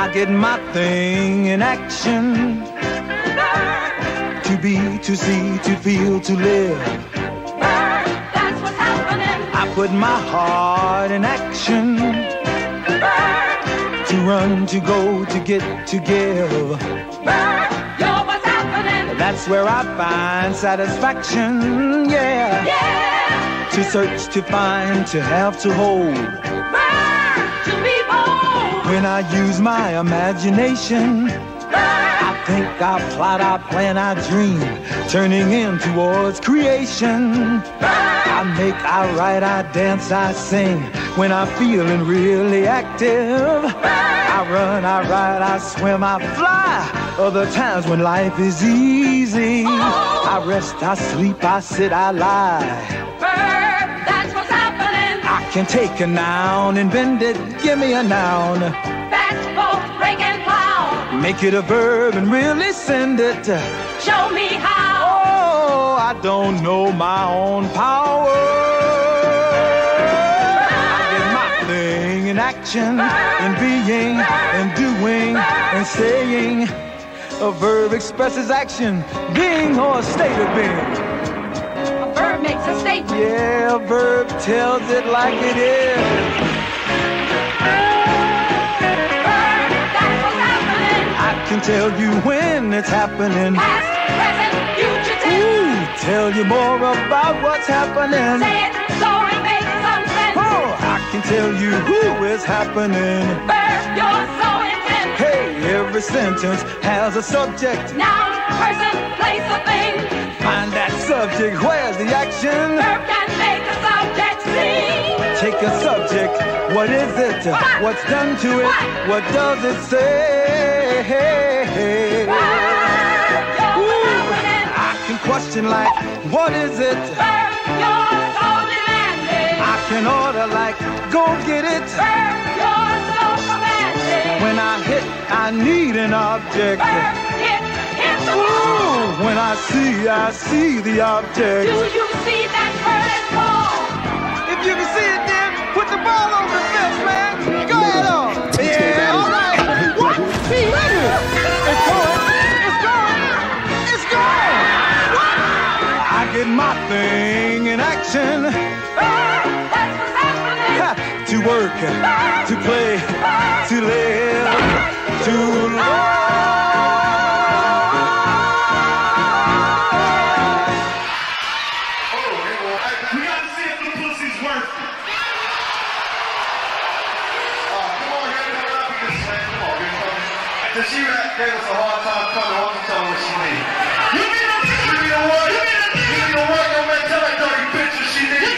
I get my thing in action. To be, to see, to feel, to live. That's what's happening. I put my heart in action. To run, to go, to get, to give. You're what's happening. That's where I find satisfaction, yeah. Yeah. To search, to find, to have, to hold. To be bold. When I use my imagination, I think, I plot, I plan, I dream, turning in towards creation. I make, I write, I dance, I sing. When I'm feeling really active, I run, I ride, I swim, I fly. Other times when life is easy, I rest, I sleep, I sit, I lie. That's what's happening. I can take a noun and bend it, give me a noun. That's both break and plow. Make it a verb and really send it. Show me how. Oh, I don't know my own power. I get my thing in action, in being, in doing, and saying. A verb expresses action, being or a state of being. A verb makes a statement. Yeah, a verb tells it like it is. That's what's happening. I can tell you when it's happening. Past, present, future tense. Ooh, tell you more about what's happening. Say it so it makes some sense. Oh, I can tell you who is happening. Verb, you're so intense. Hey, every sentence has a subject. Noun, person, place, or thing. Find that subject, where's the action? Verb can make a subject sing. Take a subject, what is it? What's done to it? What does it say? Ooh, I can question like, what is it? Verb, you're so demanding. I can order like, go get it. Verb, you're so commanding. When I hit, I need an object. Verb, hit the ball. Ooh, when I see the object. Do you see that bird ball? If you can see it, then put the ball over the fence, man. Go ahead on. Yeah, all right. What? See, look at it. It's going. It's going. It's going. What? I get my thing in action. That's what's happening. To work, to play, to live, to love. We got to see if the pussy's worth it. Come on, get it up here, man. Come on, get it up. The She-Rat gave us a hard time coming. Why don't you tell her what she needs? You need a what? You need a what? Yo, man, tell that dirty bitch what she needs.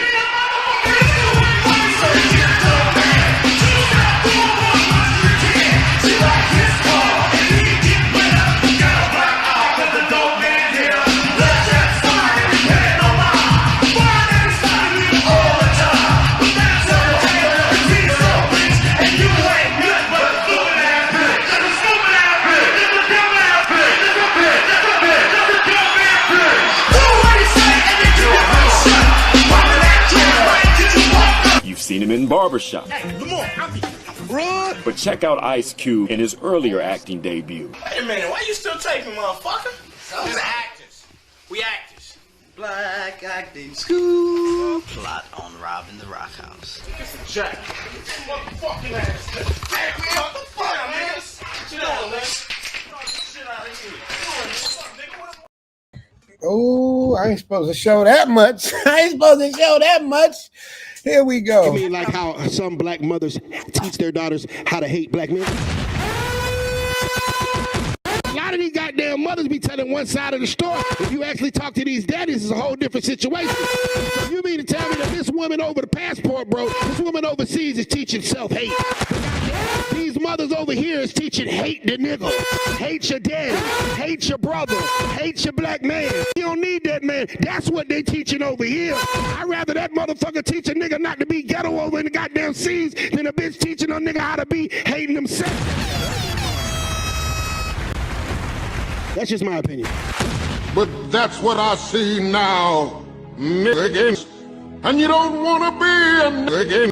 Seen him in barbershop. Hey, come on, run! But check out Ice Cube in his earlier acting debut. Wait a minute, why you still taping, motherfucker? We're actors. We actors. Black acting school. Plot on robbing the Rock House. Jack. Motherfucking ass. Hey, man, what the fuck, man? Sit down, man. Shit out of here. Oh, I ain't supposed to show that much. I ain't supposed to show that much. Here we go. You mean like how some black mothers teach their daughters how to hate black men? A lot of these goddamn mothers be telling one side of the story. If you actually talk to these daddies, it's a whole different situation. So you mean to tell me that this woman over the passport, bro, this woman overseas is teaching self-hate? These mothers over here is teaching hate the nigga. Hate your dad. Hate your brother. Hate your black man. You don't need that, man. That's what they teaching over here. I'd rather that motherfucker teach a nigga not to be ghetto over in the goddamn seas than a bitch teaching a nigga how to be hating himself. That's just my opinion. But that's what I see now, niggas. And you don't want to be a nigga,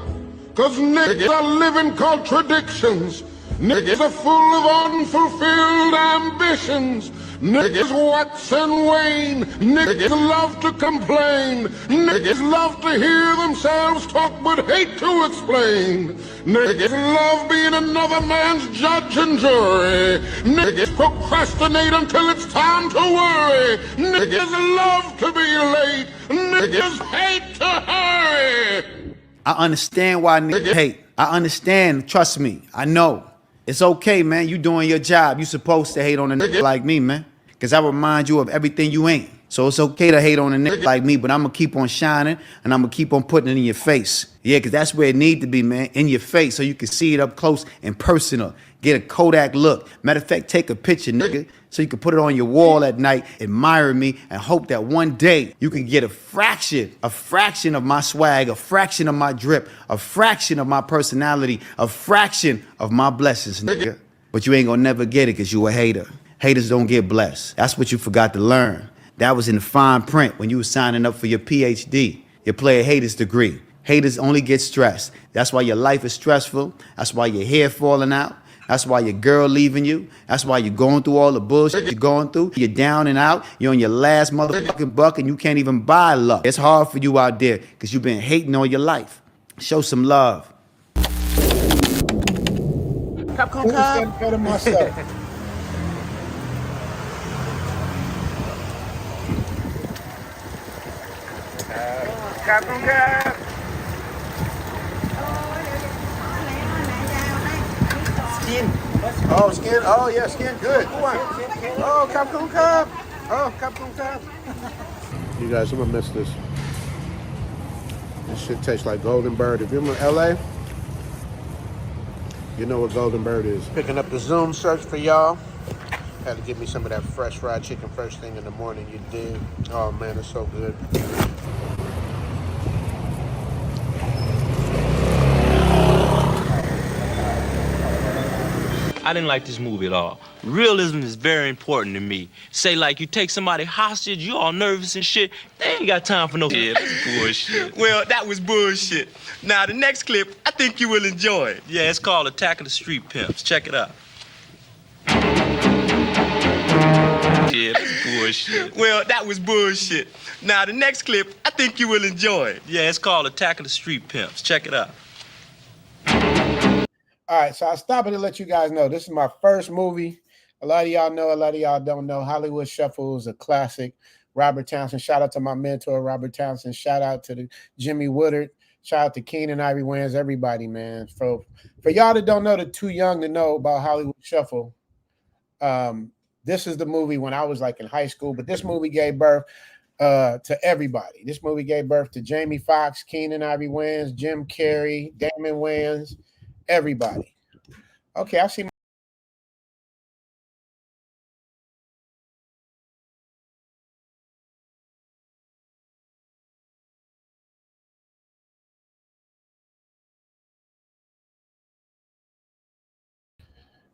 because niggas are living contradictions. Niggas are full of unfulfilled ambitions. Niggas wax and wane. Niggas love to complain. Niggas love to hear themselves talk but hate to explain. Niggas love being another man's judge and jury. Niggas procrastinate until it's time to worry. Niggas love to be late. Niggas hate to hurry. I understand why niggas hate. I understand. Trust me. I know. It's okay, man. You doing your job. You supposed to hate on a nigga like me, man. Because I remind you of everything you ain't. So it's okay to hate on a nigga like me, but I'm going to keep on shining and I'm going to keep on putting it in your face. Yeah, because that's where it need to be, man. In your face so you can see it up close and personal. Get a Kodak look. Matter of fact, take a picture, nigga, so you can put it on your wall at night, admire me, and hope that one day you can get a fraction of my swag, a fraction of my drip, a fraction of my personality, a fraction of my blessings, nigga. But you ain't gonna never get it because you a hater. Haters don't get blessed. That's what you forgot to learn. That was in the fine print when you were signing up for your PhD, your player haters degree. Haters only get stressed. That's why your life is stressful. That's why your hair falling out. That's why your girl leaving you. That's why you're going through all the bullshit you're going through. You're down and out. You're on your last motherfucking buck and you can't even buy love. It's hard for you out there because you've been hating all your life. Show some love. Better myself. Captain Cap. Skin. Oh, skin. Oh, yeah, skin. Good. Oh, Captain Cap. Oh, Captain Cap. You guys, I'm gonna miss this. This shit tastes like Golden Bird. If you're in LA, you know what Golden Bird is. Picking up the Zoom search for y'all. Had to get me some of that fresh fried chicken first thing in the morning. You did. Oh man, it's so good. I didn't like this movie at all. Realism is very important to me. Say, like, you take somebody hostage, you all nervous and shit, they ain't got time for no shit. That's bullshit. Well, that was bullshit. Now, the next clip, I think you will enjoy it. Yeah, it's called Attack of the Street Pimps. Check it out. Yeah, that's bullshit. Well, that was bullshit. Now, the next clip, I think you will enjoy it. Yeah, it's called Attack of the Street Pimps. Check it out. All right, so I'll stop it to let you guys know. This is my first movie. A lot of y'all know, a lot of y'all don't know. Hollywood Shuffle is a classic. Robert Townsend. Shout out to my mentor, Robert Townsend. Shout out to Jimmy Woodard. Shout out to Keenan Ivory Wayans, everybody, man. For y'all that don't know, that too young to know about Hollywood Shuffle, this is the movie when I was like in high school, but this movie gave birth to everybody. This movie gave birth to Jamie Foxx, Keenan Ivory Wayans, Jim Carrey, Damon Wayans, everybody. Okay, I see.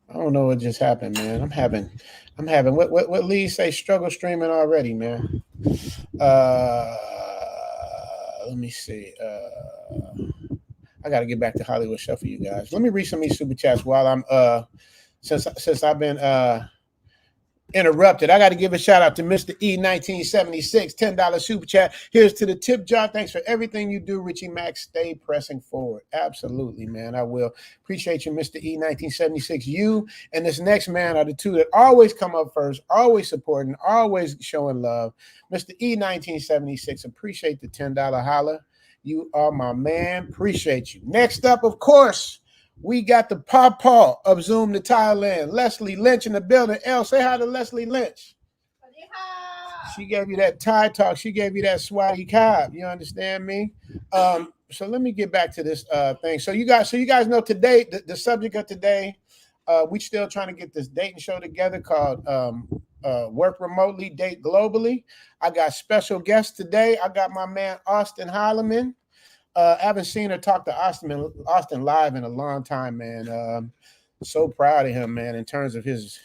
I don't know what just happened, man. I'm having what Lee say struggle streaming already, man. Let me see. I got to get back to Hollywood Shuffle, you guys. Let me read some of these super chats while I'm since I've been interrupted. I got to give a shout out to Mr. E 1976, $10 super chat. Here's to the tip jar. Thanks for everything you do, Richie Mack. Stay pressing forward. Absolutely, man. I will. Appreciate you, Mr. E 1976. You and this next man are the two that always come up first, always supporting, always showing love. Mr. E 1976, appreciate the $10 holla. You are my man. Appreciate you. Next up, of course, we got the Pawpaw of Zoom to Thailand. Leslie Lynch in the building. Elle, say hi to Leslie Lynch. She gave you that Thai talk. She gave you that swaggy cob. You understand me? So let me get back to this thing. So you guys know today, the subject of today, we still trying to get this dating show together called Work Remotely, Date Globally. I got special guests today. I got my man Auston Holleman. I haven't seen her talk to Austin live in a long time, man. So proud of him, man, in terms of his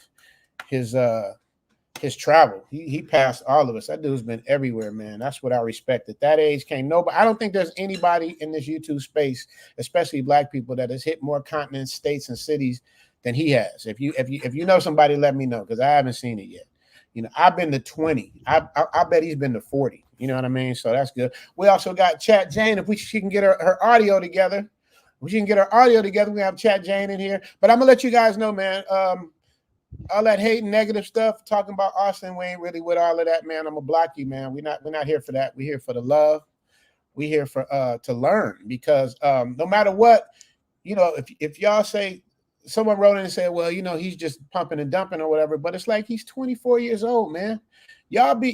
travel. He passed all of us. That dude's been everywhere, man. That's what I respect. At that age, can't nobody. I don't think there's anybody in this YouTube space, especially Black people, that has hit more continents, states, and cities than he has. If you know somebody, let me know, because I haven't seen it yet. You know, I've been to 20. I bet he's been to 40. You know what I mean? So that's good. We also got Chat Jane. If she can get her audio together, we have Chat Jane in here. But I'm gonna let you guys know, man. All that hate and negative stuff, talking about Austin, we ain't really with all of that, man. I'm gonna block you, man. We're not here for that. We're here for the love. We're here for to learn, because no matter what, you know, if y'all say, someone wrote in and said, well, you know, he's just pumping and dumping or whatever, but it's like he's 24 years old, man. Y'all be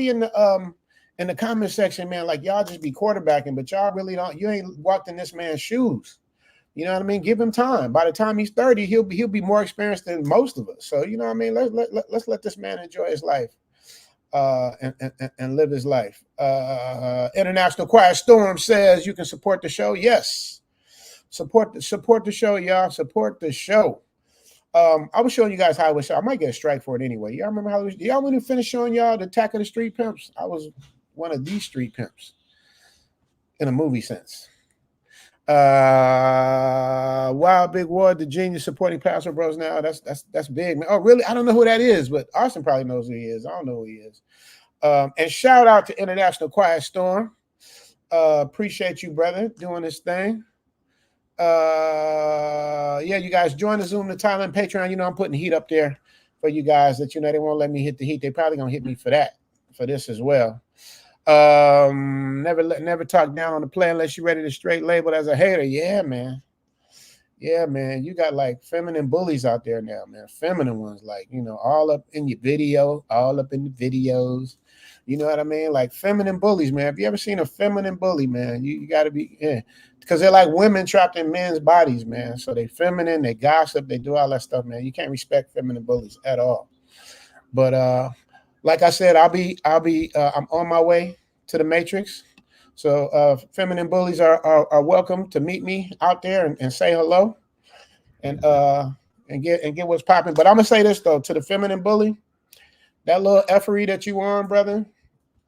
in the comment section, man, like y'all just be quarterbacking, but y'all really don't. You ain't walked in this man's shoes. You know what I mean? Give him time. By the time he's 30, he'll be more experienced than most of us. So, you know what I mean? Let's let this man enjoy his life and live his life. International Quiet Storm says you can support the show. Yes. Support the show, y'all. Support the show. I was showing you guys how it was. I might get a strike for it anyway. Y'all remember how it was? Y'all want to finish showing y'all the Attack of the Street Pimps? I was one of these street pimps in a movie sense. Wild Big Ward, the genius supporting Pastor Bros now. That's big, man. Oh, really? I don't know who that is, but Austin probably knows who he is. I don't know who he is. And shout out to International Quiet Storm. Appreciate you, brother, doing this thing. Yeah, you guys join the Zoom to Thailand Patreon. You know, I'm putting heat up there for you guys that, you know, they won't let me hit the heat. They probably gonna hit me for this as well. Never talk down on the play unless you're ready to straight labeled as a hater. Yeah, man. You got like feminine bullies out there now, man. Feminine ones, like, you know, all up in your video, all up in the videos. You know what I mean? Like feminine bullies, man. Have you ever seen a feminine bully, man? You got to be, because they're like women trapped in men's bodies, man. So they feminine, they gossip, they do all that stuff, man. You can't respect feminine bullies at all. But like I said, I'm on my way to the Matrix. So feminine bullies are welcome to meet me out there and say hello and get what's popping. But I'm gonna say this though, to the feminine bully, that little effery that you on, brother,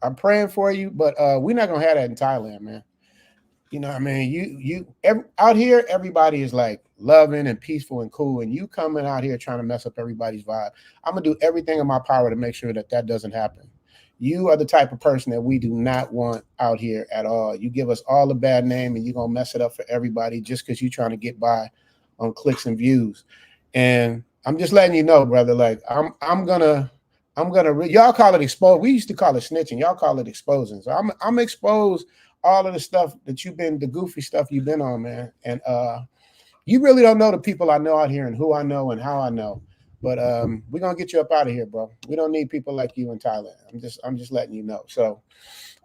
I'm praying for you, but we're not gonna have that in Thailand, man. You know what I mean? Out here, everybody is like loving and peaceful and cool, and you coming out here trying to mess up everybody's vibe. I'm gonna do everything in my power to make sure that doesn't happen. You are the type of person that we do not want out here at all. You give us all a bad name, and you're gonna mess it up for everybody just because you're trying to get by on clicks and views. And I'm just letting you know, brother. Like I'm gonna y'all call it expose. We used to call it snitching. Y'all call it exposing. So I'm expose all of the stuff that the goofy stuff you've been on, man. And you really don't know the people I know out here and who I know and how I know. But we're gonna get you up out of here, bro. We don't need people like you in Thailand. I'm just letting you know. So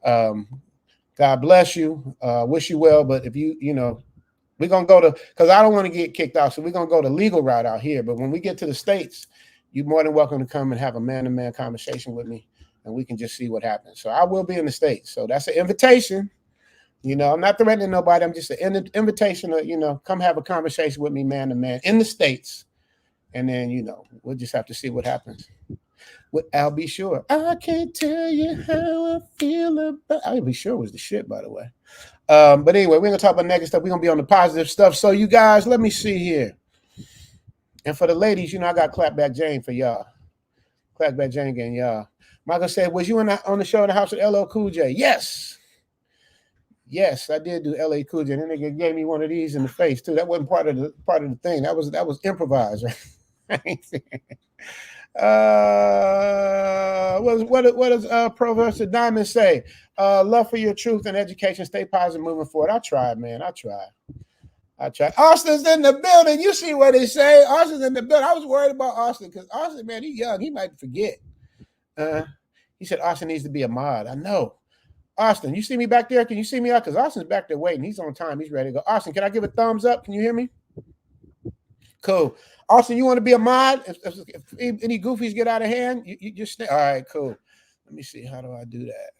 God bless you. Wish you well. But if you know, we're gonna go to, because I don't want to get kicked out. So we're gonna go the legal route out here. But when we get to the States, you're more than welcome to come and have a man-to-man conversation with me, and we can just see what happens. So I will be in the States. So that's an invitation. You know, I'm not threatening nobody. I'm just an invitation to, you know, come have a conversation with me man-to-man in the States. And then, you know, we'll just have to see what happens. I'll be sure. I can't tell you how I feel about. I'll be sure was the shit, by the way. But anyway, we're gonna talk about negative stuff. We're gonna be on the positive stuff. So you guys, let me see here. And for the ladies, you know, I got Clap Back J8ne for y'all. Clap Back J8ne again, y'all. Michael said, was you on the show in the house with LL Cool J? Yes. Yes, I did do LA Cool J. And then they gave me one of these in the face too. That wasn't part of the thing. That was improvised, right? What does Professor Diamond say? Love for your truth and education. Stay positive moving forward. I tried, man. I tried. Austin's in the building. You see what they say. Austin's in the building. I was worried about Austin because Austin, man, he's young. He might forget. He said Austin needs to be a mod. I know. Austin, you see me back there? Can you see me out? Because Austin's back there waiting. He's on time. He's ready to go. Austin, can I give a thumbs up? Can you hear me? Cool. Austin, you want to be a mod? If any goofies get out of hand, you just stay. All right, cool. Let me see. How do I do that?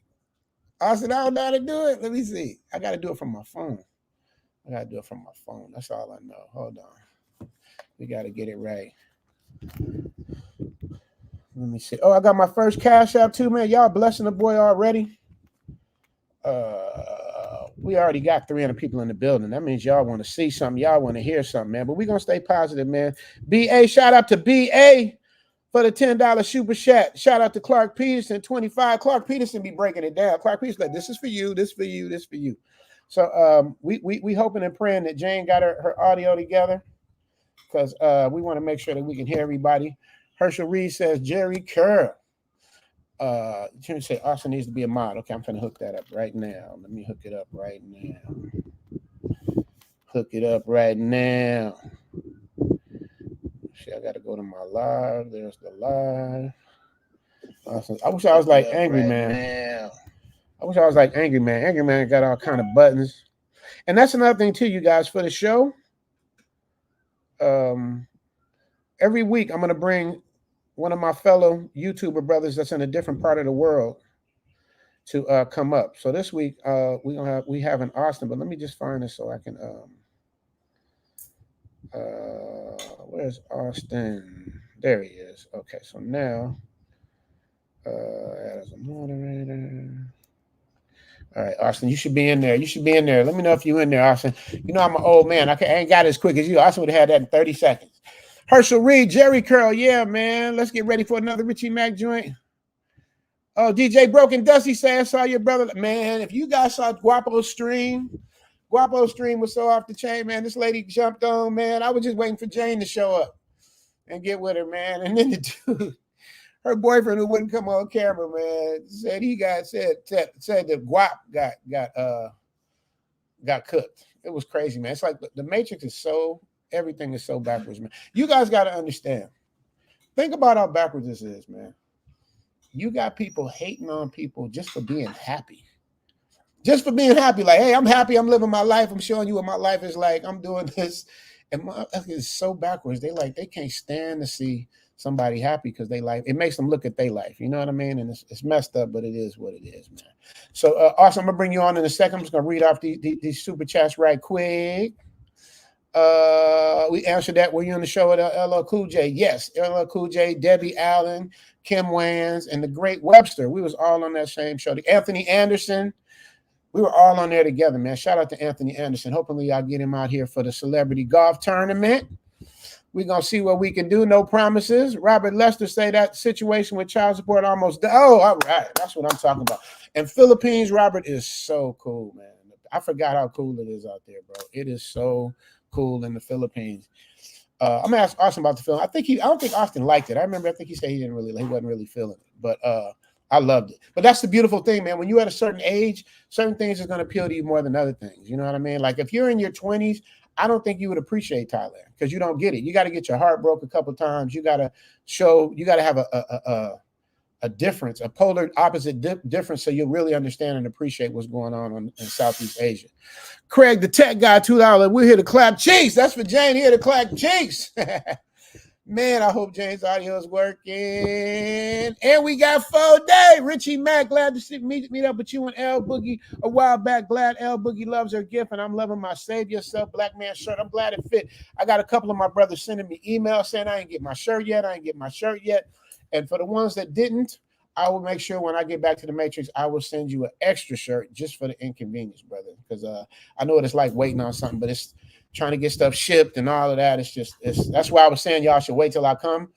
Austin, I don't know how to do it. Let me see. I got to do it from my phone. That's all I know. Hold on. We got to get it right. Let me see. Oh, I got my first Cash App too, man. Y'all blessing the boy already. We already got 300 people in the building. That means y'all want to see something. Y'all want to hear something, man. But we're going to stay positive, man. BA, shout out to BA for the $10 super chat. Shout out to Clark Peterson, 25. Clark Peterson be breaking it down. Clark Peterson, like, this is for you, this for you, this for you. So we hoping and praying that Jane got her audio together, because we want to make sure that we can hear everybody. Herschel Reed says, Jerry Curl. You say Austin needs to be a mod. Okay, I'm going to hook that up right now. Let me hook it up right now. Hook it up right now. See, I got to go to my live. There's the live. Austin. I wish I was like Angry Man. I wish I was like Angry Man. Angry Man got all kind of buttons. And that's another thing, too, you guys, for the show. Every week, I'm going to bring one of my fellow YouTuber brothers that's in a different part of the world to come up. So this week we have an Austin, but let me just find this so I can where's Austin? There he is. Okay, so now as a moderator. All right, Austin, you should be in there. You should be in there. Let me know if you're in there, Austin. You know I'm an old man. I ain't got it as quick as you. Austin would have had that in 30 seconds. Herschel Reed, Jerry Curl, yeah, man. Let's get ready for another Richie Mac joint. Oh, DJ Broken Dusty say, I saw your brother. Man, if you guys saw Guapo's stream was so off the chain, man. This lady jumped on, man. I was just waiting for Jane to show up and get with her, man. And then the dude, her boyfriend who wouldn't come on camera, man, said that Guap got cooked. It was crazy, man. It's like the Matrix is so... Everything is so backwards, man. You guys got to understand. Think about how backwards this is, man. You got people hating on people just for being happy. Just for being happy. Like, hey, I'm happy. I'm living my life. I'm showing you what my life is like. I'm doing this. And it's so backwards. They can't stand to see somebody happy because they life. It makes them look at their life. You know what I mean? And it's messed up, but it is what it is, man. So, Austin, I'm going to bring you on in a second. I'm just going to read off these super chats right quick. We answered that. Were you on the show with LL Cool J? Yes, LL Cool J, Debbie Allen, Kim Wans, and the Great Webster. We was all on that same show. Anthony Anderson. We were all on there together, man. Shout out to Anthony Anderson. Hopefully, I'll get him out here for the celebrity golf tournament. We're gonna see what we can do. No promises. Robert Lester say that situation with child support almost done. Oh, all right. That's what I'm talking about. And Philippines, Robert is so cool, man. I forgot how cool it is out there, bro. It is so cool in the Philippines. I'm gonna ask Austin about the film. I don't think Austin liked it. I think he said he wasn't really feeling it, but I loved it. But that's the beautiful thing, man. When you're at a certain age, certain things are gonna appeal to you more than other things. You know what I mean? Like if you're in your 20s, I don't think you would appreciate Thailand because you don't get it. You got to get your heart broke a couple times. You got to have a difference, a polar opposite difference, so you'll really understand and appreciate what's going on in Southeast Asia. Craig, the tech guy, $2. We're here to clap cheeks. That's for Jane, here to clap cheeks. Man, I hope Jane's audio is working. And we got 4 Day. Richie Mac, glad to meet up with you and L Boogie a while back. Glad L Boogie loves her gift, and I'm loving my Save Yourself Black Man shirt. I'm glad it fit. I got a couple of my brothers sending me emails saying I ain't get my shirt yet. And for the ones that didn't, I will make sure when I get back to the Matrix, I will send you an extra shirt just for the inconvenience, brother. Because I know what it's like waiting on something, but it's trying to get stuff shipped and all of that. That's why I was saying y'all should wait till I come.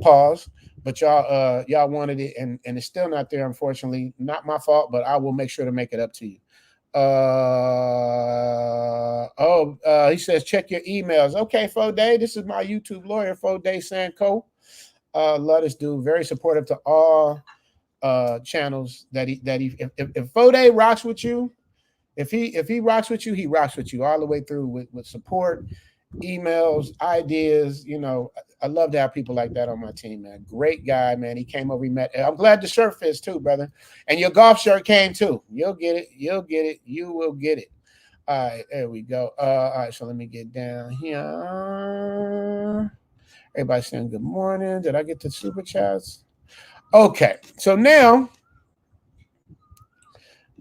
Pause. But y'all wanted it, and it's still not there, unfortunately. Not my fault, but I will make sure to make it up to you. He says check your emails. Okay, Foday, this is my YouTube lawyer, Foday Sanko. Love this dude, very supportive to all channels that he if Foday rocks with you, if he rocks with you, he rocks with you all the way through with support, emails, ideas. You know, I love to have people like that on my team, man. Great guy, man. He came over, he met. I'm glad the shirt fits too, brother. And your golf shirt came too. You'll get it. You will get it. All right, there we go. All right, so let me get down here. Everybody saying good morning. Did I get the super chats? Okay, so now,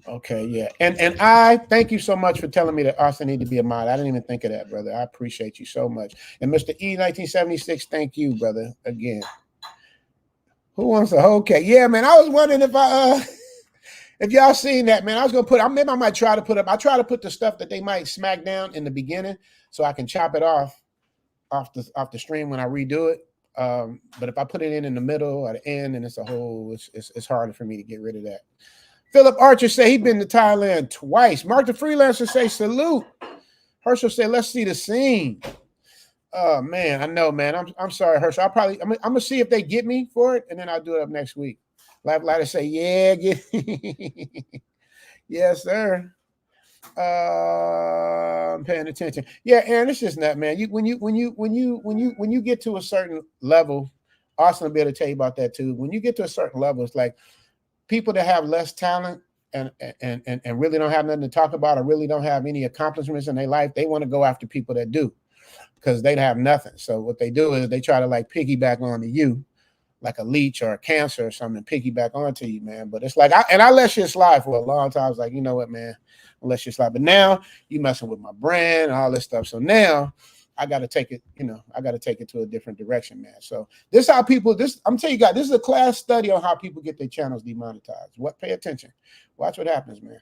okay, yeah. And I thank you so much for telling me that Austin need to be a mod. I didn't even think of that, brother. I appreciate you so much. And Mr. E 1976, thank you, brother, again. Who wants a whole cake? Yeah, man. I was wondering if If y'all seen that, man, I was gonna put. Maybe I might try to put up. I try to put the stuff that they might smack down in the beginning, so I can chop it off the stream when I redo it. But if I put it in the middle or the end, and it's harder for me to get rid of that. Philip Archer say he been to Thailand twice. Mark the Freelancer say salute. Herschel say let's see the scene. Oh man, I know, man. I'm sorry, Herschel. I'm gonna see if they get me for it, and then I'll do it up next week. Lighter say, yeah, get yes, sir. I'm paying attention. Yeah, Aaron, it's just that, man. When you get to a certain level, Austin will be able to tell you about that too. When you get to a certain level, it's like people that have less talent and really don't have nothing to talk about or really don't have any accomplishments in their life, they want to go after people that do because they have nothing. So what they do is they try to like piggyback onto you like a leech or a cancer or something, piggyback onto you, man. But it's like, I let shit slide for a long time. I was like, you know what, man, I'll let shit slide. But now you messing with my brand and all this stuff. So now I got to take it, I got to take it to a different direction, man. So this is how people, I'm telling you guys, this is a class study on how people get their channels demonetized. Pay attention. Watch what happens, man.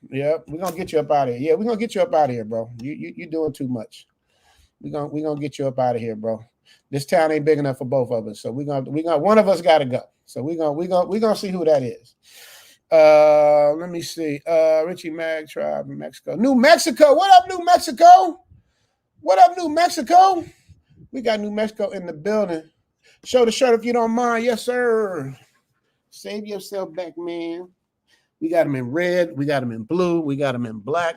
Yeah, we're going to get you up out of here. Yeah, we're going to get you up out of here, bro. You're doing too much. We're gonna get you up out of here, bro. This town ain't big enough for both of us. So we're gonna one of us gotta go. So we're gonna see who that is. Let me see. Richie Mag Tribe, Mexico. New Mexico. What up, New Mexico? What up, New Mexico? We got New Mexico in the building. Show the shirt if you don't mind. Yes, sir. Save yourself back, man. We got them in red. We got them in blue. We got them in black.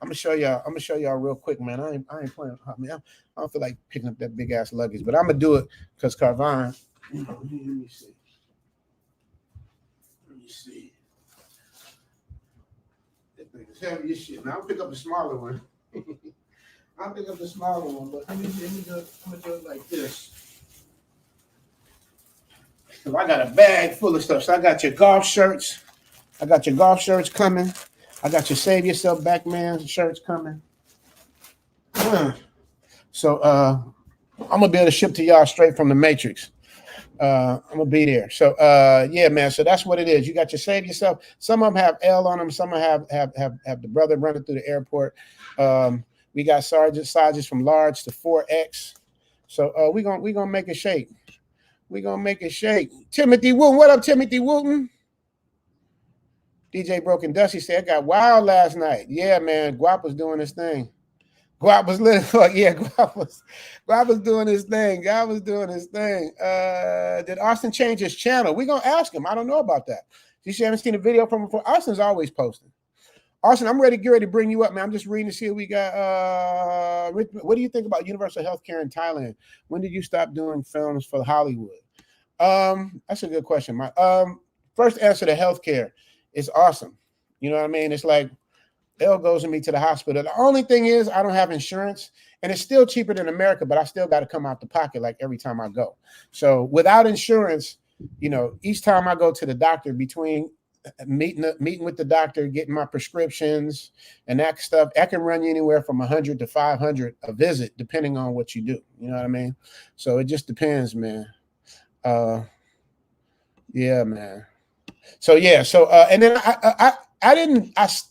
I'm gonna show y'all real quick, man. I ain't playing. I mean, I don't feel like picking up that big ass luggage, but I'm gonna do it because Carvine. Let me see. That thing is heavy as shit. Now I'll pick up the smaller one. I'll pick up the smaller one, but I'm gonna do it like this. So I got a bag full of stuff. So I got your golf shirts. I got your golf shirts coming. I got your Save Yourself Back Man shirts coming. So I'm gonna be able to ship to y'all straight from the Matrix. I'm gonna be there. So yeah, man. So that's what it is. You got your Save Yourself. Some of them have L on them. Some have the brother running through the airport. We got sizes from large to 4X. So we gonna make it shake. We gonna make it shake. Timothy Wooten, what up, Timothy Wooten? DJ Broken Dusty said, I got wild last night. Yeah, man. Guap was doing his thing. Guap was lit. Yeah, Guap was doing his thing. God was doing his thing. Did Austin change his channel? We're going to ask him. I don't know about that. You haven't seen a video from him before. Austin's always posting. Austin, I'm get ready to bring you up, man. I'm just reading to see what we got. What do you think about universal healthcare in Thailand? When did you stop doing films for Hollywood? That's a good question. My first answer to healthcare. It's awesome. You know what I mean? It's like L goes with me to the hospital. The only thing is I don't have insurance and it's still cheaper than America, but I still got to come out the pocket like every time I go. So without insurance, each time I go to the doctor, between meeting with the doctor, getting my prescriptions and that stuff, that can run you anywhere from $100 to $500 a visit, depending on what you do. You know what I mean? So it just depends, man. Yeah, man. So yeah, and then I didn't stop.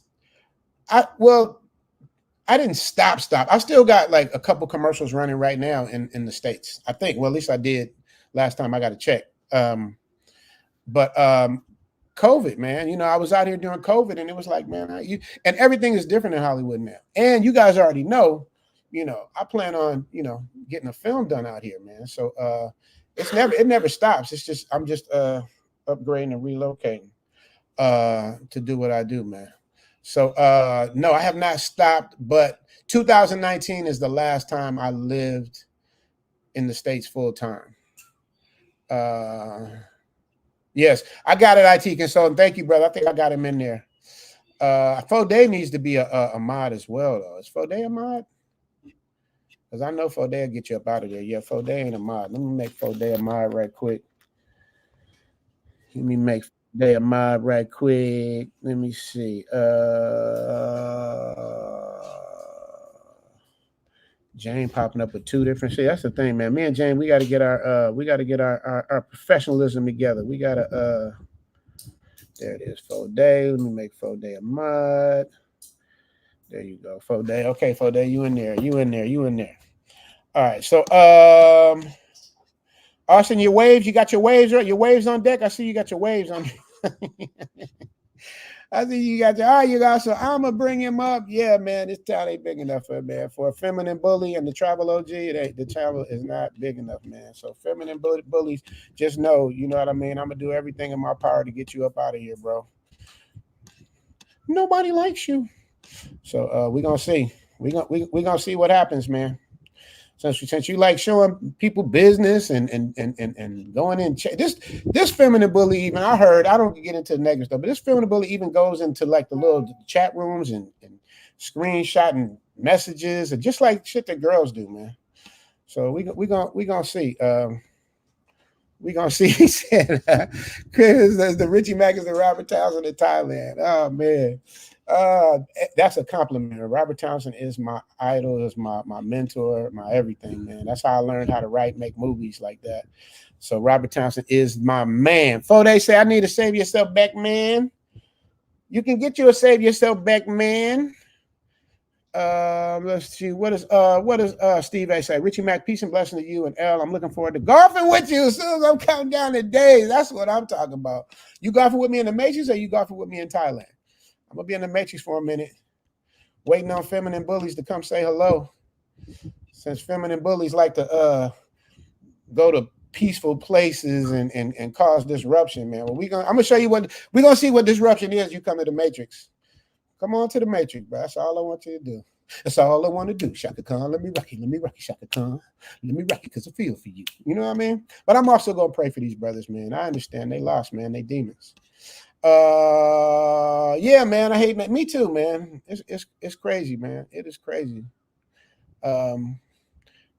I still got like a couple commercials running right now in the States. I think. Well, at least I did last time I got to check. But COVID, man. I was out here during COVID, and it was like, man, and everything is different in Hollywood now. And you guys already know, I plan on, getting a film done out here, man. So it never stops. It's just I'm just upgrading and relocating to do what I do, man. So no, I have not stopped, but 2019 is the last time I lived in the States full time. Yes, I got it, IT consultant. Thank you, brother. I think I got him in there. Foday needs to be a mod as well, though. Is Foday a mod? Because I know Foday will get you up out of there. Yeah, Foday ain't a mod. Let me make Foday a mod right quick. Let me make Foday a mod right quick. Let me see. Jane popping up with two different shit. That's the thing, man. Me and Jane, we got to get our professionalism together. We got to There it is, 4 day. Let me make 4 day a mod. There you go, 4 day. Okay, 4 day, you in there. All right, so Austin, your waves, you got your waves right? Your waves on deck? I see you got your waves on. I see you got your, you got, so I'm going to bring him up. Yeah, man, this town ain't big enough for man. For a feminine bully and the travel OG, the travel is not big enough, man. So feminine bullies, just know, you know what I mean? I'm going to do everything in my power to get you up out of here, bro. Nobody likes you. So we're going to see. We're gonna see what happens, man. Since you like showing people business and going in, this feminine bully even, I heard, I don't get into the negative stuff, but this feminine bully even goes into like the little chat rooms and screenshotting messages and just like shit that girls do, man. So we gonna see. We gonna see. He said, "Chris, the Richie Mack is the Robert Townsend in Thailand." Oh man. That's a compliment. Robert Townsend is my idol, is my mentor, my everything, man. That's how I learned how to write, make movies like that. So Robert Townsend is my man. Fode say, I need to save yourself back, man. You can get you a save yourself back, man. Let's see. What does Steve A say? Richie Mack, peace and blessing to you and L. I'm looking forward to golfing with you as soon as I'm counting down the days. That's what I'm talking about. You golfing with me in the Matrix or you golfing with me in Thailand? I'm gonna be in the Matrix for a minute, waiting on feminine bullies to come say hello. Since feminine bullies like to go to peaceful places and cause disruption, man. Well, I'm gonna show you what we're gonna see what disruption is. You come to the Matrix. Come on to the Matrix, bro. That's all I want you to do. That's all I want to do. Shaka Khan, let me rock you, Shaka Khan. Let me rock you because I feel for you. You know what I mean? But I'm also gonna pray for these brothers, man. I understand they lost, man. They demons. Yeah, man, I hate me too, man. It's crazy, man. It is crazy.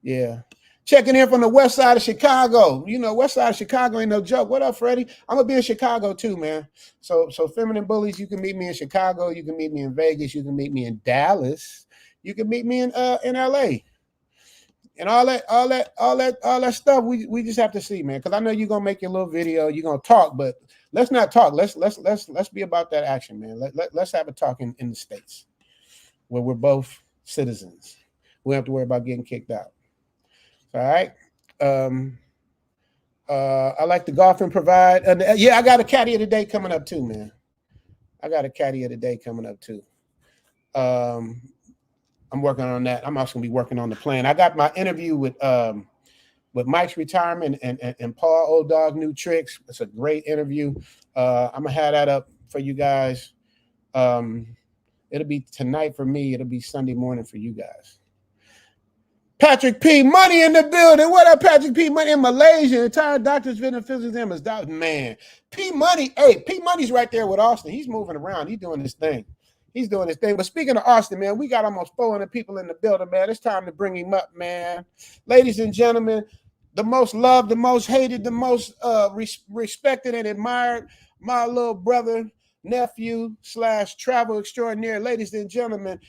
Yeah. Checking in from the west side of Chicago. You know, west side of Chicago ain't no joke. What up, Freddie? I'm gonna be in Chicago too, man. So feminine bullies, you can meet me in Chicago, you can meet me in Vegas, you can meet me in Dallas, you can meet me in LA. And all that stuff, we just have to see, man. Because I know you're gonna make your little video, you're gonna talk, but let's not talk. Let's be about that action, man. Let's have a talk in the States where we're both citizens. We don't have to worry about getting kicked out. All right. I like the golf and provide. Yeah, I got a caddy of the day coming up too, man. I'm working on that. I'm also gonna be working on the plan. I got my interview with Mike's retirement and Paul Old Dog New Tricks. It's a great interview. I'm gonna have that up for you guys. It'll be tonight for me. It'll be Sunday morning for you guys. Patrick P. Money in the building. What up, Patrick P. Money in Malaysia? Entire doctors, visit physics, doctor. Man, P. Money. Hey, P. Money's right there with Austin. He's moving around. He's doing his thing. But speaking of Austin, man, we got almost 400 people in the building, man. It's time to bring him up, man. Ladies and gentlemen, the most loved, the most hated, the most respected and admired, my little brother, nephew / travel extraordinaire. Ladies and gentlemen,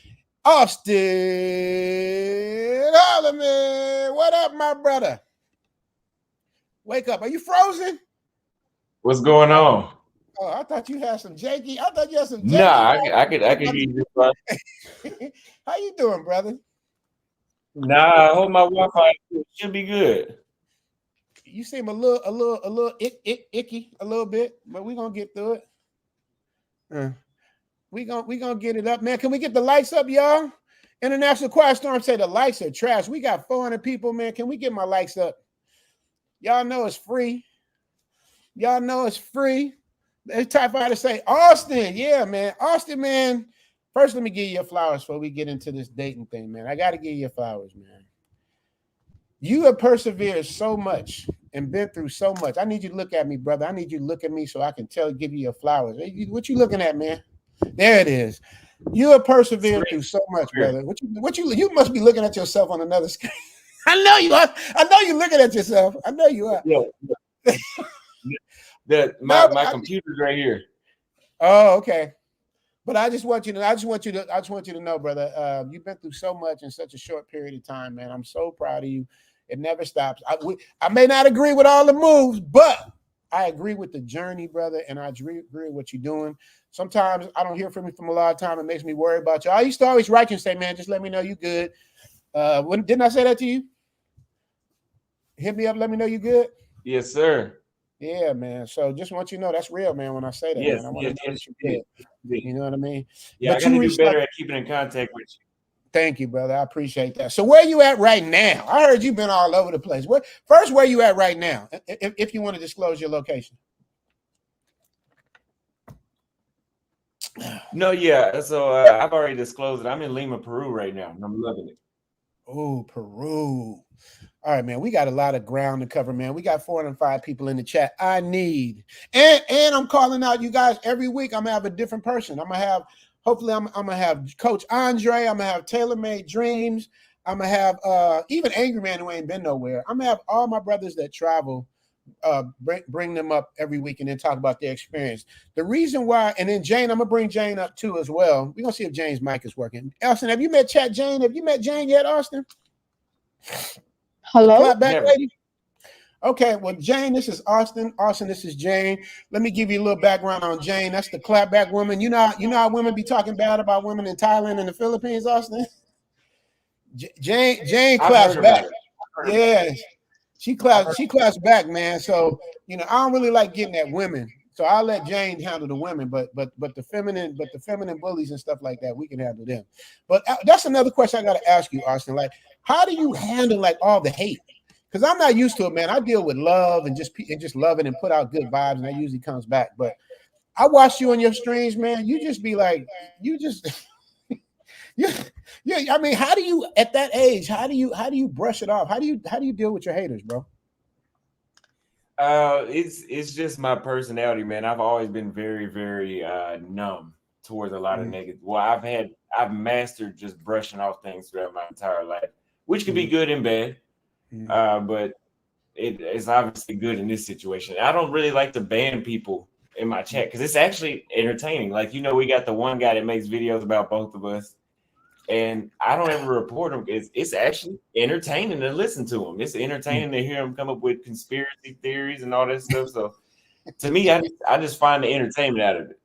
Auston Holleman. What up, my brother? Wake up. Are you frozen? What's going on? Oh, I thought you had some janky. Nah, I could hear you. How you doing, brother? Nah, I hope my Wi-Fi should be good. You seem a little icky a little bit, but we're gonna get through it. We gonna get it up, man. Can we get the lights up, y'all? International Quiet Storm say the lights are trash. We got 400 people, man. Can we get my lights up? Y'all know it's free. It's time for her to say, Austin, yeah, man. Austin, man. First, let me give you your flowers before we get into this dating thing, man. I got to give you your flowers, man. You have persevered so much and been through so much. I need you to look at me, brother. I need you to look at me so I can give you your flowers. What you looking at, man? There it is. You have persevered through so much, brother. You must be looking at yourself on another screen. I know you are. I know you're looking at yourself. I know you are. Yeah. My computer's right here. Oh, okay. But I just want you to know, brother, you've been through so much in such a short period of time, man. I'm so proud of you. It never stops. I may not agree with all the moves, but I agree with the journey, brother, and I agree with what you're doing. Sometimes I don't hear from you from a lot of time. It makes me worry about you. I used to always write you and say, man, just let me know you good. Didn't I say that to you? Hit me up, let me know you good. Yes, sir. Yeah, man. So just want you to know that's real, man. When I say that, Yes, man, I want to know that you're good. You know what I mean? Yeah, But I got to you do reached better out. at keeping in contact with you. Thank you, brother. I appreciate that. So where you at right now? I heard you've been all over the place. Where you at right now? If you want to disclose your location. No, yeah. So I've already disclosed it. I'm in Lima, Peru right now, and I'm loving it. Oh, Peru. All right, man. We got a lot of ground to cover, man. We got 405 people in the chat. And I'm calling out you guys every week. I'm gonna have a different person. I'm gonna have Coach Andre. I'm gonna have Tailor Made Dreams. I'm gonna have even Angry Man who ain't been nowhere. I'm gonna have all my brothers that travel. Bring them up every week and then talk about their experience. The reason why, and then Jane, I'm gonna bring Jane up too as well. We're gonna see if Jane's mic is working. Austin, have you met Chat Jane? Have you met Jane yet, Austin? Hello? Clap Back lady. Okay, well, Jane, this is Austin. Austin, this is Jane. Let me give you a little background on Jane. That's the Clap Back woman. You know how women be talking bad about women in Thailand and the Philippines, Austin? Jane claps back. Yes. She claps back, man. So, I don't really like getting at women. So I'll let Jane handle the women, but the feminine bullies and stuff like that, we can handle them. But that's another question I got to ask you, Austin. Like, how do you handle like all the hate? Because I'm not used to it, man. I deal with love and just love it and put out good vibes, and that usually comes back. But I watch you on your streams, man. You just be like, yeah. I mean, how do you at that age? How do you brush it off? How do you deal with your haters, bro? It's just my personality, man. I've always been very, very numb towards a lot of negative. Well, I've mastered just brushing off things throughout my entire life, which can be good and bad. But it's obviously good in this situation. I don't really like to ban people in my chat because it's actually entertaining. Like, we got the one guy that makes videos about both of us, and I don't ever report him. It's actually entertaining to listen to him. It's entertaining to hear him come up with conspiracy theories and all that stuff. So to me, I just find the entertainment out of it.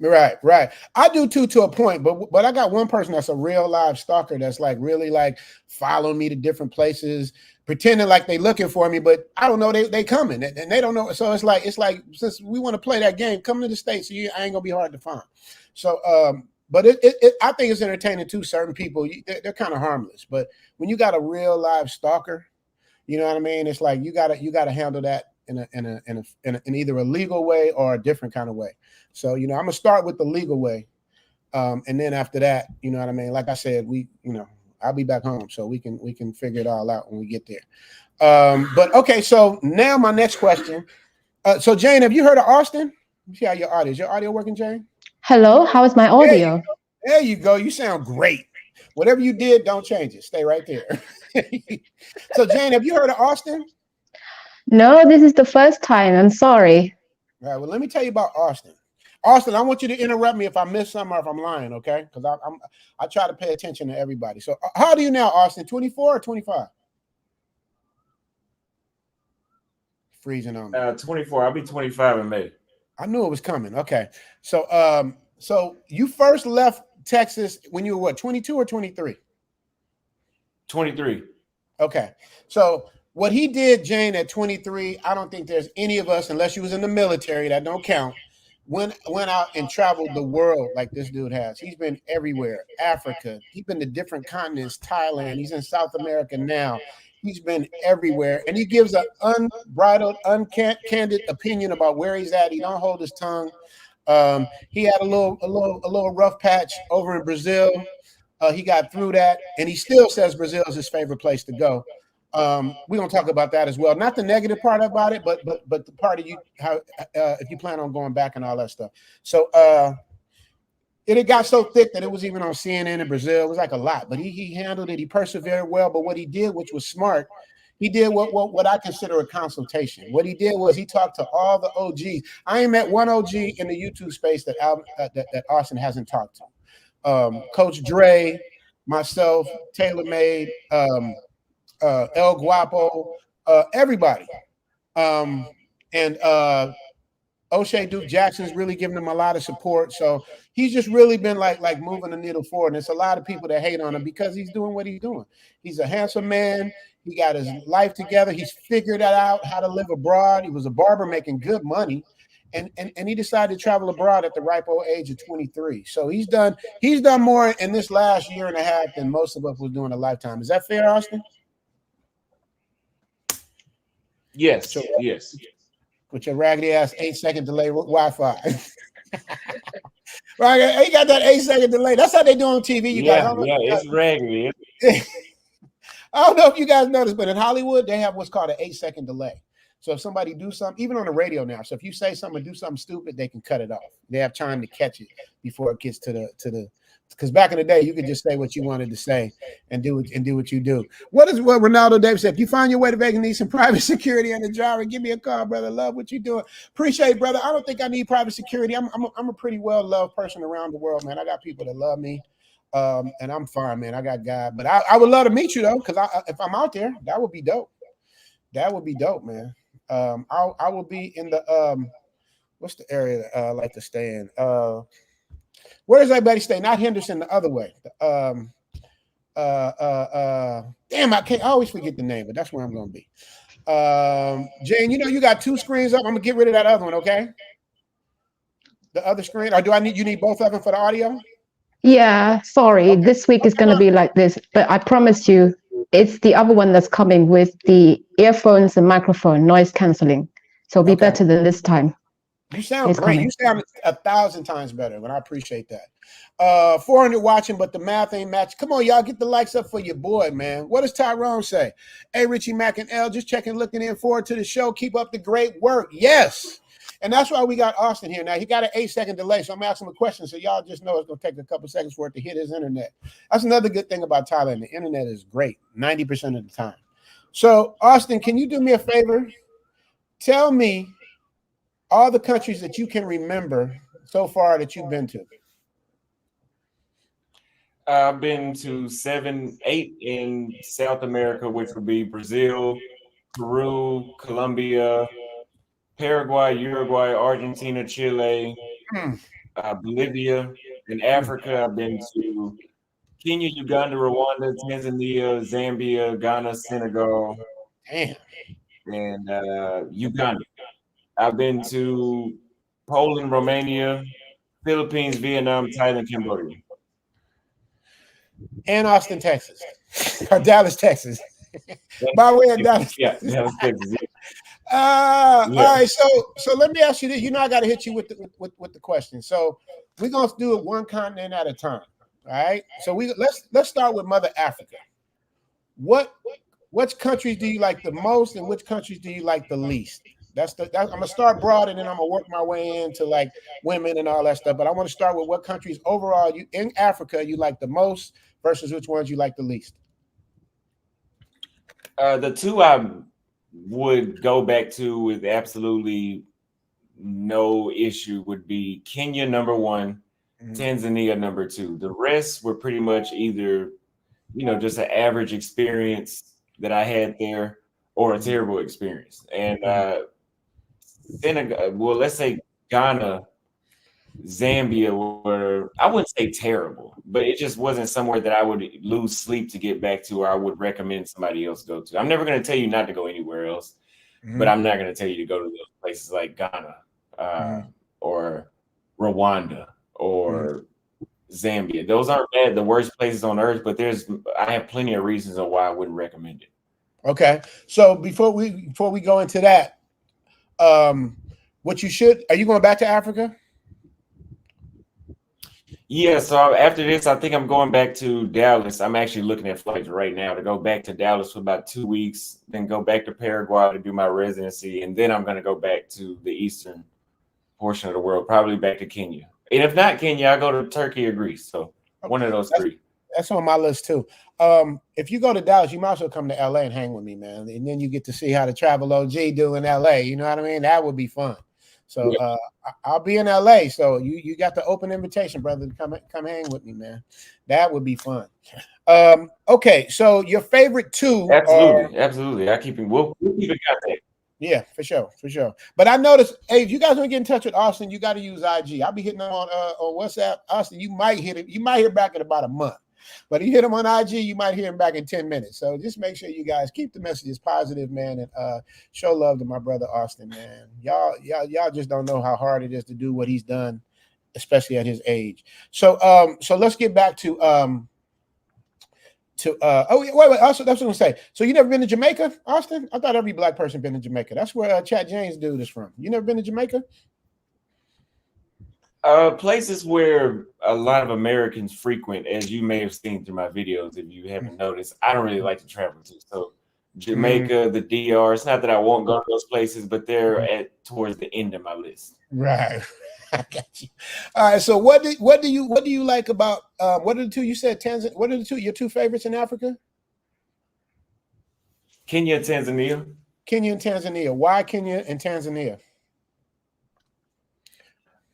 Right. I do too, to a point, but I got one person that's a real live stalker that's like really like following me to different places, pretending like they looking for me, but I don't know they coming and they don't know. So it's like since we want to play that game, come to the States, so I ain't gonna be hard to find. So but I think it's entertaining too. Certain people, they're kind of harmless, but when you got a real live stalker, you know what I mean? It's like you gotta handle that in either a legal way or a different kind of way. So, I'm gonna start with the legal way. And then after that, you know what I mean? Like I said, I'll be back home, so we can figure it all out when we get there. But okay, so now my next question. So Jane, have you heard of Austin? Let me see how your audio is. Your audio working, Jane? Hello, how is my audio? There you go. You sound great. Whatever you did, don't change it. Stay right there. So Jane, have you heard of Austin? No, this is the first time. I'm sorry. All right, well, let me tell you about Austin. Austin, I want you to interrupt me if I miss something or if I'm lying, okay? Because I try to pay attention to everybody. So how old are you now, Austin? 24 or 25? Freezing on me. 24. I'll be 25 in May. I knew it was coming. Okay. So so you first left Texas when you were what, 22 or 23? 23. Okay. So what he did, Jane, at 23, I don't think there's any of us, unless you was in the military, that don't count, went out and traveled the world like this dude has. He's been everywhere. Africa. He's been to different continents. Thailand. He's in South America now. He's been everywhere, and he gives an unbridled, uncandid opinion about where he's at. He don't hold his tongue. He had a little rough patch over in Brazil. He got through that, and he still says Brazil is his favorite place to go. We're gonna talk about that as well. Not the negative part about it, but the part of you how if you plan on going back and all that stuff. So it got so thick that it was even on CNN in Brazil. It was like a lot, but he handled it. He persevered well. But what he did, which was smart, he did what I consider a consultation. What he did was he talked to all the OGs. I ain't met one OG in the YouTube space that Austin hasn't talked to. Coach Dre, myself, Tailor Made, El Guapo, everybody. And O'Shea Duke Jackson's really giving him a lot of support. So he's just really been like moving the needle forward. And there's a lot of people that hate on him because he's doing what he's doing. He's a handsome man. He got his life together. He's figured out how to live abroad. He was a barber making good money. And he decided to travel abroad at the ripe old age of 23. So he's done more in this last year and a half than most of us was doing a lifetime. Is that fair, Austin? Yes, yes. With your raggedy ass 8-second delay Wi-Fi. Right, he got that 8-second delay. That's how they do on TV. You guys, it's raggedy. I don't know if you guys noticed, but in Hollywood, they have what's called an 8-second delay. So if somebody do something, even on the radio now, so if you say something or do something stupid, they can cut it off. They have time to catch it before it gets to the because back in the day, you could just say what you wanted to say and do what you do. What Ronaldo Davis said? If you find your way to Vegas, need some private security and a driver, give me a call, brother. Love what you doing. Appreciate it, brother. I don't think I need private security. I'm a pretty well-loved person around the world, man. I got people that love me. And I'm fine, man. I got God. But I would love to meet you though, because if I'm out there, that would be dope. That would be dope, man. I will be in the what's the area that I like to stay in? Where does everybody stay? Not Henderson, the other way. Damn, I always forget the name, but that's where I'm gonna be. Jane, you got 2 screens up. I'm gonna get rid of that other one, okay? The other screen, or you need both of them for the audio? Yeah, sorry. Okay. This week is going to be like this, but I promise you, it's the other one that's coming with the earphones and microphone, noise canceling. So it'll be better than this time. You sound great. Coming. You sound 1,000 times better, and I appreciate that. 400 watching, but the math ain't matching. Come on, y'all, get the likes up for your boy, man. What does Tyrone say? Hey, Richie Mack and L, just checking, looking in forward to the show. Keep up the great work. Yes. And that's why we got Austin here. Now, he got an 8-second delay, so I'm asking him a question, so y'all just know it's going to take a couple seconds for it to hit his internet. That's another good thing about Thailand. The internet is great 90% of the time. So, Austin, can you do me a favor? Tell me all the countries that you can remember so far that you've been to. I've been to 8 in South America, which would be Brazil, Peru, Colombia, Paraguay, Uruguay, Argentina, Chile, Bolivia. In Africa, I've been to Kenya, Uganda, Rwanda, Tanzania, Zambia, Ghana, Senegal, and Uganda. I've been to Poland, Romania, Philippines, Vietnam, Thailand, Cambodia. And Austin, Texas. Or Dallas, Texas. By way of Dallas. Yeah, Dallas, Texas. All right, so let me ask you this. I got to hit you with the question. So we're gonna do it one continent at a time. All right. So let's start with Mother Africa. Which countries do you like the most, and which countries do you like the least? I'm gonna start broad, and then I'm gonna work my way into like women and all that stuff. But I want to start with what countries overall in Africa you like the most versus which ones you like the least. The two I would go back to with absolutely no issue would be Kenya number 1, Tanzania number 2. The rest were pretty much either, just an average experience that I had there or a terrible experience. And let's say Ghana, Zambia were, I wouldn't say terrible, but it just wasn't somewhere that I would lose sleep to get back to, or I would recommend somebody else go to. I'm never going to tell you not to go anywhere else, but I'm not going to tell you to go to those places like Ghana or Rwanda or Zambia. Those aren't bad, the worst places on earth, but I have plenty of reasons on why I wouldn't recommend it. Okay. So before we go into that, are you going back to Africa? Yeah, so after this, I think I'm going back to Dallas. I'm actually looking at flights right now to go back to Dallas for about 2 weeks, then go back to Paraguay to do my residency, and then I'm going to go back to the eastern portion of the world, probably back to Kenya. And if not Kenya, I go to Turkey or Greece. So one of those three. That's on my list too. If you go to Dallas, you might as well come to LA and hang with me, man. And then you get to see how the travel OG do in LA. You know what I mean? That would be fun. So I'll be in LA. So you got the open invitation, brother, to come hang with me, man. That would be fun. Okay, so your favorite two. Absolutely. We'll keep in contact. Yeah, for sure, for sure. But I noticed, hey, if you guys want to get in touch with Austin, you got to use IG. I'll be hitting him on WhatsApp. Austin, you might hit it. You might hear back in about a month. But you hit him on IG, you might hear him back in 10 minutes. So just make sure you guys keep the messages positive, man, and show love to my brother Austin, man. Y'all just don't know how hard it is to do what he's done, especially at his age. So let's get back to wait. Also, that's what I'm gonna say. So you never been to Jamaica, Austin? I thought every black person been to Jamaica. That's where Chat James dude is from. You never been to Jamaica? Places where a lot of Americans frequent, as you may have seen through my videos, if you haven't noticed, I don't really like to travel to. So Jamaica, the DR. It's not that I won't go to those places, but they're towards the end of my list. Right. I got you. All right. So what do you like about what are the two you said Tanzania? What are your two favorites in Africa? Kenya and Tanzania. Kenya and Tanzania. Why Kenya and Tanzania?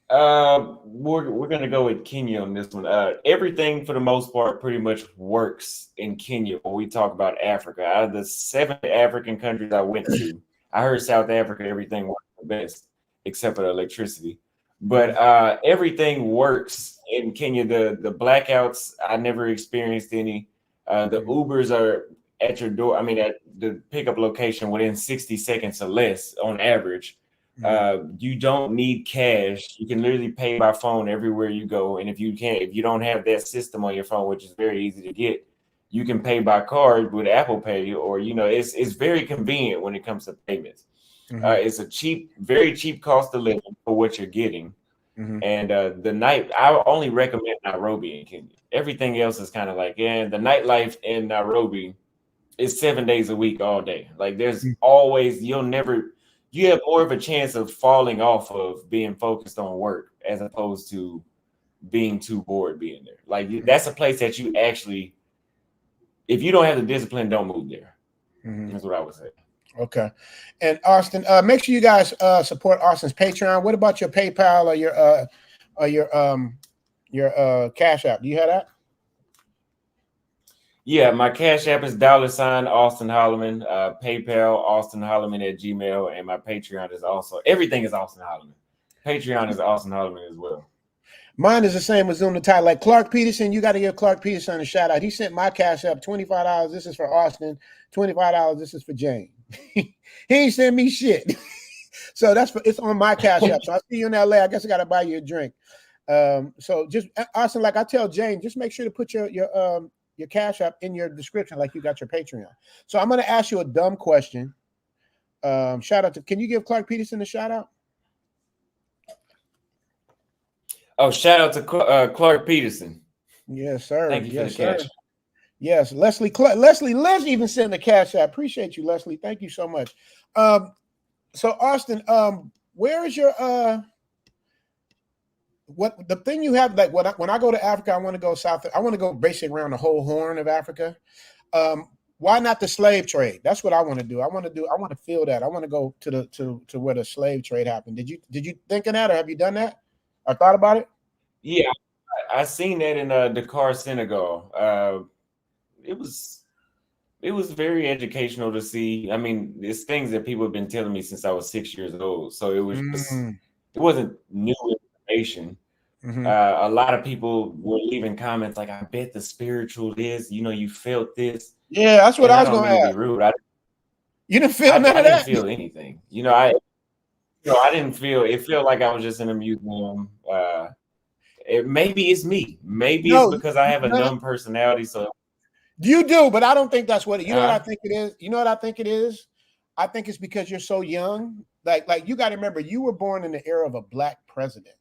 We're gonna go with Kenya on this one. Everything for the most part pretty much works in Kenya when we talk about Africa. Out of the 7 African countries I went to, I heard South Africa everything works the best except for the electricity. But everything works in Kenya. The blackouts, I never experienced any. The Ubers are at your door. I mean, at the pickup location within 60 seconds or less on average. You don't need cash. You can literally pay by phone everywhere you go. And if you don't have that system on your phone, which is very easy to get, you can pay by card with Apple Pay, or it's very convenient when it comes to payments. It's a very cheap cost of living for what you're getting. And I only recommend Nairobi in Kenya. Everything else is kind of like, the nightlife in Nairobi is 7 days a week, all day. Like there's always, you have more of a chance of falling off of being focused on work as opposed to being too bored being there. Like that's a place that you actually, if you don't have the discipline, don't move there. That's what I would say. Okay. And Austin, make sure you guys support Austin's Patreon. What about your PayPal or your Cash App? Do you have that? Yeah, my Cash App is $ Austin Holleman, PayPal Austin Holleman at Gmail, and my Patreon is also, everything is Austin Holleman. Patreon is Austin Holleman as well. Mine is the same with Zoom the Tide. Like Clark Peterson, you got to give Clark Peterson a shout out. He sent my Cash App $25. This is for Austin. $25. This is for Jane. He ain't sent me shit. So it's on my Cash App. So I see you in LA. I guess I got to buy you a drink. So just Austin, like I tell Jane, just make sure to put your Cash App in your description, like you got your Patreon. So I'm going to ask you a dumb question. Shout out can you give Clark Peterson a shout out? Oh, shout out to Clark Peterson. Yes, sir. Thank you for the cash. Yes, Leslie Les even sent the Cash App. Appreciate you, Leslie. Thank you so much. So Austin, where is your what the thing you have, like when I go to Africa, I want to go south. I want to go basically around the whole Horn of Africa. Why not the slave trade? That's what I want to do. I want to feel that. I want to go to where the slave trade happened. Did you think of that, or have you done that or thought about it? Yeah, I seen that in Dakar, Senegal. It was very educational to see. I mean, it's things that people have been telling me since I was 6 years old. So it was it wasn't new information. A lot of people were leaving comments like, "I bet the spiritual is, you felt this." Yeah, that's what I was going to ask. Be rude. You didn't feel none of that? I didn't feel anything. I didn't feel. It felt like I was just in a museum. Maybe it's me. Maybe it's because I have a dumb personality. So you do, but I don't think that's what it. You know what I think it is. You know what I think it is. I think it's because you're so young. Like you got to remember, you were born in the era of a black president.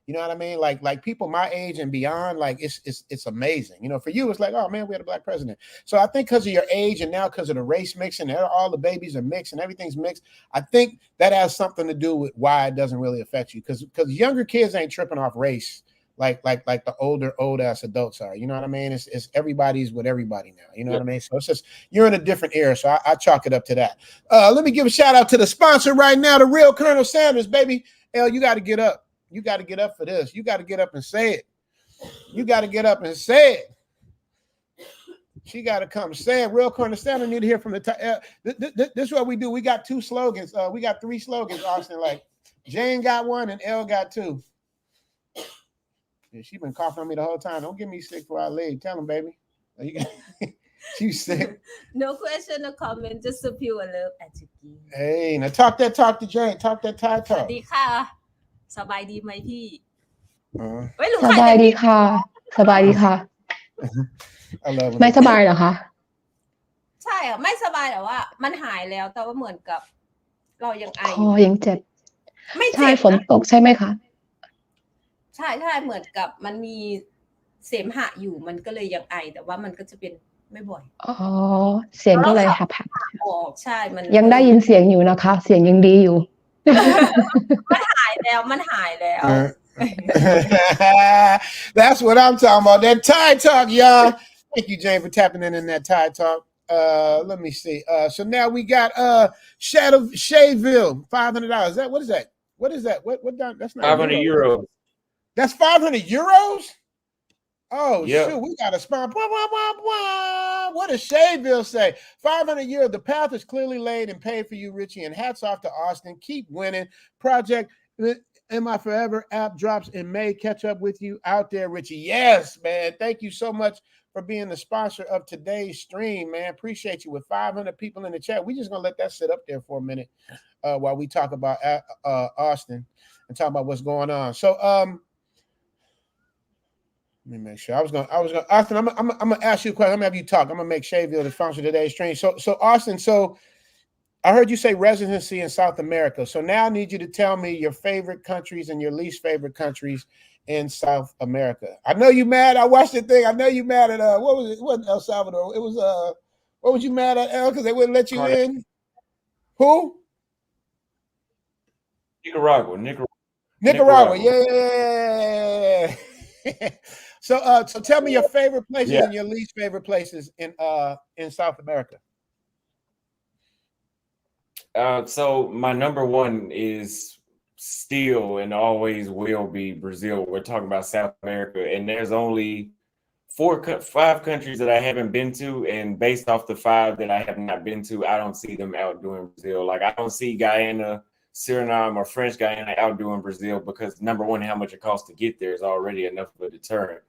You know what I mean? Like people my age and beyond, like it's amazing. For you, it's like, oh man, we had a black president. So I think because of your age and now because of the race mixing, all the babies are mixed and everything's mixed. I think that has something to do with why it doesn't really affect you. Because younger kids ain't tripping off race like the old ass adults are. You know what I mean? It's everybody's with everybody now. You know what I mean? So it's just you're in a different era. So I chalk it up to that. Let me give a shout out to the sponsor right now, the real Colonel Sanders, baby. You got to get up. You got to get up for this. You got to get up and say it. You got to get up and say it. She got to come. Say it real quick. Stand. I need to hear from the top. This is what we do. We got 2 slogans. We got 3 slogans, Austin. Like Jane got 1 and L got 2. Yeah, she been coughing on me the whole time. Don't get me sick before I leave. Tell him, baby. You sick. No question, no comment, just a pure love at you. Hey, now talk to Jane. Talk that Thai สวัส talk. ดีค่ะสบายดีไหมพี่ Uh-huh. เฮ้ยหรือ ส ใคร บาย เป็น ดี พี่ ค่ะ สบายดีค่ะ I love ไม่ it. สบายเหรอคะ ใช่อ่ะไม่สบายแต่ว่ามันหายแล้วแต่ว่าเหมือนกับเรายังไอ คอยังเจ็บ ไม่ ใช่ เจ็บ ฝน นะ ตกใช่ไหมคะ ใช่เหมือนกับมันมีเสมหะอยู่มันก็เลยยังไอแต่ว่ามันก็จะเป็นไม่บ่อย อ๋อ เสียงก็เลย แล้ว หับ ออกใช่มัน ยังได้ยินเสียงอยู่นะคะ เสียงยังดีอยู่ มันหายแล้วมันหายแล้ว That's what I'm talking about. That Thai talk, y'all. Thank you, Jane, for tapping in that Thai talk. Let me see. So now we got Shayville, $500. Is that what is that? What is that? What that's not 500 euros. That's 500 euros? Oh, Yep. shoot, we got a spot. Blah, blah, blah, blah. What does Shayville say? 500 euros. The path is clearly laid and paid for you, Richie. And hats off to Austin. Keep winning. Project Am I Forever app drops in May. Catch up with you out there, Richie. Yes, man. Thank you so much for being the sponsor of today's stream, man. Appreciate you. With 500 people in the chat, we just going to let that sit up there for a minute while we talk about Austin and talk about what's going on. So, let me make sure. I was gonna, Austin. I'm gonna ask you a question. I'm gonna have you talk. I'm gonna make Shayville the sponsor of today's stream. So Austin. So I heard you say residency in South America. So now I need you to tell me your favorite countries and your least favorite countries in South America. I know you mad. I watched the thing. I know you mad at what was it? It wasn't El Salvador. It was what was you mad at, El? Because they wouldn't let you in. Who? Nicaragua. Yeah. So tell me your favorite places and your least favorite places in South America. So my number 1 is still and always will be Brazil. We're talking about South America, and there's only 5 countries that I haven't been to, and based off the 5 that I have not been to, I don't see them outdoing Brazil. Like I don't see Guyana, Suriname, or French Guyana outdoing Brazil because number 1, how much it costs to get there is already enough of a deterrent.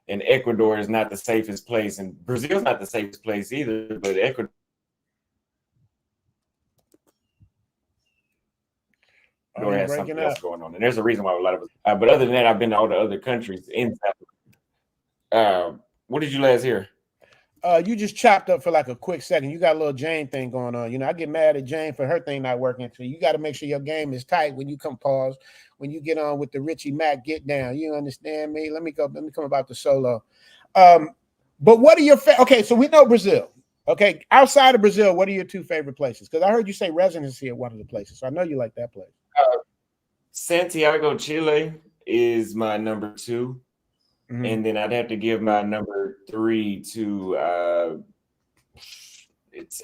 And Ecuador is not the safest place, and Brazil's not the safest place either, but Ecuador has something else going on. And there's a reason why a lot of us, but other than that, I've been to all the other countries in South America. What did you last hear? You just chopped up for like a quick second. You got a little Jane thing going on. You know, I get mad at Jane for her thing not working. So you got to make sure your game is tight when you come pause, when you get on with the Richie Mack get down. You understand me? Let me come about the solo. But what are your okay? So we know Brazil. Okay, outside of Brazil, what are your 2 favorite places? Because I heard you say residency at one of the places. So I know you like that place. Santiago, Chile is my number 2. Mm-hmm. And then I'd have to give my number 3 to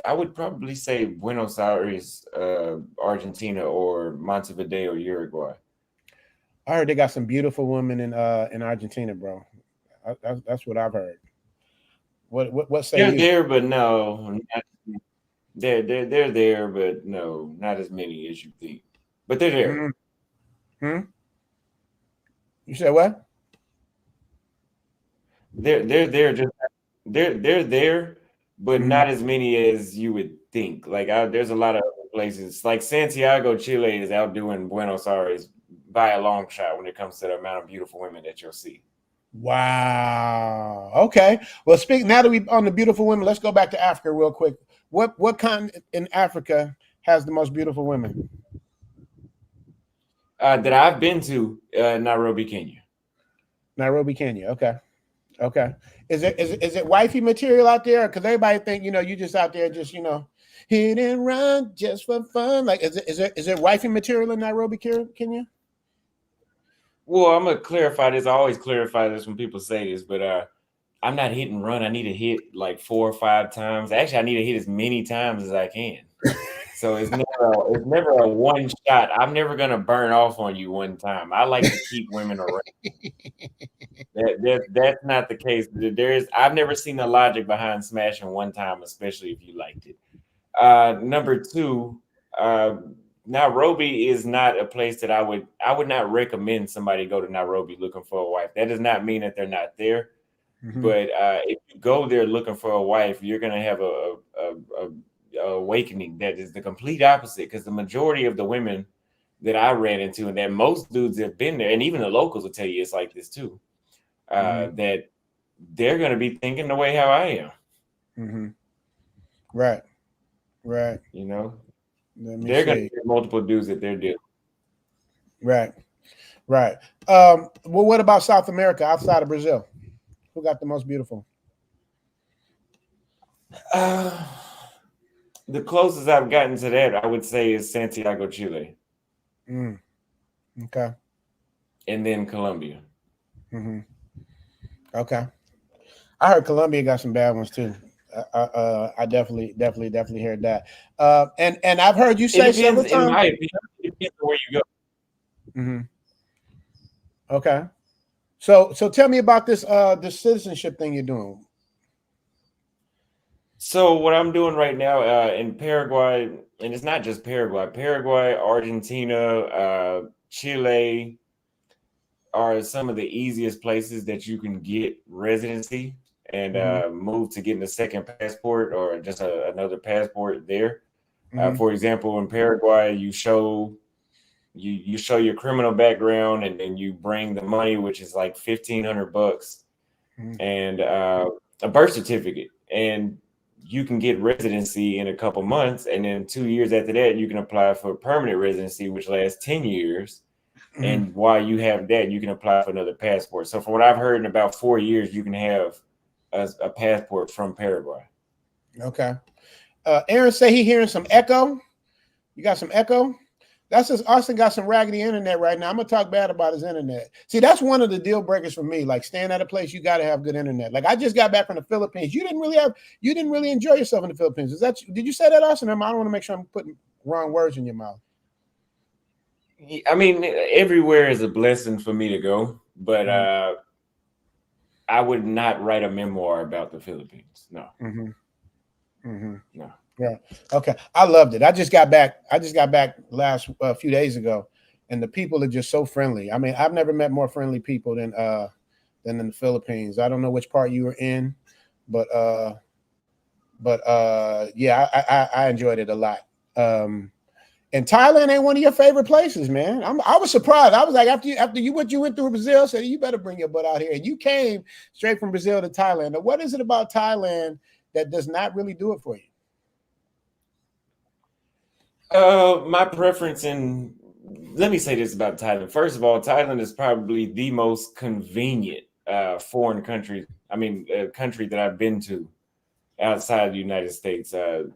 I would probably say Buenos Aires, Argentina, or Montevideo, Uruguay. I heard they got some beautiful women in Argentina, bro. That's what I've heard. What say they're you? There, but no. They're there, but no, not as many as you think. But they're there. Mm-hmm. You said what? They're there, but not as many as you would think. Like there's a lot of other places. Like Santiago, Chile is outdoing Buenos Aires by a long shot when it comes to the amount of beautiful women that you'll see. Wow. Okay. Well, now that we're on the beautiful women, let's go back to Africa real quick. What continent in Africa has the most beautiful women? That I've been to, Nairobi, Kenya. Nairobi, Kenya. Okay. Is it wifey material out there? Because everybody think, you just out there just, hit and run just for fun. Like, is it wifey material in Nairobi, Kenya? Well, I'm gonna clarify this. I always clarify this when people say this, but I'm not hit and run. I need to hit like 4 or 5 times. Actually, I need to hit as many times as I can. So it's never a one shot. I'm never gonna burn off on you one time. I like to keep women around. That's not the case. I've never seen the logic behind smashing one time, especially if you liked it. Number two, Nairobi is not a place that I would not recommend somebody go to Nairobi looking for a wife. That does not mean that they're not there. Mhm. But if you go there looking for a wife, you're gonna have a awakening that is the complete opposite. Because the majority of the women that I ran into, and that most dudes have been there, and even the locals will tell you it's like this too. That they're gonna be thinking the way how I am. Mm-hmm. Right. You know, Let me they're gonna see. get multiple dudes that they're dealing. Right. Well, what about South America outside of Brazil? Who got the most beautiful? The closest I've gotten to that, I would say, is Santiago, Chile, Okay. and then Colombia. Mm-hmm. Okay. I heard Colombia got some bad ones too. I definitely heard that. And I've heard you say several times. In my opinion, it depends on where you go. Mm-hmm. Okay. So tell me about this citizenship thing you're doing. So what I'm doing right now in Paraguay, and it's not just Paraguay, Argentina, Chile are some of the easiest places that you can get residency and move to getting a second passport or just another passport there. For example, in Paraguay, you show your criminal background and then you bring the money, which is like $1,500 and a birth certificate, and you can get residency in a couple months, and then 2 years after that you can apply for permanent residency, which lasts 10 years. And while you have that, you can apply for another passport. So from what I've heard, in about 4 years you can have a passport from Paraguay. Okay. Aaron say he hearing some echo. You got some echo? That's just Austin got some raggedy internet right now. I'm gonna talk bad about his internet. See, that's one of the deal breakers for me. Like staying at a place, you got to have good internet. Like I just got back from the Philippines. You didn't really enjoy yourself in the Philippines. Did you say that, Austin? I don't want to make sure I'm putting wrong words in your mouth. I mean, everywhere is a blessing for me to go, but I would not write a memoir about the Philippines. No. No. Yeah. Okay. I loved it. I just got back last few days ago, and the people are just so friendly. I mean, I've never met more friendly people than in the Philippines. I don't know which part you were in, but yeah, I enjoyed it a lot. And Thailand ain't one of your favorite places, man. I was surprised. I was like, after you went through Brazil, said you better bring your butt out here. And you came straight from Brazil to Thailand. Now, what is it about Thailand that does not really do it for you? My preference let me say this about Thailand. First of all, Thailand is probably the most convenient foreign country. I mean, country that I've been to outside the United States. The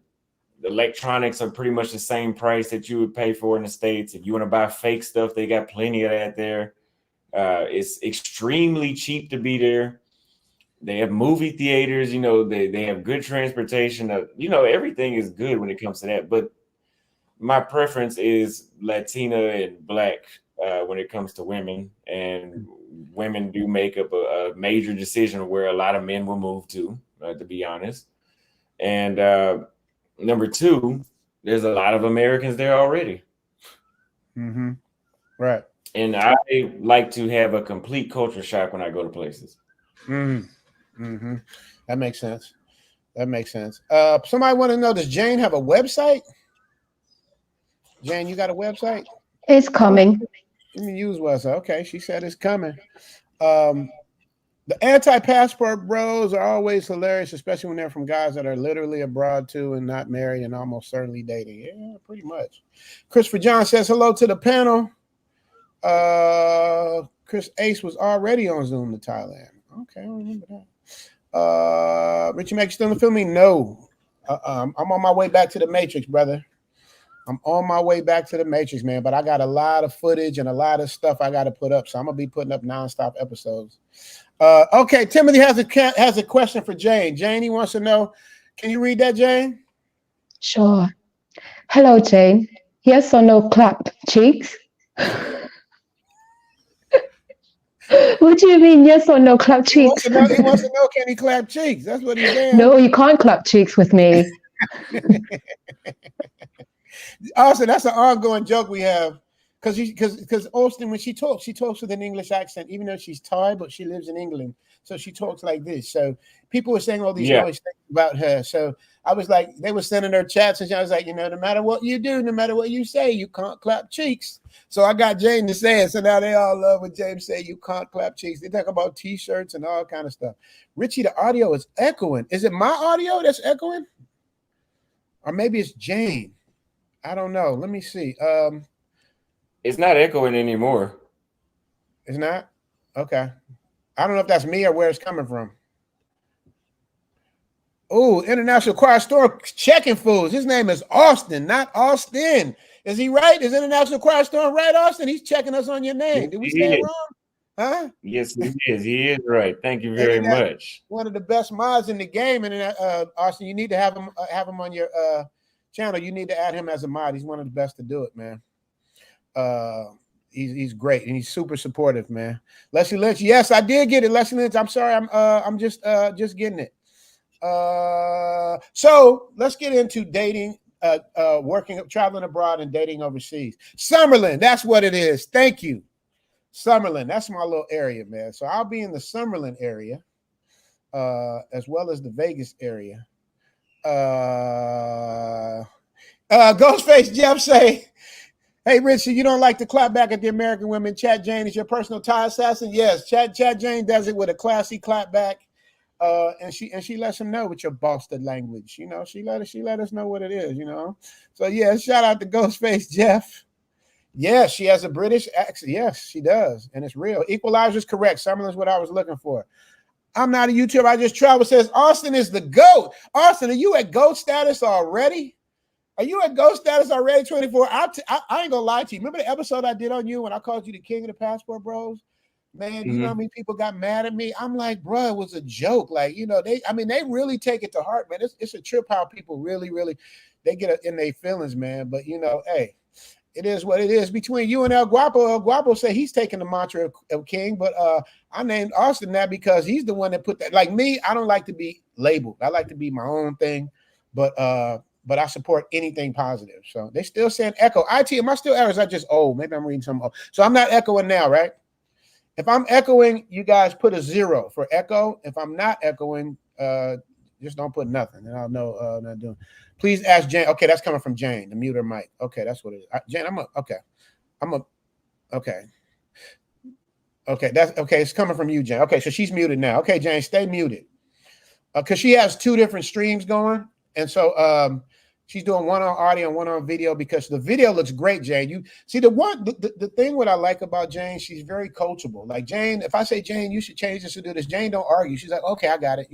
electronics are pretty much the same price that you would pay for in the States. If you want to buy fake stuff, they got plenty of that there. It's extremely cheap to be there. They have movie theaters, they have good transportation. Everything is good when it comes to that. But my preference is Latina and Black when it comes to women. And women do make up a major decision where a lot of men will move to be honest. And number two, there's a lot of Americans there already. Right. And I like to have a complete culture shock when I go to places. That makes sense. Somebody want to know, does Jane have a website? Jane, you got a website? It's coming. Let me use website. Okay, she said it's coming. The anti-passport bros are always hilarious, especially when they're from guys that are literally abroad too and not married and almost certainly dating. Yeah, pretty much. Christopher John says hello to the panel. Chris Ace was already on Zoom to Thailand. Okay, I remember that. Richie Mack, you still in the Philippines? No. I'm on my way back to the Matrix, brother. I'm on my way back to the Matrix, man. But I got a lot of footage and a lot of stuff I got to put up, so I'm gonna be putting up nonstop episodes. Okay, Timothy has a question for Jane. Jane, he wants to know. Can you read that, Jane? Sure. Hello, Jane. Yes or no clap cheeks? What do you mean, yes or no clap He wants cheeks? to know. He wants to know. Can he clap cheeks? That's what he's saying. No, you can't clap cheeks with me. Also, that's an ongoing joke we have because Austin, when she talks with an English accent, even though she's Thai, but she lives in England, so she talks like this. So people were saying all these nice things about her. So I was like, they were sending her chats, and I was like, no matter what you do, no matter what you say, you can't clap cheeks. So I got Jane to say it. So now they all love when James say you can't clap cheeks. They talk about T-shirts and all kind of stuff. Richie, the audio is echoing. Is it my audio that's echoing, or maybe it's Jane? I don't know. Let me see. It's not echoing anymore. It's not? Okay. I don't know if that's me or where it's coming from. Oh, International Choir Store checking fools. His name is Austin, not Austin. Is he right? Is International Choir Store right, Austin? He's checking us on your name. Did we say it wrong? Huh? Yes, he is. He is right. Thank you very much. One of the best mods in the game. And Austin, you need to have him on your channel. You need to add him as a mod. He's one of the best to do it, man. He's great and he's super supportive, man. Leslie Lynch, yes, I did get it. Leslie Lynch, I'm sorry, I'm just getting it. So let's get into dating, traveling abroad and dating overseas. Summerlin, that's what it is. Thank you. Summerlin, that's my little area, man. So I'll be in the Summerlin area, as well as the Vegas area. Ghostface Jeff say, hey, Richie, you don't like to clap back at the American women. Chat Jane is your personal Thai assassin. Yes, Chat Jane does it with a classy clap back. And she lets him know with your Boston language. She let us know what it is, So yeah, shout out to Ghostface Jeff. Yes, she has a British accent. Yes, she does. And it's real. Equalizer's correct. Summerlin's what I was looking for. I'm not a YouTuber. I just travel. Says Austin is the GOAT. Austin, are you at GOAT status already? Are you at GOAT status already? 24. I ain't gonna lie to you. Remember the episode I did on you when I called you the king of the passport bros? Man, you know how many people got mad at me? I'm like, bro, it was a joke. Like, they really take it to heart, man. It's a trip how people really, they get in their feelings, man. But hey, it is what it is. Between you and El Guapo say he's taking the mantra of king, but I named Austin that because he's the one that put that. Like me, I don't like to be labeled. I like to be my own thing, but I support anything positive. So they still saying echo. IT, am I still errors? I just maybe I'm reading something. So I'm not echoing now, right? If I'm echoing, you guys put a 0 for echo. If I'm not echoing, just don't put nothing, and I'll know I'm not doing. Please ask Jane. Okay, that's coming from Jane, the mute her mic. Okay, that's what it is. Jane, Okay, that's okay. It's coming from you, Jane. Okay, so she's muted now. Okay, Jane, stay muted. Because she has 2 different streams going, and so she's doing one on audio and one on video because the video looks great, Jane. You see the thing what I like about Jane, she's very coachable. Like Jane, if I say Jane, you should change this to do this, Jane don't argue. She's like, okay, I got it.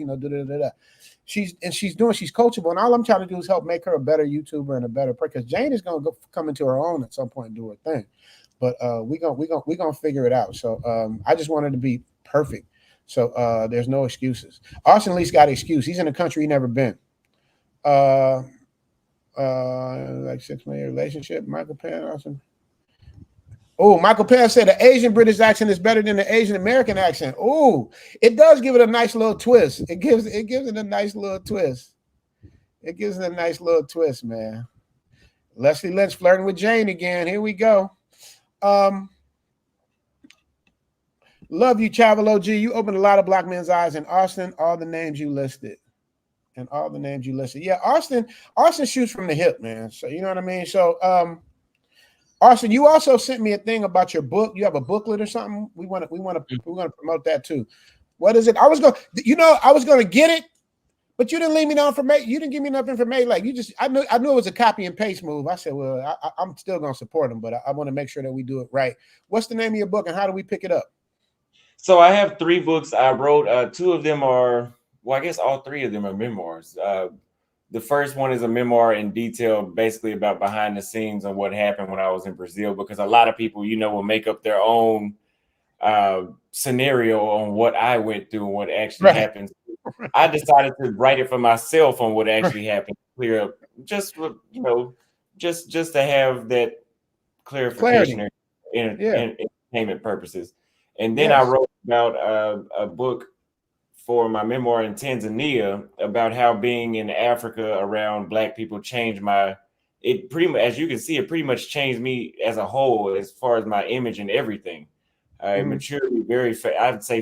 She's coachable, and all I'm trying to do is help make her a better YouTuber and a better person. Because Jane is gonna come into her own at some point and do her thing. But we gonna figure it out. So I just wanted to be perfect. So there's no excuses. Austin at least got an excuse. He's in a country he never been. Like 6 month relationship. Michael Pan, awesome. Oh, Michael Pan said the Asian British accent is better than the Asian American accent. Oh, it does give it a nice little twist. It gives it a nice little twist. It gives it a nice little twist, man. Leslie Lynch flirting with Jane again. Here we go. Love you, Travel OG. You opened a lot of black men's eyes in Austin. All the names you listed. Yeah, Austin shoots from the hip, man. So you know what I mean? So Austin, you also sent me a thing about your book. You have a booklet or something? We want to promote that too. What is it? I was going to get it, but you didn't leave me no information. You didn't give me enough information. Like I knew it was a copy and paste move. I said, well, I'm still gonna support them, but I want to make sure that we do it right. What's the name of your book and how do we pick it up? So I have 3 books I wrote. 2 of them are, well, I guess all 3 of them are memoirs. The first one is a memoir in detail, basically about behind the scenes on what happened when I was in Brazil, because a lot of people, will make up their own scenario on what I went through and what actually happened. I decided to write it for myself on what actually happened, clear up, just, just to have that clarification in entertainment purposes. And then I wrote about a book for my memoir in Tanzania about how being in Africa around Black people changed it pretty much, as you can see, it pretty much changed me as a whole as far as my image and everything. I matured very I'd say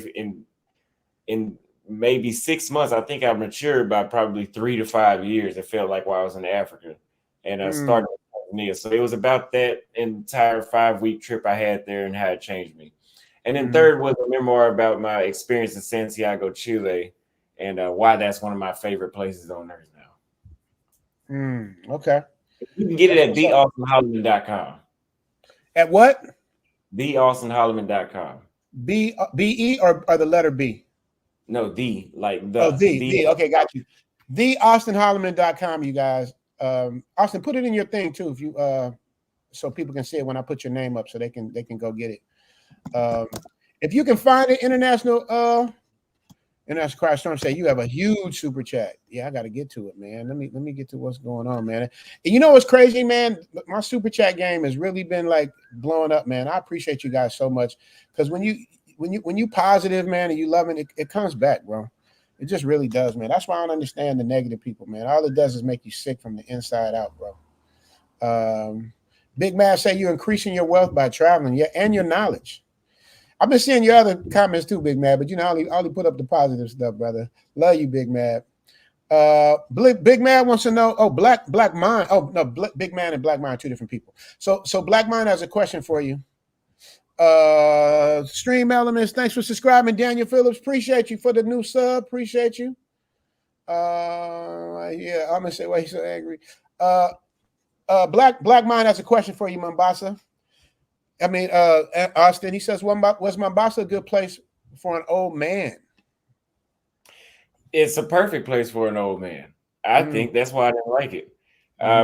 in maybe 6 months, I think I matured by probably 3 to 5 years. It felt like while I was in Africa, and I started with Tanzania. So it was about that entire 5-week trip I had there and how it changed me. And then third was a memoir about my experience in Santiago, Chile, and why that's one of my favorite places on earth now. Okay. You can get it at theaustonholleman.com. At what? theaustonholleman.com. B-E or the letter B? No, the. Okay, got you. theaustonholleman.com, you guys. Austin, put it in your thing too, if you so people can see it when I put your name up, so they can go get it. If you can find it, International Crash Storm say you have a huge super chat. Yeah, I got to get to it, man. Let me get to what's going on, man. And you know what's crazy, man? My super chat game has really been like blowing up, man. I appreciate you guys so much, because when you positive, man, and you love it, it comes back, bro. It just really does, man. That's why I don't understand the negative people, man. All it does is make you sick from the inside out, bro. Big Man say you're increasing your wealth by traveling, yeah, and your knowledge. I've been seeing your other comments too, Big Man, but you know, I only put up the positive stuff, brother. Love you, Big Man. Big Man wants to know. Black Mind. Oh no, Big Man and Black Mind are two different people. So Black Mind has a question for you. Stream Elements, thanks for subscribing, Daniel Phillips. Appreciate you for the new sub. Appreciate you. Yeah, I'm gonna say why he's so angry. Black Mind has a question for you, Mombasa. I mean, Austin, he says, was Mombasa a good place for an old man? It's a perfect place for an old man. I think that's why I didn't like it.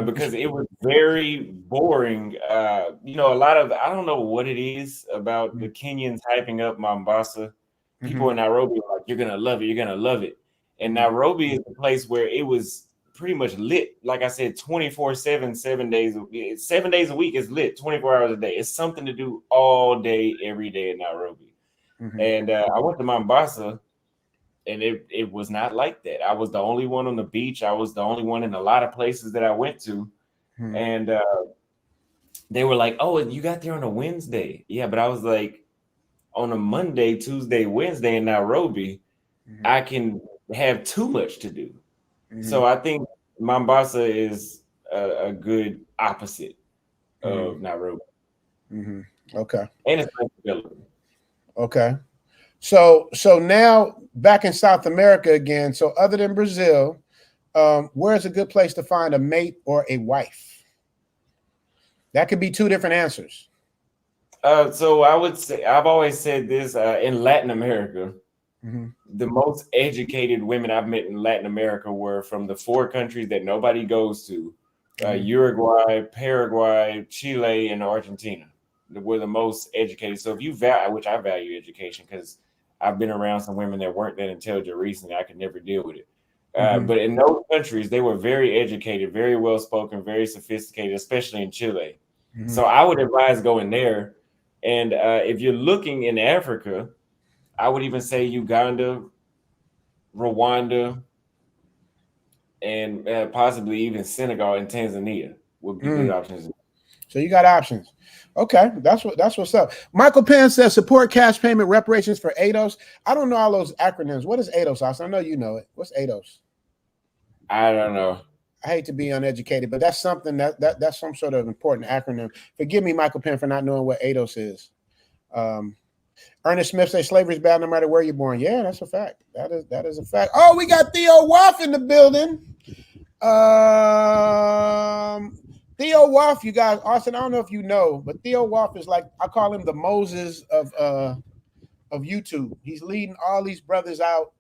Because it was very boring. You know, I don't know what it is about the Kenyans hyping up Mombasa. People in Nairobi are like, you're going to love it. You're going to love it. And Nairobi is a place where it was pretty much lit. Like I said, 24/7, 7 days a week. 7 days a week is lit, 24 hours a day. It's something to do all day, every day in Nairobi. And I went to Mombasa, and it was not like that. I was the only one on the beach. I was the only one in a lot of places that I went to. And they were like, oh, you got there on a Wednesday. Yeah, but I was like, on a Monday, Tuesday, Wednesday in Nairobi, I can have too much to do. So I think Mombasa is a good opposite of Nairobi. Okay. And it's flexibility. Okay. So now back in South America again. So other than Brazil, where's a good place to find a mate or a wife? That could be two different answers. So I would say, I've always said this, in Latin America, the most educated women I've met in Latin America were from the 4 countries that nobody goes to, Uruguay, Paraguay, Chile, and Argentina. Were the most educated. So if you value, which I value education, because I've been around some women that weren't that intelligent recently, I could never deal with it. But in those countries, they were very educated, very well spoken, very sophisticated, especially in Chile. So I would advise going there. And if you're looking in Africa, I would even say Uganda, Rwanda, and possibly even Senegal and Tanzania would be good options. So you got options. Okay, that's what's up. Michael Penn says support cash payment reparations for ADOS. I don't know all those acronyms. What is ADOS, Austin? I know you know it. What's ADOS? I don't know. I hate to be uneducated, but that's something that's some sort of important acronym. Forgive me, Michael Penn, for not knowing what ADOS is. Ernest Smith says slavery is bad no matter where you're born. Yeah, that's a fact. That is a fact. Oh, we got Theo Waff in the building. Theo Waff, you guys, Austin, I don't know if you know, but Theo Waff is like, I call him the Moses of YouTube. He's leading all these brothers out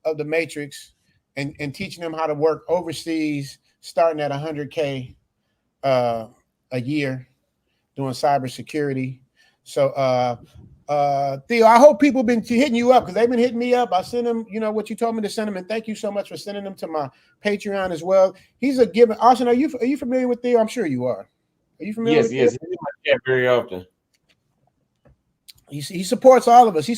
of the matrix and teaching them how to work overseas, starting at $100K a year, doing cybersecurity. So Theo, I hope people been hitting you up because they've been hitting me up. I sent them, you know, what you told me to send them, and thank you so much for sending them to my Patreon as well. He's a given. Austin, are you familiar with Theo? I'm sure you are. Are you familiar with Theo? Yes. He's in my chat very often. He supports all of us. He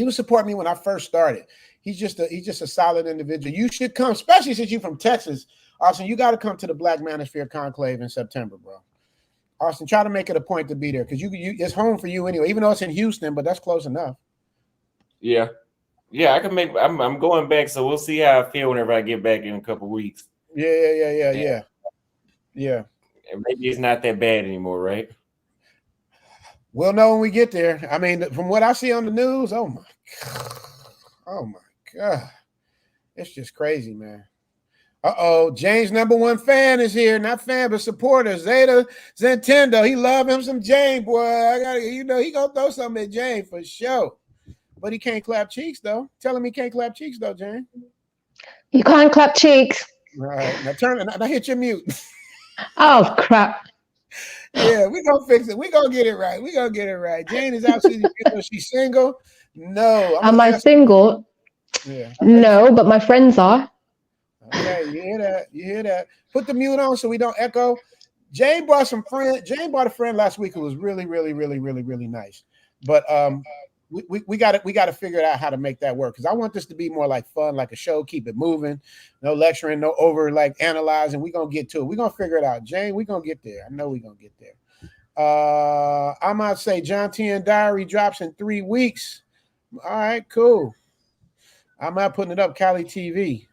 would support me when I first started. He's just a solid individual. You should come, especially since you're from Texas. Austin, you got to come to the Black Manosphere Conclave in September, bro. Austin, try to make it a point to be there because you it's home for you anyway, even though it's in Houston, but that's close enough. Yeah, I can make. I'm going back, so we'll see how I feel whenever I get back in a couple weeks. Yeah. And maybe it's not that bad anymore, right? We'll know when we get there. I mean, from what I see on the news, oh my God, it's just crazy, man. Jane's #1 fan is here. Not fan, but supporter. Zeta Zentendo. He love him some Jane, boy. He gonna throw something at Jane for sure. But he can't clap cheeks, though. Tell him he can't clap cheeks, though, Jane. You can't clap cheeks. All right. Now hit your mute. Oh, crap. Yeah, we're gonna fix it. We're gonna get it right. Jane is absolutely beautiful. She's single. No. Am I single? Yeah. No, but my friends are. Okay, you hear that. Put the mute on so we don't echo. Jane brought a friend last week who was really, really, really, really, really nice. But we got to figure out how to make that work because I want this to be more like fun, like a show. Keep it moving, no lecturing, no over like analyzing. We're gonna get to it. We're gonna figure it out. Jane, we're gonna get there. I know we're gonna get there. I might say John T and Diary drops in 3 weeks. All right, cool. I'm not putting it up, Cali TV.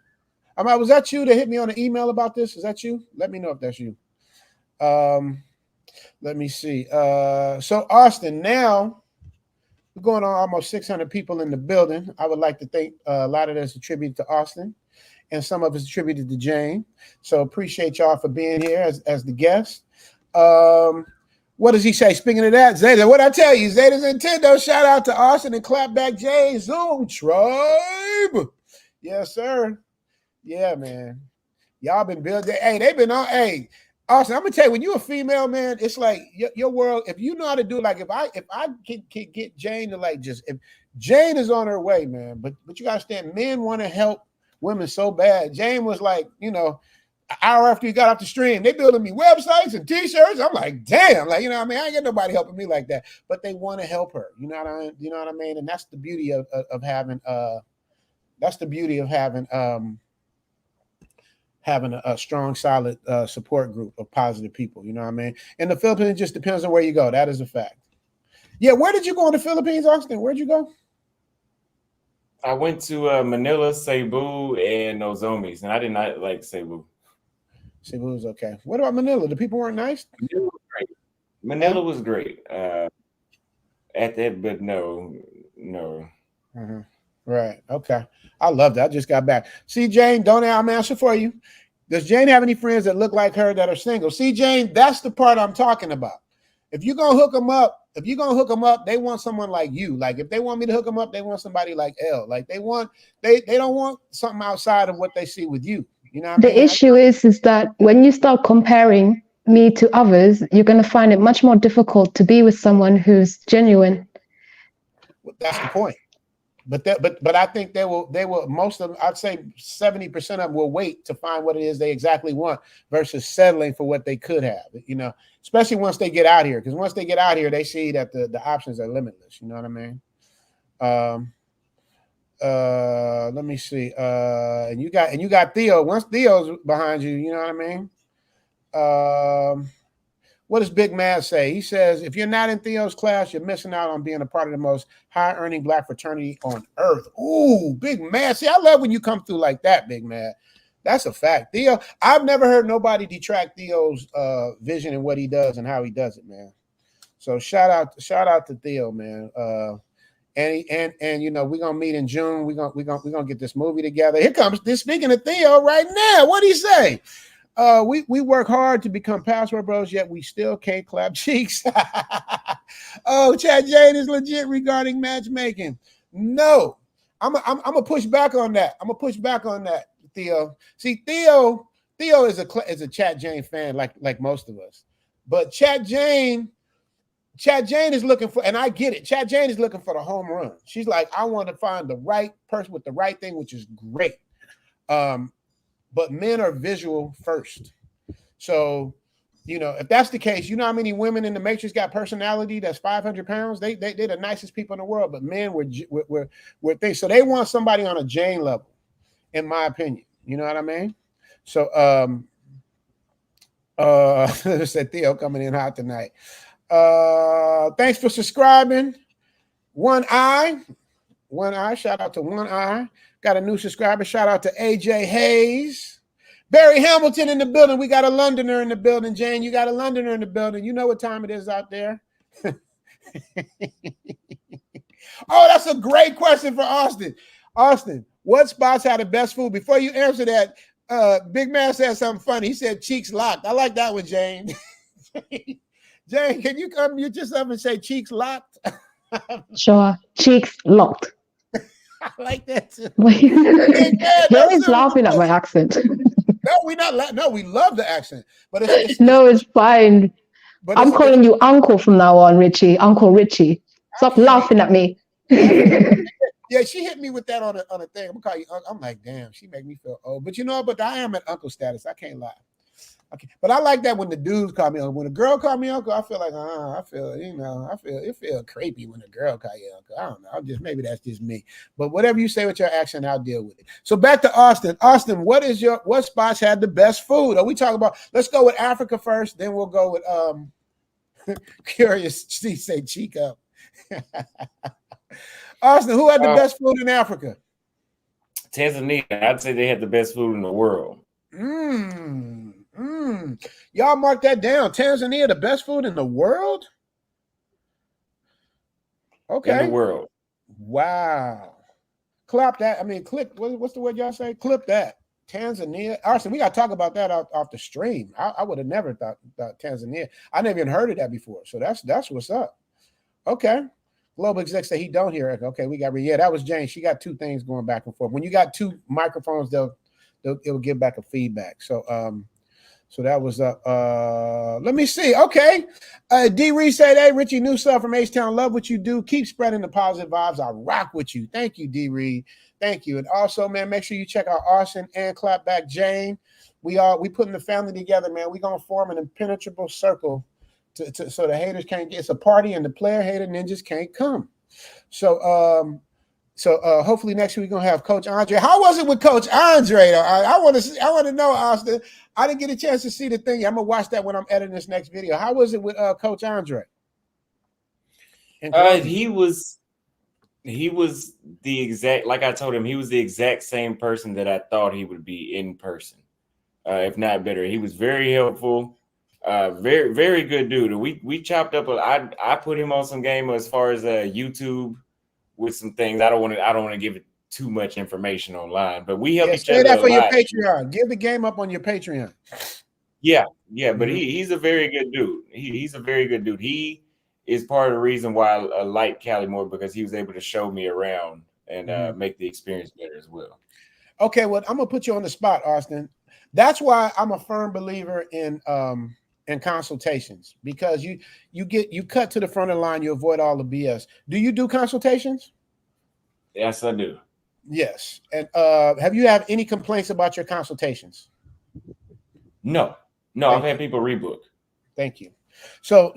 Was that you that hit me on an email about this? Is that you? Let me know if that's you. Let me see. So Austin, now we're going on almost 600 people in the building. I would like to think a lot of this attributed to Austin and some of it's attributed to Jane. So appreciate y'all for being here as the guest. What does he say? Speaking of that, Zeta, what I tell you, Zeta's Nintendo. Shout out to Austin and Clap Back J8ne Zoom Tribe. Yes, sir. Yeah, man. Y'all been building. Hey, they've been on. Hey, Austin, I'm gonna tell you, when you're a female, man, it's like your world. If you know how to do, like, if I can get Jane to like just if Jane is on her way, man. But you gotta understand, men want to help women so bad. Jane was like, an hour after you got off the stream, they building me websites and T-shirts. I'm like, damn, like, I ain't got nobody helping me like that. But they want to help her. You know what I mean? And that's the beauty of having. That's the beauty of having a strong, solid support group of positive people. You know what I mean? In the Philippines, it just depends on where you go. That is a fact. Yeah, where did you go in the Philippines, Austin? Where'd you go? I went to Manila, Cebu, and Nozomis, and I did not like Cebu. Cebu was okay. What about Manila? The people weren't nice? Manila was great. Manila was great. At that, but no. Mm-hmm. Right. Okay. I love that. I just got back. See, Jane, I'm answering for you. Does Jane have any friends that look like her that are single? See, Jane, that's the part I'm talking about. If you're gonna hook them up, they want someone like you. Like if they want me to hook them up, they want somebody like Elle. Like they don't want something outside of what they see with you. You know what I mean? The issue is that when you start comparing me to others, you're gonna find it much more difficult to be with someone who's genuine. That's the point. But I think they will most of them, I'd say 70% of them will wait to find what it is they exactly want versus settling for what they could have, especially once they get out here. Because once they get out here, they see that the options are limitless. You know what I mean? Let me see. And you got Theo. Once Theo's behind you, you know what I mean? What does Big Mad say? He says, if you're not in Theo's class, you're missing out on being a part of the most high-earning Black fraternity on earth. Ooh, Big Mad. See, I love when you come through like that, Big Mad. That's a fact. Theo, I've never heard nobody detract Theo's vision and what he does and how he does it, man. So shout out to Theo, man. And we're gonna meet in June. We're gonna get this movie together. Here comes this. Speaking of Theo, right now, what do you say? We work hard to become password bros, yet we still can't clap cheeks. Oh, Chat J8ne is legit regarding matchmaking. No, I'm gonna push back on that. Theo. See, Theo is a Chat J8ne fan, like most of us. But Chat J8ne Chad Jane is looking for, and I get it. Chad Jane is looking for the home run. She's like, I want to find the right person with the right thing, which is great. But men are visual first. So, you know, if that's the case, you know how many women in the Matrix got personality that's 500 pounds? They're the nicest people in the world, but men were things. So they want somebody on a Jane level, in my opinion. You know what I mean? So, said Theo coming in hot tonight. Thanks for subscribing. One Eye. Shout out to One Eye. Got a new subscriber. Shout out to AJ Hayes. Barry Hamilton in the building. We got a Londoner in the building. Jane, you got a Londoner in the building. You know what time it is out there. Oh, that's a great question for Austin. Austin, what spots have the best food? Before you answer that, Big Man said something funny. He said cheeks locked. I like that one, Jane. Jane, can you come mute yourself and say cheeks locked? Sure. Cheeks locked. I like that too. You're always laughing at my accent. No, we're not. No, we love the accent. But it's no, it's fine. But I'm calling you Uncle from now on, Richie. Uncle Richie. Stop laughing at me. Yeah, she hit me with that on a thing. I'm gonna call you Uncle. I'm like, damn, she make me feel old. But you know, but I am at uncle status. I can't lie. Okay. But I like that when the dudes call me uncle. When a girl call me uncle, I feel like, it feel creepy when a girl call you uncle. I don't know. Maybe that's just me. But whatever you say with your accent, I'll deal with it. So back to Austin. Austin, what spots had the best food? Are we talking about? Let's go with Africa first, then we'll go with Curious. She say cheek up. Austin, who had the best food in Africa? Tanzania. I'd say they had the best food in the world. Y'all mark that down. Tanzania, the best food in the world? Okay. In the world. Wow. Clap that. I mean, clip. What's the word y'all say? Clip that. Tanzania. Austin, we got to talk about that off the stream. I would have never thought Tanzania. I never even heard of that before. So that's what's up. Okay. Global exec say he don't hear it. Okay, we got that was Jane. She got two things going back and forth. When you got two microphones, it'll give back a feedback. So so that was let me see. Okay. D Reed said, hey, Richie, new stuff from H-Town. Love what you do. Keep spreading the positive vibes. I rock with you. Thank you, D Reed. Thank you. And also, man, make sure you check out Austin and Clap Back J8ne. We putting the family together, man. We're gonna form an impenetrable circle so the haters can't get. It's a party and the player hater ninjas can't come. So hopefully next week we're gonna have Coach Andre. How was it with Coach Andre? I want to know, Austin. I didn't get a chance to see the thing. I'm gonna watch that when I'm editing this next video. How was it with Coach Andre? He was the exact, like I told him, he was the exact same person that I thought he would be in person, if not better. He was very helpful. Very, very good dude. We chopped up. I put him on some game as far as YouTube with some things. I don't want to give it too much information online, but we help each other. Say that for your lot. Patreon. Give the game up on your Patreon. Yeah, but he's a very good dude. He's a very good dude. He is part of the reason why I like Cali more, because he was able to show me around and make the experience better as well. Okay, well, I'm gonna put you on the spot, Austin. That's why I'm a firm believer in consultations, because you cut to the front of the line, you avoid all the BS. Do you do consultations? Yes, I do. Yes. And have you had any complaints about your consultations? No, I've had people rebook. Thank you. So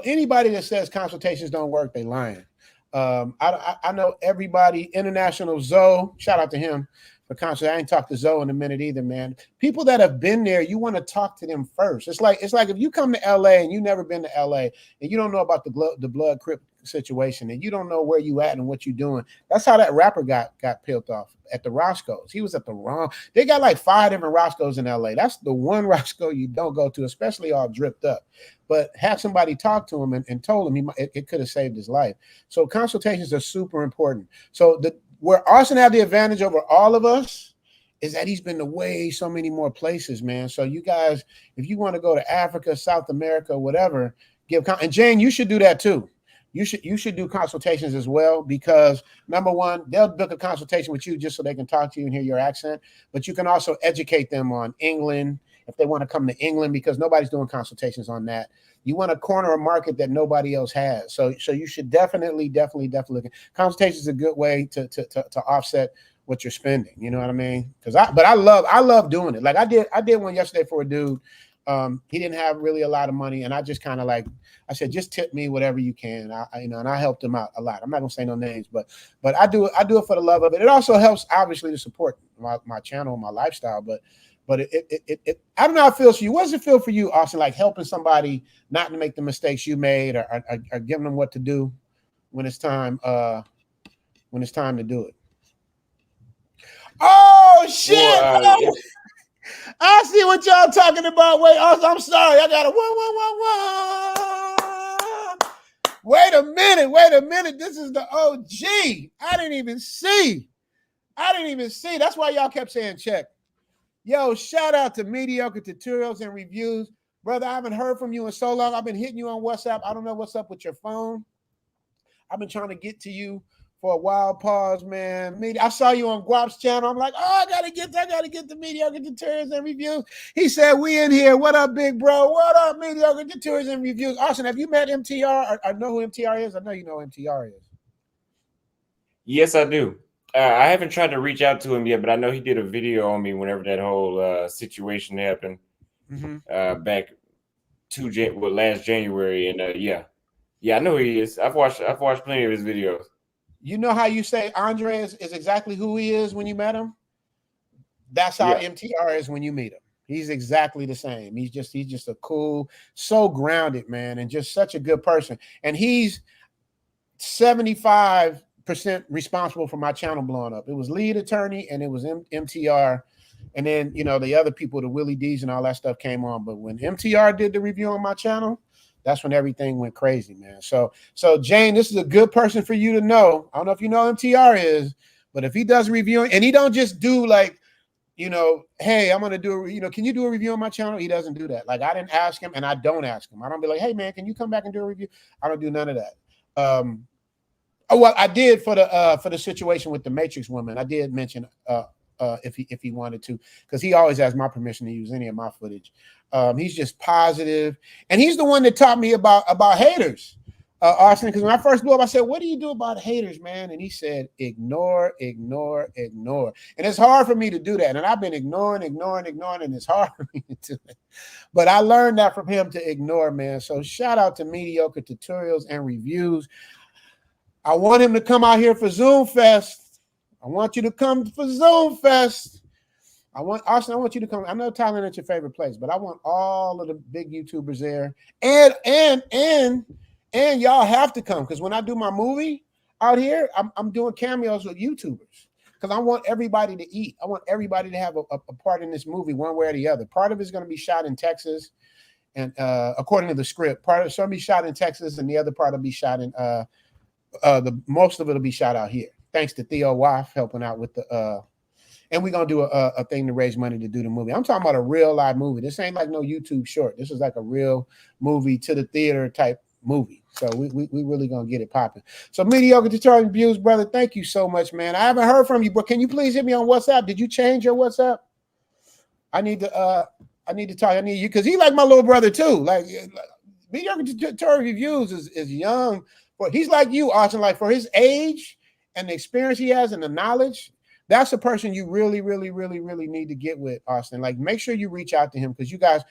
anybody that says consultations don't work, they lying. I know everybody. International Zoe, shout out to him for consult. I ain't talked to Zoe in a minute either, man. People that have been there, you want to talk to them first. It's like if you come to LA and you never been to LA and you don't know about the blood crip situation and you don't know where you at and what you doing. That's how that rapper got peeled off at the Roscoe's. He was at the wrong. They got like 5 different Roscoe's in LA. That's the one Roscoe you don't go to, especially all dripped up. But have somebody talk to him and told him it could have saved his life. So consultations are super important. So where Austin have the advantage over all of us is that he's been to so many more places, man. So you guys, if you want to go to Africa, South America, whatever, and Jane, you should do that too. You should do consultations as well, because number one, they'll book a consultation with you just so they can talk to you and hear your accent. But you can also educate them on England if they want to come to England, because nobody's doing consultations on that. You want to corner a market that nobody else has. So you should definitely look at consultation is a good way to offset what you're spending. You know what I mean? But I love doing it. Like I did one yesterday for a dude. He didn't have really a lot of money, and I just kind of like I said, just tip me whatever you can. And I helped him out a lot. I'm not gonna say no names, but I do it for the love of it. It also helps obviously to support my channel, my lifestyle. But it I don't know how it feels for you. What does it feel for you, Austin? Like helping somebody not to make the mistakes you made, or giving them what to do when it's time to do it. Oh shit! Well, I see what y'all talking about. Wait, I'm sorry. I got a one. Wait a minute. This is the OG. I didn't even see. That's why y'all kept saying check. Yo, shout out to Mediocre Tutorials and Reviews. Brother, I haven't heard from you in so long. I've been hitting you on WhatsApp. I don't know what's up with your phone. I've been trying to get to you for a while. Pause, man. I saw you on Guap's channel. I'm like, I gotta get the Mediocre Tutorials and Reviews. He said, we in here. What up, big bro? What up, Mediocre Tutorials and Reviews? Austin, have you met MTR? I know who MTR is. I know you know who MTR is. Yes, I do. I haven't tried to reach out to him yet, but I know he did a video on me whenever that whole situation happened back last January. And yeah, I know who he is. I've watched plenty of his videos. You know how you say Andre is exactly who he is when you met him? That's how MTR is when you meet him. He's exactly the same. He's just a cool, so grounded man, and just such a good person. And he's 75% responsible for my channel blowing up. It was lead attorney and it was MTR. And then, the other people, the Willie D's and all that stuff came on. But when MTR did the review on my channel, that's when everything went crazy, man. So Jane, this is a good person for you to know. I don't know if you know who MTR is, but if he does reviewing, and he don't just do like, hey, I'm going to do, can you do a review on my channel? He doesn't do that. Like I didn't ask him and I don't ask him. I don't be like, hey man, can you come back and do a review? I don't do none of that. Well, I did for the situation with the Matrix woman. I did mention if he wanted to, because he always has my permission to use any of my footage. He's just positive, and he's the one that taught me about haters, Austin. Because when I first blew up, I said, "What do you do about haters, man?" And he said, "Ignore, ignore, ignore." And it's hard for me to do that, and I've been ignoring, and it's hard for me to do it. But I learned that from him to ignore, man. So shout out to Mediocre Tutorials and Reviews. I want him to come out here for Zoom Fest. I want you to come for Zoom Fest. Austin, I want you to come. I know Thailand is your favorite place, but I want all of the big YouTubers there. And y'all have to come, because when I do my movie out here, I'm doing cameos with YouTubers, because I want everybody to eat. I want everybody to have a part in this movie one way or the other. Part of it's going to be shot in Texas, and according to the script, part of it's going to be shot in Texas, and the other part will be shot in most of it will be shot out here. Thanks to Theo Waff helping out with the and we're gonna do a thing to raise money to do the movie. I'm talking about a real live movie. This ain't like no YouTube short. This is like a real movie to the theater type movie. So we really gonna get it popping. So Mediocre Tutorial Reviews, brother, thank you so much, man. I haven't heard from you, but can you please hit me on WhatsApp? Did you change your WhatsApp? I need to talk. I need you, because he like my little brother too. Like Mediocre Tutorial Reviews is young. But he's like you, Austin. Like for his age and the experience he has and the knowledge, that's a person you really need to get with, Austin. Like make sure you reach out to him, because you guys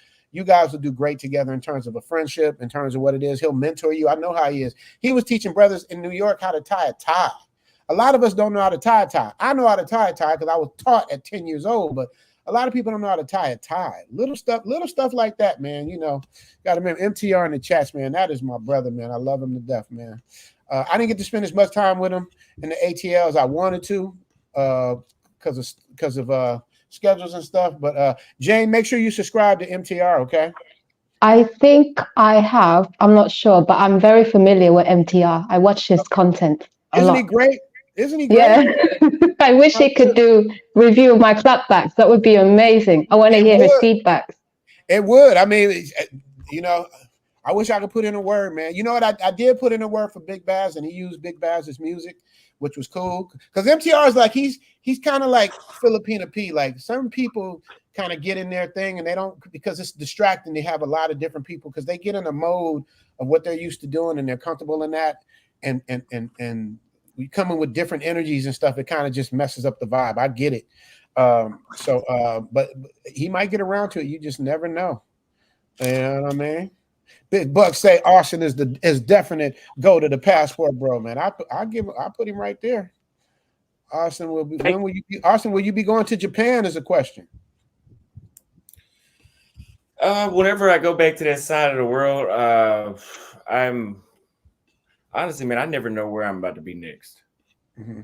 will do great together in terms of a friendship, in terms of what it is. He'll mentor you. I know how he is. He was teaching brothers in New York how to tie a tie. A lot of us don't know how to tie a tie. I know how to tie a tie because I was taught at 10 years old, but a lot of people don't know how to tie a tie. Little stuff like that, man. Got to remember MTR in the chats, man. That is my brother, man. I love him to death, man. I didn't get to spend as much time with him in the ATL as I wanted to because of schedules and stuff. But Jane, make sure you subscribe to MTR, okay? I think I have. I'm not sure, but I'm very familiar with MTR. I watch his content a lot. He great? Isn't he great? Yeah. I wish he could do review of my clapbacks. That would be amazing. I want to hear his feedbacks. It would. I mean, I wish I could put in a word, man. You know what? I did put in a word for Big Baz, and he used Big Baz's music, which was cool. Because MTR is like, he's kind of like Filipina P. Like some people kind of get in their thing, and they don't, because it's distracting. They have a lot of different people because they get in a mode of what they're used to doing, and they're comfortable in that. And we come in with different energies and stuff. It kind of just messes up the vibe. I get it. But he might get around to it. You just never know. You know what I mean? Big Buck say Austin is definite go to the passport, bro, man. I put him right there. Austin will be. When will you be? Austin, will you be going to Japan? Is a question. Whenever I go back to that side of the world, I'm honestly, man, I never know where I'm about to be next. Mm-hmm.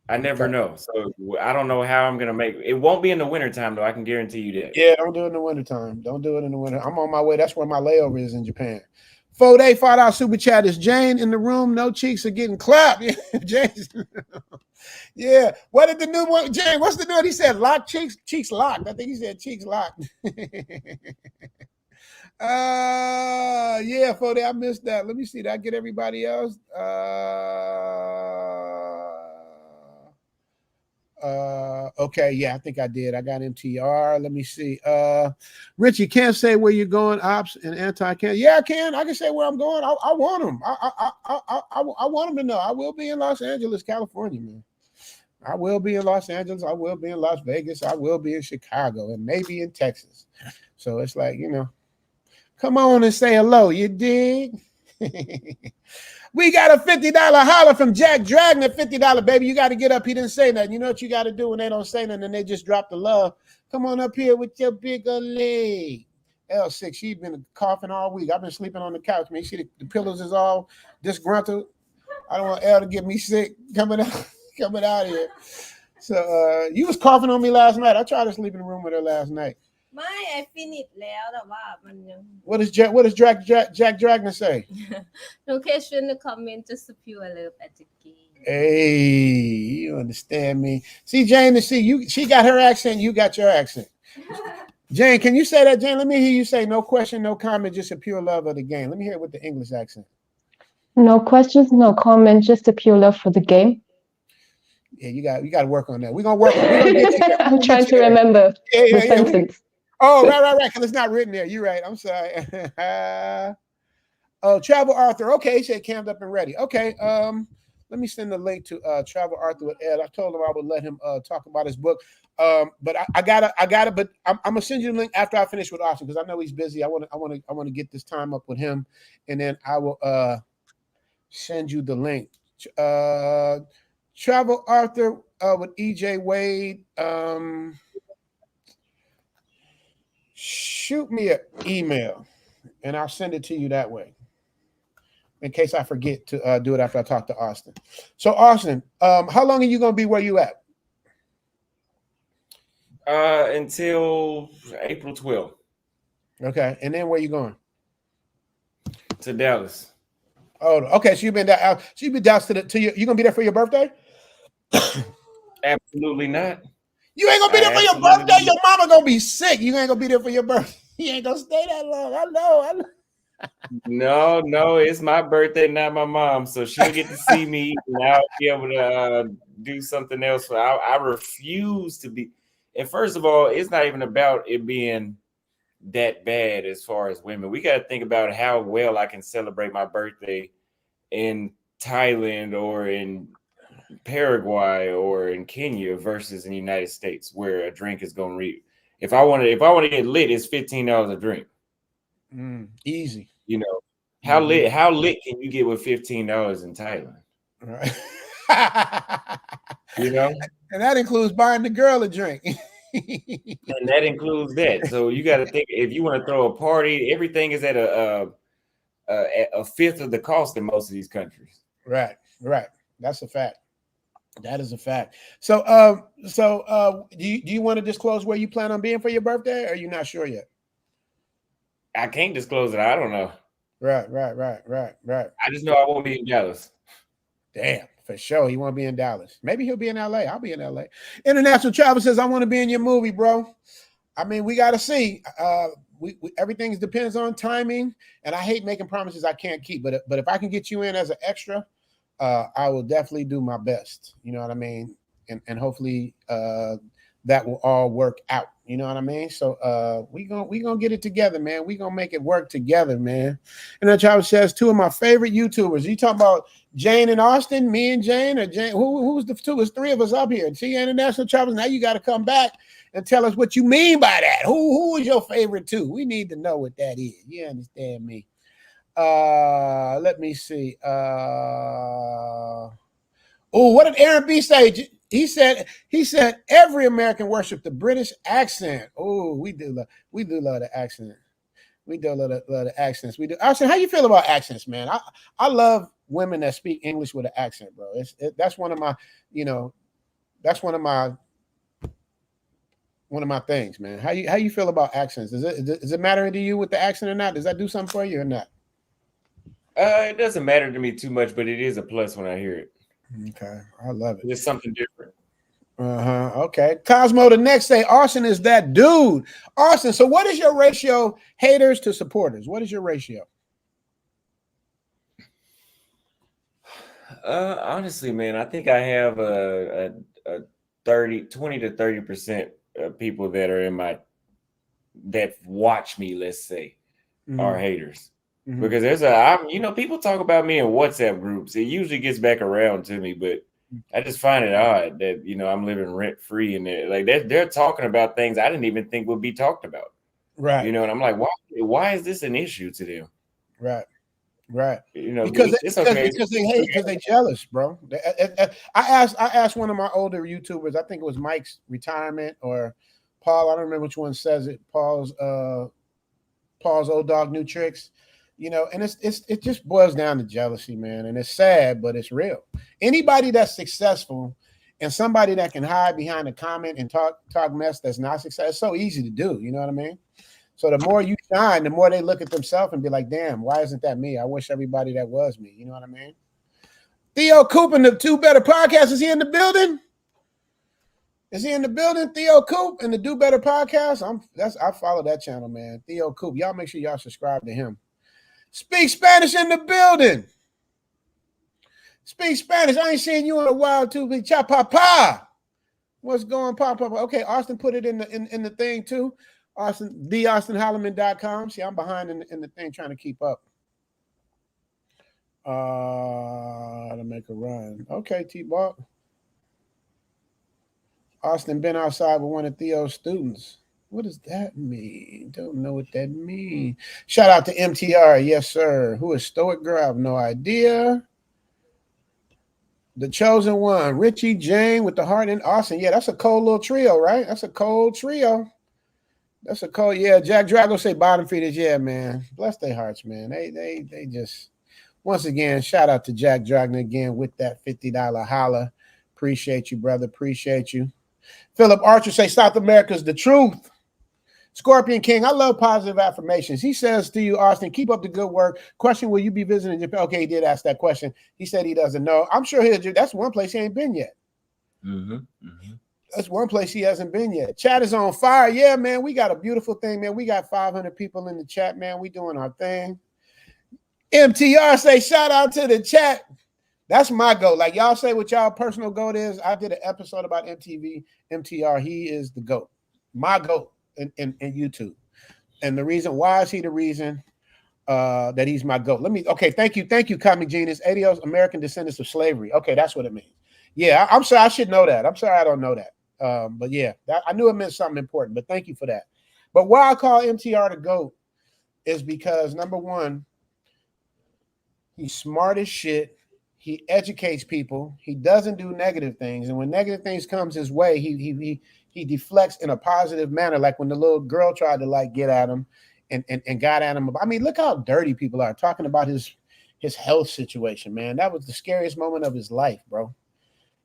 I never know. So I don't know how I'm going to make it. It won't be in the wintertime, though. I can guarantee you that. Yeah, don't do it in the wintertime. Don't do it in the winter. I'm on my way. That's where my layover is in Japan. 4-day $5 super chat. Is Jane in the room? No cheeks are getting clapped. Jane's. Yeah. What did the new one? Jane, what's the new one? He said lock cheeks. Cheeks locked. I think he said cheeks locked. Yeah, 4-day. I missed that. Let me see. Did I get everybody else? Okay, yeah, I think I did. I got MTR. Let me see. Richie, can't say where you're going, ops and anti can. Yeah, I can. I can say where I'm going. I want them. I want them to know. I will be in Los Angeles, California, man. I will be in Los Angeles. I will be in Las Vegas. I will be in Chicago and maybe in Texas. So it's like, come on and say hello. You dig? We got a $50 holler from Jack Dragna. $50, baby. You got to get up. He didn't say nothing. You know what you got to do when they don't say nothing and they just drop the love? Come on up here with your bigger leg. L6, she's been coughing all week. I've been sleeping on the couch, man. You see the pillows is all disgruntled. I don't want L to get me sick coming out here. So you was coughing on me last night. I tried to sleep in the room with her last night. I finished แล้วแต่ว่ามันยัง What does Jack Dragna say? No question the comment just a pure love at the game. Hey, you understand me? See, Jane, she got her accent, you got your accent. Jane, can you say that, Jane? Let me hear you say no question, no comment, just a pure love of the game. Let me hear it with the English accent. No questions, no comment, just a pure love for the game. Yeah, you got to work on that. We're gonna get I'm trying to remember the sentence. Oh, right. Because it's not written there. You're right. I'm sorry. Oh, Travel Arthur. Okay, he said camped up and ready. Okay. Let me send the link to Travel Arthur with Ed. I told him I would let him talk about his book. But I gotta. But I'm gonna send you the link after I finish with Austin because I know he's busy. I want to get this time up with him, and then I will send you the link. Travel Arthur with EJ Wade. Shoot me an email and I'll send it to you that way in case I forget to do it after I talk to Austin. So Austin, how long are you going to be where you at? Until April 12th. Okay. And then where you going? To Dallas. Oh, okay. So you've been down. So you've been down to you going to be there for your birthday? Absolutely not. You ain't gonna be there for your birthday. Your mama gonna be sick. You ain't gonna be there for your birthday. You ain't gonna stay that long. I know. No, it's my birthday, not my mom. So she'll get to see me, and I'll be able to do something else. So I refuse to be. And first of all, it's not even about it being that bad as far as women. We got to think about how well I can celebrate my birthday in Thailand or in Paraguay or in Kenya versus in the United States, where a drink is going to read. If I want to get lit, it's $15 a drink. Easy. How lit can you get with $15 in Thailand? Right. And that includes buying the girl a drink. And that includes that. So you got to think, if you want to throw a party, everything is at a fifth of the cost in most of these countries. Right. That's a fact. That is a fact. So, do you want to disclose where you plan on being for your birthday, or are you not sure yet? I can't disclose it. I don't know. Right. I just know I won't be in Dallas. Damn, for sure. He won't be in Dallas. Maybe he'll be in LA. I'll be in LA. International Travel says, I want to be in your movie, bro. I mean, we got to see. Everything depends on timing, and I hate making promises I can't keep. But if I can get you in as an extra, I will definitely do my best. You know what I mean? And hopefully that will all work out. You know what I mean? So we gonna get it together, man. We gonna make it work together, man. And then Travis says, two of my favorite YouTubers. You talking about Jane and Austin, me and Jane, or Jane? Who's the two? There's three of us up here. See, International Travis. Now you got to come back and tell us what you mean by that. Who is your favorite two? We need to know what that is. You understand me? Let me see. What did Aaron B say? He said every American worship the British accent. Oh, we do love the accent. We do love the accents. We do. Austin, how you feel about accents, man? I love women that speak English with an accent, bro. That's one of my, that's one of my things, man. How you feel about accents? Does it matter to you with the accent or not? Does that do something for you or not? It doesn't matter to me too much, but it is a plus when I hear it. Okay, I love it. It's something different. Okay. Cosmo the next say Austin is that dude. Austin, so what is your ratio haters to supporters? What is your ratio? Honestly, man, I think I have a 20 to 30% of people that are that watch me, let's say, are haters. Mm-hmm. Because people talk about me in WhatsApp groups. It usually gets back around to me, but I just find it odd that I'm living rent free in there. Like they're talking about things I didn't even think would be talked about. Right. And I'm like, why is this an issue to them? Right. Right. Because it's okay. Because they hate, because they jealous, bro. I asked one of my older YouTubers, I think it was Mike's retirement or Paul, I don't remember which one says it. Paul's old dog new tricks. And it just boils down to jealousy, man. And it's sad, but it's real. Anybody that's successful and somebody that can hide behind a comment and talk mess that's not successful, it's so easy to do. You know what I mean? So the more you shine, the more they look at themselves and be like, damn, why isn't that me? I wish everybody that was me. You know what I mean? Theo Coop and the Two Better Podcast. Is he in the building? Theo Coop and the Do Better Podcast. I follow that channel, man. Theo Coop. Y'all make sure y'all subscribe to him. Speak Spanish in the building. Speak Spanish. I ain't seen you in a while too. Big cha papa. What's going on, papa? Okay, Austin put it in the thing too. Austin, theaustonholleman.com. See, I'm behind in the thing trying to keep up. To make a run. Okay, T-Ball. Austin been outside with one of Theo's students. What does that mean? Don't know what that means. Shout out to MTR. Yes, sir. Who is Stoic Girl? I have no idea. The Chosen One. Richie, Jane with the heart, and Austin. Yeah, that's a cold little trio, right? That's a cold trio. Yeah, Jack Drago say bottom feeders. Yeah, man. Bless their hearts, man. They just, once again, shout out to Jack Drago again with that $50 holla. Appreciate you, brother. Appreciate you. Philip Archer say South America's the truth. Scorpion King, I love positive affirmations. He says to you, Austin, keep up the good work. Question, will you be visiting Japan? Okay, he did ask that question. He said he doesn't know. I'm sure that's one place he ain't been yet. Mm-hmm. Mm-hmm. That's one place he hasn't been yet. Chat is on fire. Yeah, man, we got a beautiful thing, man. We got 500 people in the chat, man. We doing our thing. MTR say shout out to the chat. That's my goal. Like y'all say what y'all personal goal is. I did an episode about MTR. He is the GOAT. My GOAT. In YouTube, and the reason why is he the reason that he's my GOAT. Thank you, Comic Genius. Adios, American descendants of slavery. Okay, that's what it means. Yeah, I'm sorry, I should know that. I'm sorry I don't know that. But yeah, I knew it meant something important. But thank you for that. But why I call MTR the GOAT is because number one, he's smart as shit. He educates people. He doesn't do negative things, and when negative things comes his way, he deflects in a positive manner, like when the little girl tried to get at him and got at him. I mean, look how dirty people are talking about his health situation, man. That was the scariest moment of his life, bro.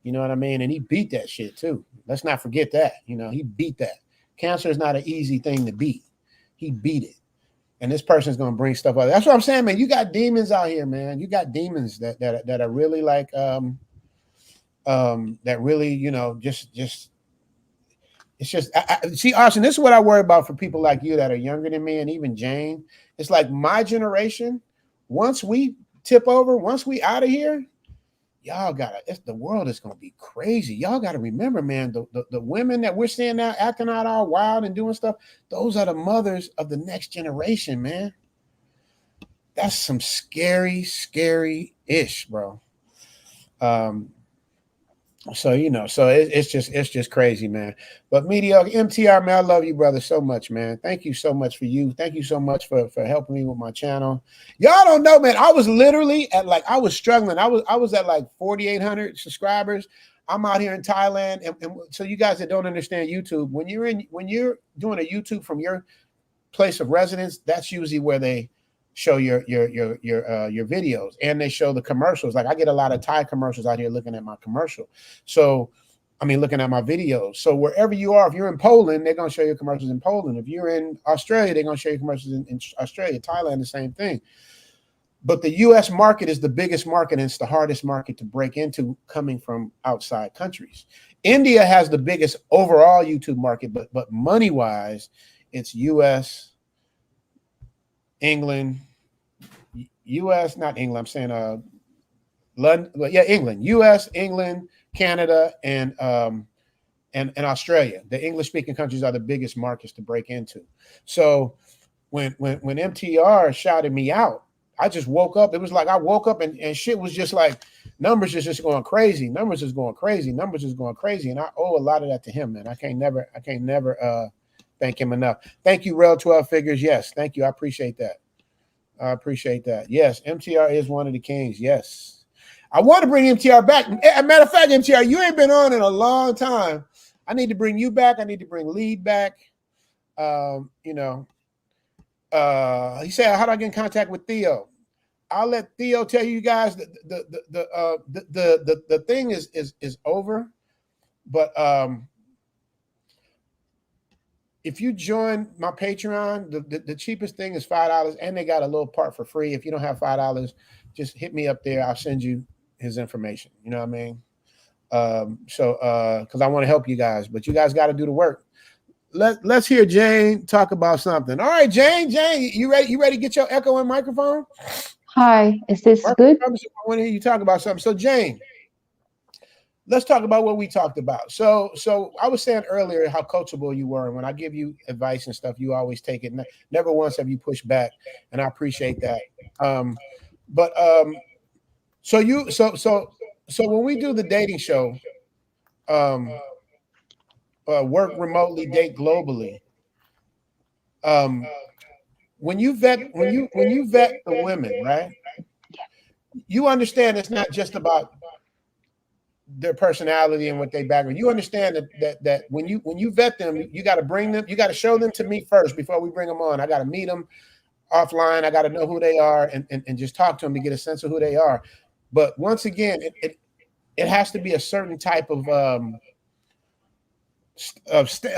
You know what I mean? And he beat that shit too. Let's not forget that. He beat that. Cancer is not an easy thing to beat. He beat it. And this person's gonna bring stuff up. That's what I'm saying, man. You got demons out here, man. You got demons that are really that really, just. It's just, see, Austin, this is what I worry about for people like you that are younger than me and even Jane. It's like my generation, once we tip over, once we out of here, y'all gotta. The world is gonna be crazy. Y'all gotta remember, man. The women that we're seeing now acting out all wild and doing stuff. Those are the mothers of the next generation, man. That's some scary ish, bro. So it's just crazy, man. But mediocre MTR, man, I love you, brother, so much, man. Thank you so much for you. Thank you so much for helping me with my channel. Y'all don't know, man. I was literally at I was struggling. I was at 4,800 subscribers. I'm out here in Thailand, and so you guys that don't understand YouTube, when you're doing a YouTube from your place of residence, that's usually where they show your videos, and they show the commercials. Like I get a lot of Thai commercials out here looking at my commercial. So I mean looking at my videos. So wherever you are, if you're in Poland, they're gonna show you commercials in Poland. If you're in Australia, they're gonna show you commercials in Australia. Thailand, the same thing. But the US market is the biggest market, and it's the hardest market to break into coming from outside countries. India has the biggest overall YouTube market, but money-wise, it's US, England, US, not England, I'm saying London, but yeah, England, US, England, Canada, and Australia. The English-speaking countries are the biggest markets to break into. So when MTR shouted me out, I just woke up. It was like I woke up and shit was just like numbers is just going crazy. Numbers is going crazy. Numbers is going crazy. And I owe a lot of that to him, man. I can't never thank him enough. Thank you, Rel 12 Figures. Yes, thank you. I appreciate that. I appreciate that. Yes, MTR is one of the kings. Yes. I want to bring MTR back. As a matter of fact, MTR, you ain't been on in a long time. I need to bring you back. I need to bring Lead back. He said, how do I get in contact with Theo? I'll let Theo tell you guys that the thing is over. But if you join my Patreon, the cheapest thing is $5, and they got a little part for free. If you don't have $5, just hit me up there. I'll send you his information. You know what I mean? Because I want to help you guys, but you guys got to do the work. Let's hear Jane talk about something. All right, Jane, you ready? You ready to get your echo and microphone? Hi, is this good? I want to hear you talk about something. So, Jane, let's talk about what we talked about. So I was saying earlier how coachable you were, and when I give you advice and stuff, you always take it. Never once have you pushed back, and I appreciate that. So when we do the dating show, work remotely, date globally. When you vet the women, right? You understand it's not just about their personality and what they background. You understand that when you vet them, you got to bring them, you got to show them to me first before we bring them on. I got to meet them offline. I got to know who they are and just talk to them to get a sense of who they are. But once again, it has to be a certain type of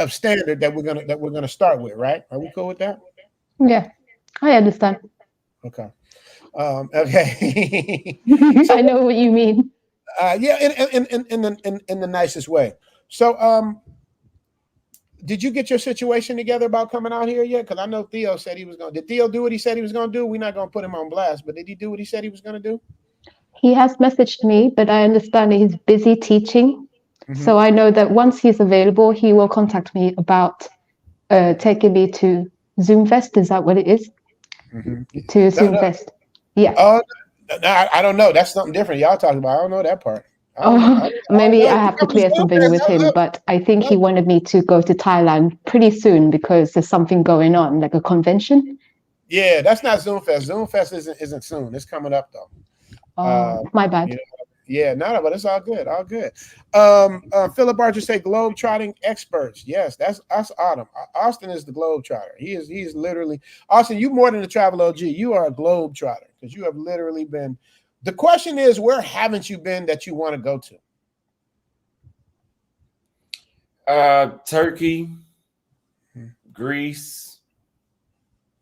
standard that we're gonna start with, right? Are we cool with that? Yeah, I understand. Okay. Okay. So, I know what you mean. Yeah, in the nicest way. So, did you get your situation together about coming out here yet? Because I know Theo said he was going. Did Theo do what he said he was going to do? We're not going to put him on blast, but did he do what he said he was going to do? He has messaged me, but I understand that he's busy teaching. Mm-hmm. So I know that once he's available, he will contact me about taking me to Zoom Fest. Is that what it is? Mm-hmm. To Zoom Fest. Yeah. Oh, I don't know. That's something different. Y'all talking about. I don't know that part. Maybe I have to clear something with him, but I think he wanted me to go to Thailand pretty soon because there's something going on, like a convention. Yeah, that's not Zoom Fest. Zoom Fest isn't soon. It's coming up though. My bad. You know, yeah, no, but it's all good. All good. Philip Archer say globe-trotting experts. Yes, that's Autumn. Austin is the globe-trotter. He's literally Austin. You more than a travel OG. You are a globe-trotter because you have literally been. The question is, where haven't you been that you want to go to? Turkey, Greece,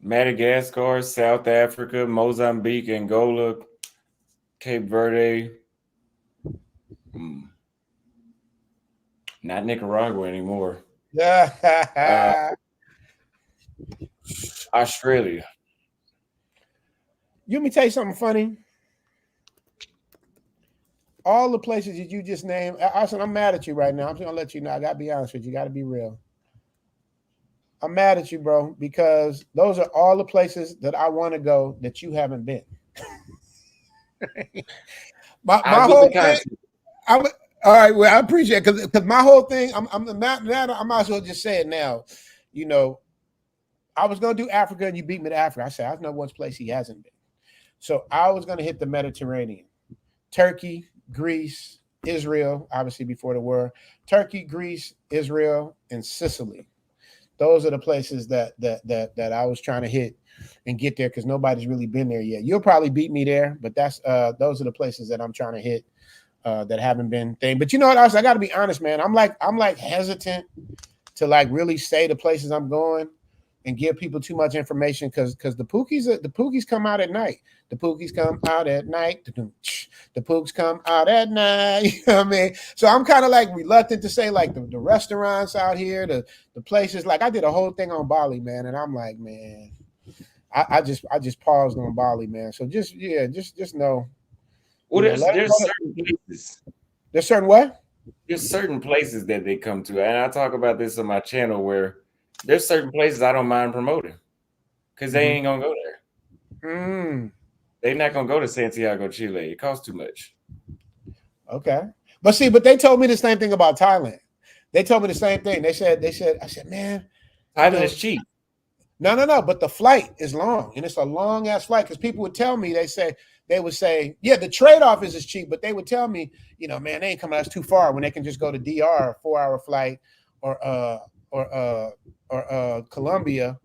Madagascar, South Africa, Mozambique, Angola, Cape Verde. Not Nicaragua anymore. Australia. You let me tell you something funny. all the places that you just named, Austin, I'm mad at you right now. I'm just gonna let you know. I gotta be honest with you. Gotta be real. I'm mad at you, bro, because those are all the places that I want to go that you haven't been. my whole thing. All right. Well, I appreciate it because my whole thing. I might as well just say it now. You know, I was gonna do Africa, and you beat me to Africa. I said I know one place he hasn't been. So I was gonna hit the Mediterranean, Turkey, Greece, Israel. Obviously, before the war, Turkey, Greece, Israel, and Sicily. Those are the places that I was trying to hit and get there because nobody's really been there yet. You'll probably beat me there, but those are the places that I'm trying to hit that haven't been thing. But you know what else? I got to be honest, man. I'm like hesitant to like really say the places I'm going and give people too much information because the Pookies come out at night. The Pookies come out at night. The Pooks come out at night. You know what I mean? So I'm kind of like reluctant to say like the restaurants out here, the places. Like I did a whole thing on Bali, man, and I'm like, man, I just paused on Bali, man. So just know. Well, there's certain places. There's certain what? There's certain places that they come to, and I talk about this on my channel where there's certain places I don't mind promoting because they ain't gonna go there. They're not gonna go to Santiago, Chile. It costs too much. Okay, but they told me the same thing about Thailand. They told me the same thing. They said, I said, man, Thailand is cheap. No, but the flight is long, and it's a long ass flight. Because people would tell me, they would say, yeah, the trade off is cheap, but they would tell me, you know, man, they ain't coming. That's too far when they can just go to DR, a 4-hour flight, or Colombia,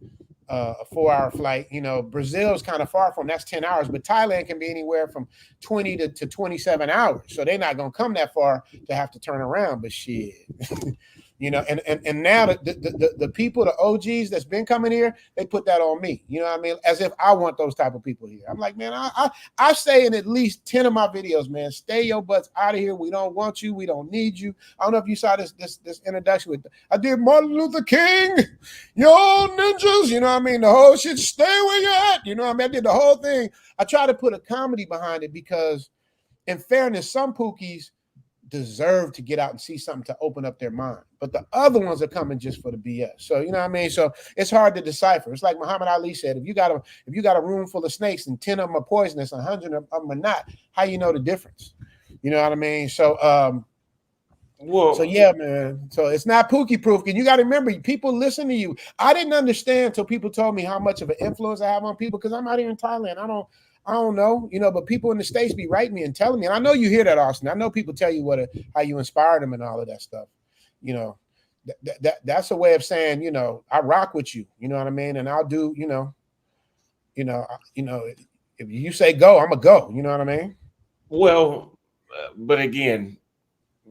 a 4-hour flight. You know, Brazil's kind of far from. That's 10 hours, but Thailand can be anywhere from 20 to 27 hours. So they're not gonna come that far to have to turn around. But shit. You know, and now the people, the OGs that's been coming here, they put that on me. You know what I mean? As if I want those type of people here. I'm like, man, I say in at least 10 of my videos, man, stay your butts out of here. We don't want you. We don't need you. I don't know if you saw this introduction with I did Martin Luther King, yo ninjas. You know what I mean? The whole shit, stay where you're at. You know what I mean? I did the whole thing. I try to put a comedy behind it because, in fairness, some Pookies deserve to get out and see something to open up their mind, but the other ones are coming just for the BS. So you know what I mean. So it's hard to decipher. It's like Muhammad Ali said: if you got a room full of snakes and 10 of them are poisonous, 100 of them are not, how you know the difference? You know what I mean? So so yeah, man. So it's not Pookie proof. And you got to remember, people listen to you. I didn't understand until people told me how much of an influence I have on people because I'm out here in Thailand. I don't know, you know, but people in the States be writing me and telling me, and I know you hear that, Austin. I know people tell you how you inspire them and all of that stuff. You know, that's a way of saying, you know, I rock with you. You know what I mean? And I'll do, you know, if you say go, I'm a go. You know what I mean? Well, but again,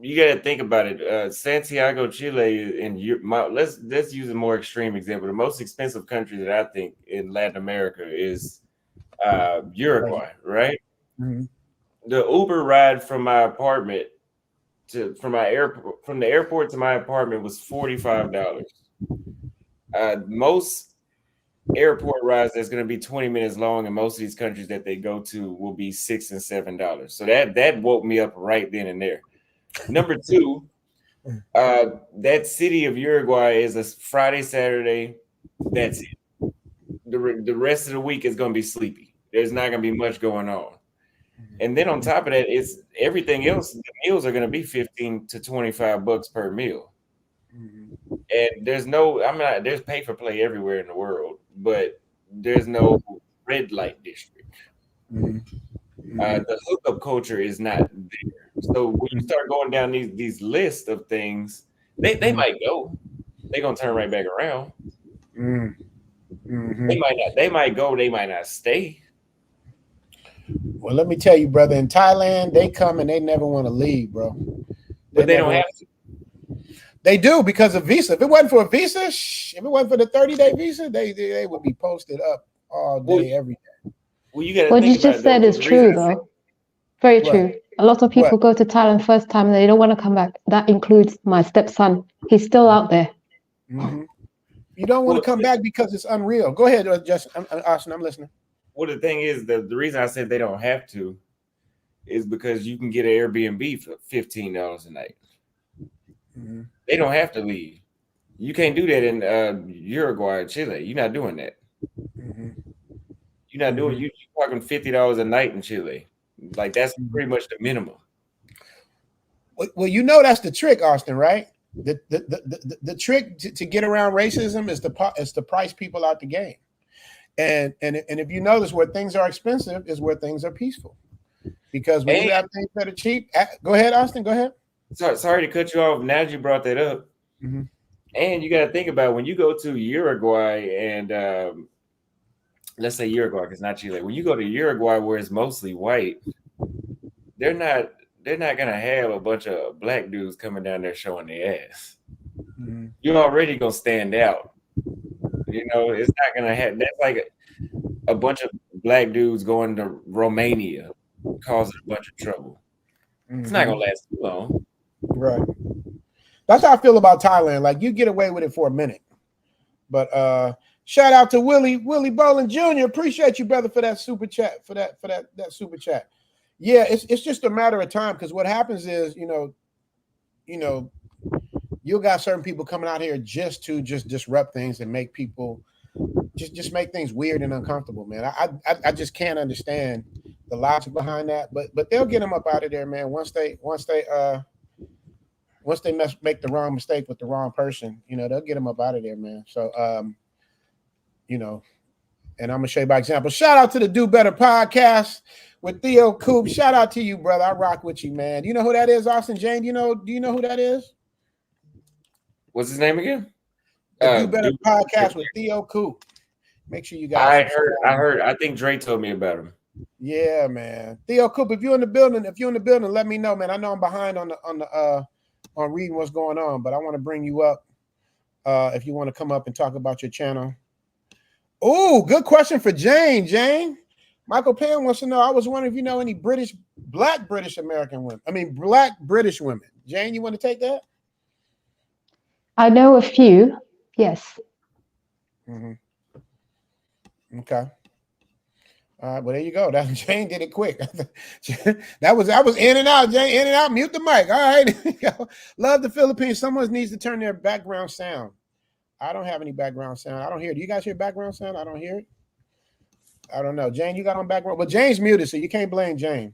you got to think about it. Santiago, Chile, and let's use a more extreme example. The most expensive country that I think in Latin America is Uruguay, right? Mm-hmm. The Uber ride from my apartment from the airport to my apartment was $45. Most airport rides that's going to be 20 minutes long, and most of these countries that they go to will be $6 and $7. So that woke me up right then and there. Number two, that city of Uruguay is a Friday, Saturday. That's it. The rest of the week is going to be sleepy. There's not going to be much going on. And then on top of that, it's everything else. The meals are going to be $15 to $25 per meal. And there's there's pay for play everywhere in the world, but there's no red light district. The hookup culture is not there. So when you start going down these lists of things, they might go. They're going to turn right back around. They might go, they might not stay. Well, let me tell you, brother, in Thailand, they come and they never want to leave, bro. But they don't have to. They do because of visa. If it wasn't for a visa, if it wasn't for the 30-day visa, they would be posted up all day, every day. Well, you got what you just said is true, though. Very true. A lot of people go to Thailand first time and they don't want to come back. That includes my stepson. He's still out there. You don't want to come back because it's unreal. Go ahead, Justin. Austin, I'm listening. Well, the thing is, the reason I said they don't have to is because you can get an Airbnb for $15 a night. Mm-hmm. They don't have to leave. You can't do that in Uruguay or Chile. You're not doing that. Mm-hmm. You're not doing. You're talking $50 a night in Chile. Like that's pretty much the minimum. Well, you know that's the trick, Austin, right? The trick to get around racism is to price people out the game. And if you notice where things are expensive is where things are peaceful. Because when you have things that are cheap, go ahead, Austin, go ahead. Sorry to cut you off. Now that you brought that up, and you got to think about when you go to Uruguay and let's say Uruguay, because not Chile. When you go to Uruguay, where it's mostly white, they're not gonna have a bunch of black dudes coming down there showing their ass. You're already gonna stand out. You know, it's not gonna happen. That's like a bunch of black dudes going to Romania, causing a bunch of trouble. It's not gonna last too long. Right. That's how I feel about Thailand. Like you get away with it for a minute. But shout out to Willie Bolin Jr. Appreciate you, brother, for that super chat. For that super chat. Yeah, it's just a matter of time because what happens is, you know, you got certain people coming out here just to disrupt things and make people just make things weird and uncomfortable, man. I just can't understand the logic behind that, but they'll get them up out of there, man. Once they make the wrong mistake with the wrong person, you know, they'll get them up out of there, man. So, you know, and I'm gonna show you by example. Shout out to the Do Better podcast with Theo Coop. Shout out to you, brother. I rock with you, man. Do you know who that is, Austin Jane? Do you know who that is? What's his name again? The Do Better podcast with Theo Coop. Make sure you guys. I heard. I think Dre told me about him. Yeah, man. Theo Coop, if you're in the building, let me know, man. I know I'm behind on reading what's going on, but I want to bring you up if you want to come up and talk about your channel. Oh, good question for Jane. Jane, Michael Pan wants to know. I was wondering if you know any black British women. Jane, you want to take that? I know a few. Yes. Okay. All right. Well, there you go. That Jane did it quick. I was in and out. Jane, in and out. Mute the mic. All right. Love the Philippines. Someone needs to turn their background sound. I don't have any background sound. I don't hear it. Do you guys hear background sound? I don't hear it. I don't know. Jane, you got on background. But Jane's muted, so you can't blame Jane.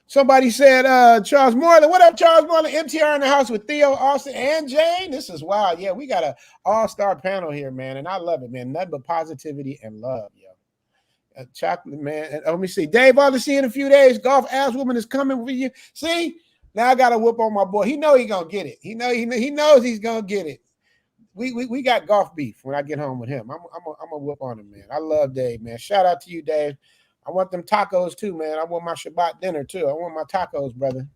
Somebody said, Charles Moreland. What up, Charles Moreland? MTR in the house with Theo, Austin, and Jane. This is wild. Yeah, we got an all-star panel here, man, and I love it, man. Nothing but positivity and love, yo. Chocolate, man. And, let me see. Dave, I'll see you in a few days. Golf Ass Woman is coming for you. See? Now I got to whoop on my boy. He know he going to get it. He knows he's going to get it. We got golf beef when I get home with him. I'm a whoop on him, man. I love Dave, man. Shout out to you, Dave. I want them tacos too, man. I want my Shabbat dinner too. I want my tacos, brother.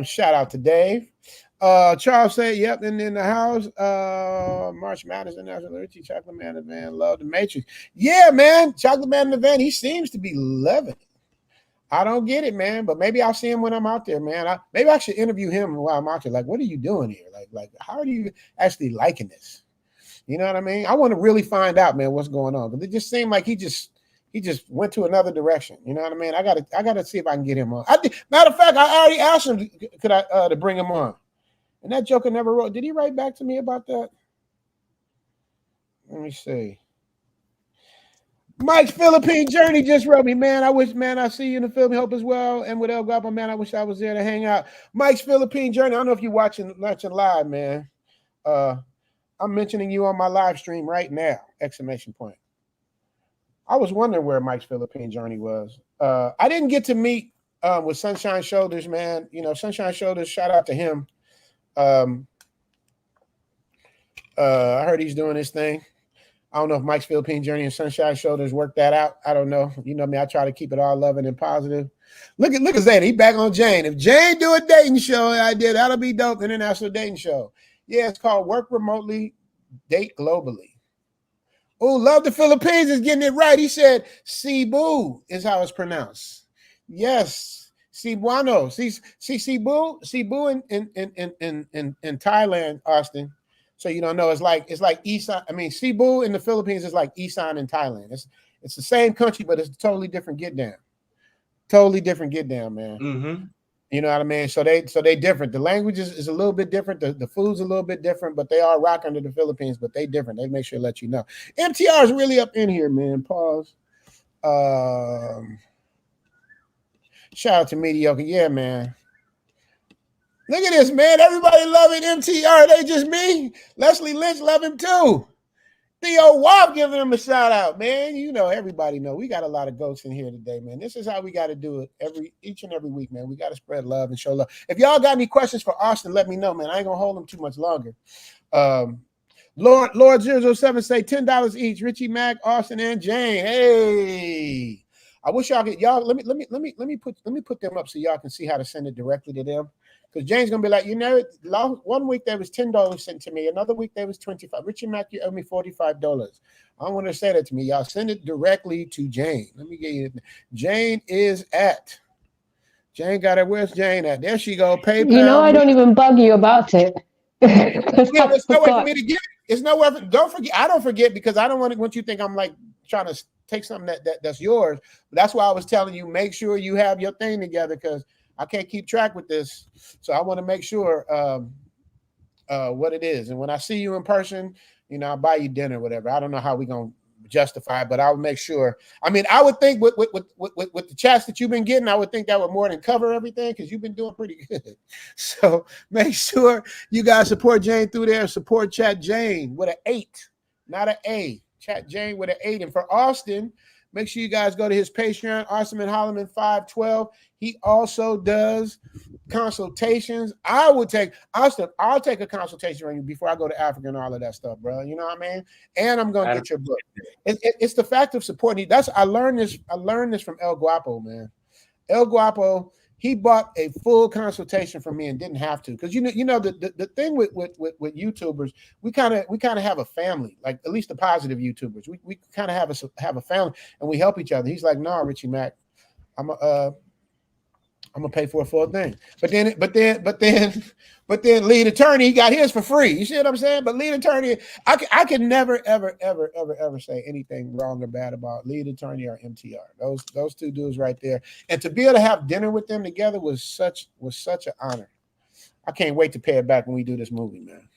Shout out to Dave. Charles said, yep, and in the house. March Madness and National Richie, Chocolate Man in the Van. Love the Matrix. Yeah, man. Chocolate Man in the Van. He seems to be loving it. I don't get it, man, but maybe I'll see him when I'm out there, man. Maybe I should interview him while I'm out there. Like, what are you doing here? Like, how are you actually liking this? You know what I mean? I want to really find out, man, what's going on. But it just seemed like he just went to another direction. You know what I mean? I gotta see if I can get him on. Matter of fact, I already asked him to bring him on, and that joker never wrote. Did he write back to me about that? Let me see. Mike's Philippine Journey just wrote me, man. I wish, man, I see you in the Philippines. Hope as well. And with El Guapo, man, I wish I was there to hang out. Mike's Philippine Journey. I don't know if you're watching live, man. I'm mentioning you on my live stream right now! Exclamation point. I was wondering where Mike's Philippine Journey was. I didn't get to meet with Sunshine Shoulders, man. You know, Sunshine Shoulders, shout out to him. I heard he's doing his thing. I don't know if Mike's Philippine Journey and Sunshine Shoulders worked that out. I don't know. You know me, I try to keep it all loving and positive. Look at Zane. He back on Jane. If Jane do a dating show, that'll be dope. International dating show. Yeah, it's called Work Remotely, Date Globally. Oh, Love the Philippines is getting it right. He said Cebu is how it's pronounced. Yes, Cebuano. Cebu in Thailand, Austin. So you don't know, it's like Isan. I mean, Cebu in the Philippines is like Isan in Thailand. It's the same country, but it's a totally different get down. Totally different get down, man. Mm-hmm. You know what I mean? So they different. The language is a little bit different. The food's a little bit different, but they are rock under the Philippines, but they different. They make sure to let you know. MTR is really up in here, man. Pause. Shout out to Mediocre. Yeah, man. Look at this, man. Everybody loving MTR. They just me. Leslie Lynch love him too. Theo Wop giving him a shout out, man. You know, everybody know we got a lot of goats in here today, man. This is how we got to do it each and every week, man. We got to spread love and show love. If y'all got any questions for Austin, let me know, man. I ain't gonna hold them too much longer. Lord 007 say $10 each. Richie Mack, Austin, and Jane. Hey, I wish y'all get y'all. Let me put them up so y'all can see how to send it directly to them. Because Jane's gonna be like, you know, one week there was $10 sent to me, another week there was $25. Richie Mack, you owe me $45. I want to say that to me, y'all. Send it directly to Jane. Let me get you. Jane is at. Jane got it. Where's Jane at? There she go. PayPal. You know, I don't even bug you about it. Yeah, there's no way for me to get it. It's nowhere. Don't forget. I don't forget because I don't want you to think I'm like trying to take something that's yours. But that's why I was telling you, make sure you have your thing together because I can't keep track with this. So I want to make sure what it is. And when I see you in person, you know, I'll buy you dinner, whatever. I don't know how we're going to justify it, but I'll make sure. I mean, I would think with the chats that you've been getting, I would think that would more than cover everything because you've been doing pretty good. So make sure you guys support Jane through there. Support Chat Jane with an 8, not an A. Chat Jane with an 8. And for Austin, make sure you guys go to his Patreon, Auston Holleman 512. He also does consultations. I'll take a consultation on you before I go to Africa and all of that stuff, bro. You know what I mean? And I'm gonna get your book. It's the fact of supporting. I learned this from El Guapo, man. El Guapo, he bought a full consultation from me and didn't have to because you know the thing with YouTubers, we kind of have a family, like at least the positive YouTubers. We kind of have a family and we help each other. He's like, nah, Richie Mack, I'm gonna pay for a full thing. But then lead attorney, he got his for free. You see what I'm saying? But lead attorney, I can never ever say anything wrong or bad about lead attorney or MTR. Those two dudes right there. And to be able to have dinner with them together was such an honor. I can't wait to pay it back when we do this movie, man.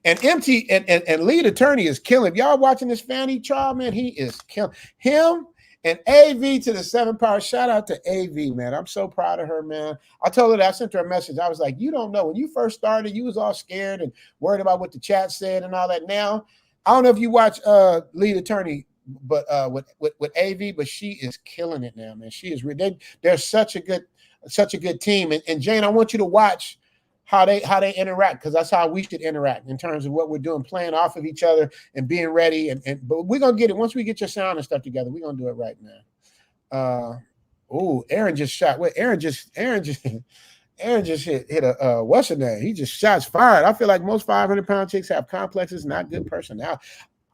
And and lead attorney is killing. If y'all watching this Fanny trial, man, he is killing him. And AV to the 7 power. Shout out to AV, man. I'm so proud of her, man. I told her that. I sent her a message. I was like, you don't know. When you first started, you was all scared and worried about what the chat said and all that. Now, I don't know if you watch Lead Attorney, but with AV, but she is killing it now, man. She is. They're such a good team. And Jane, I want you to watch how they interact, because that's how we should interact in terms of what we're doing, playing off of each other and being ready. But we're gonna get it once we get your sound and stuff together. We're gonna do it right now. Aaron just shot. Wait, Aaron just hit a what's her name? He just shots fired. I feel like most 500-pound chicks have complexes, not good personality.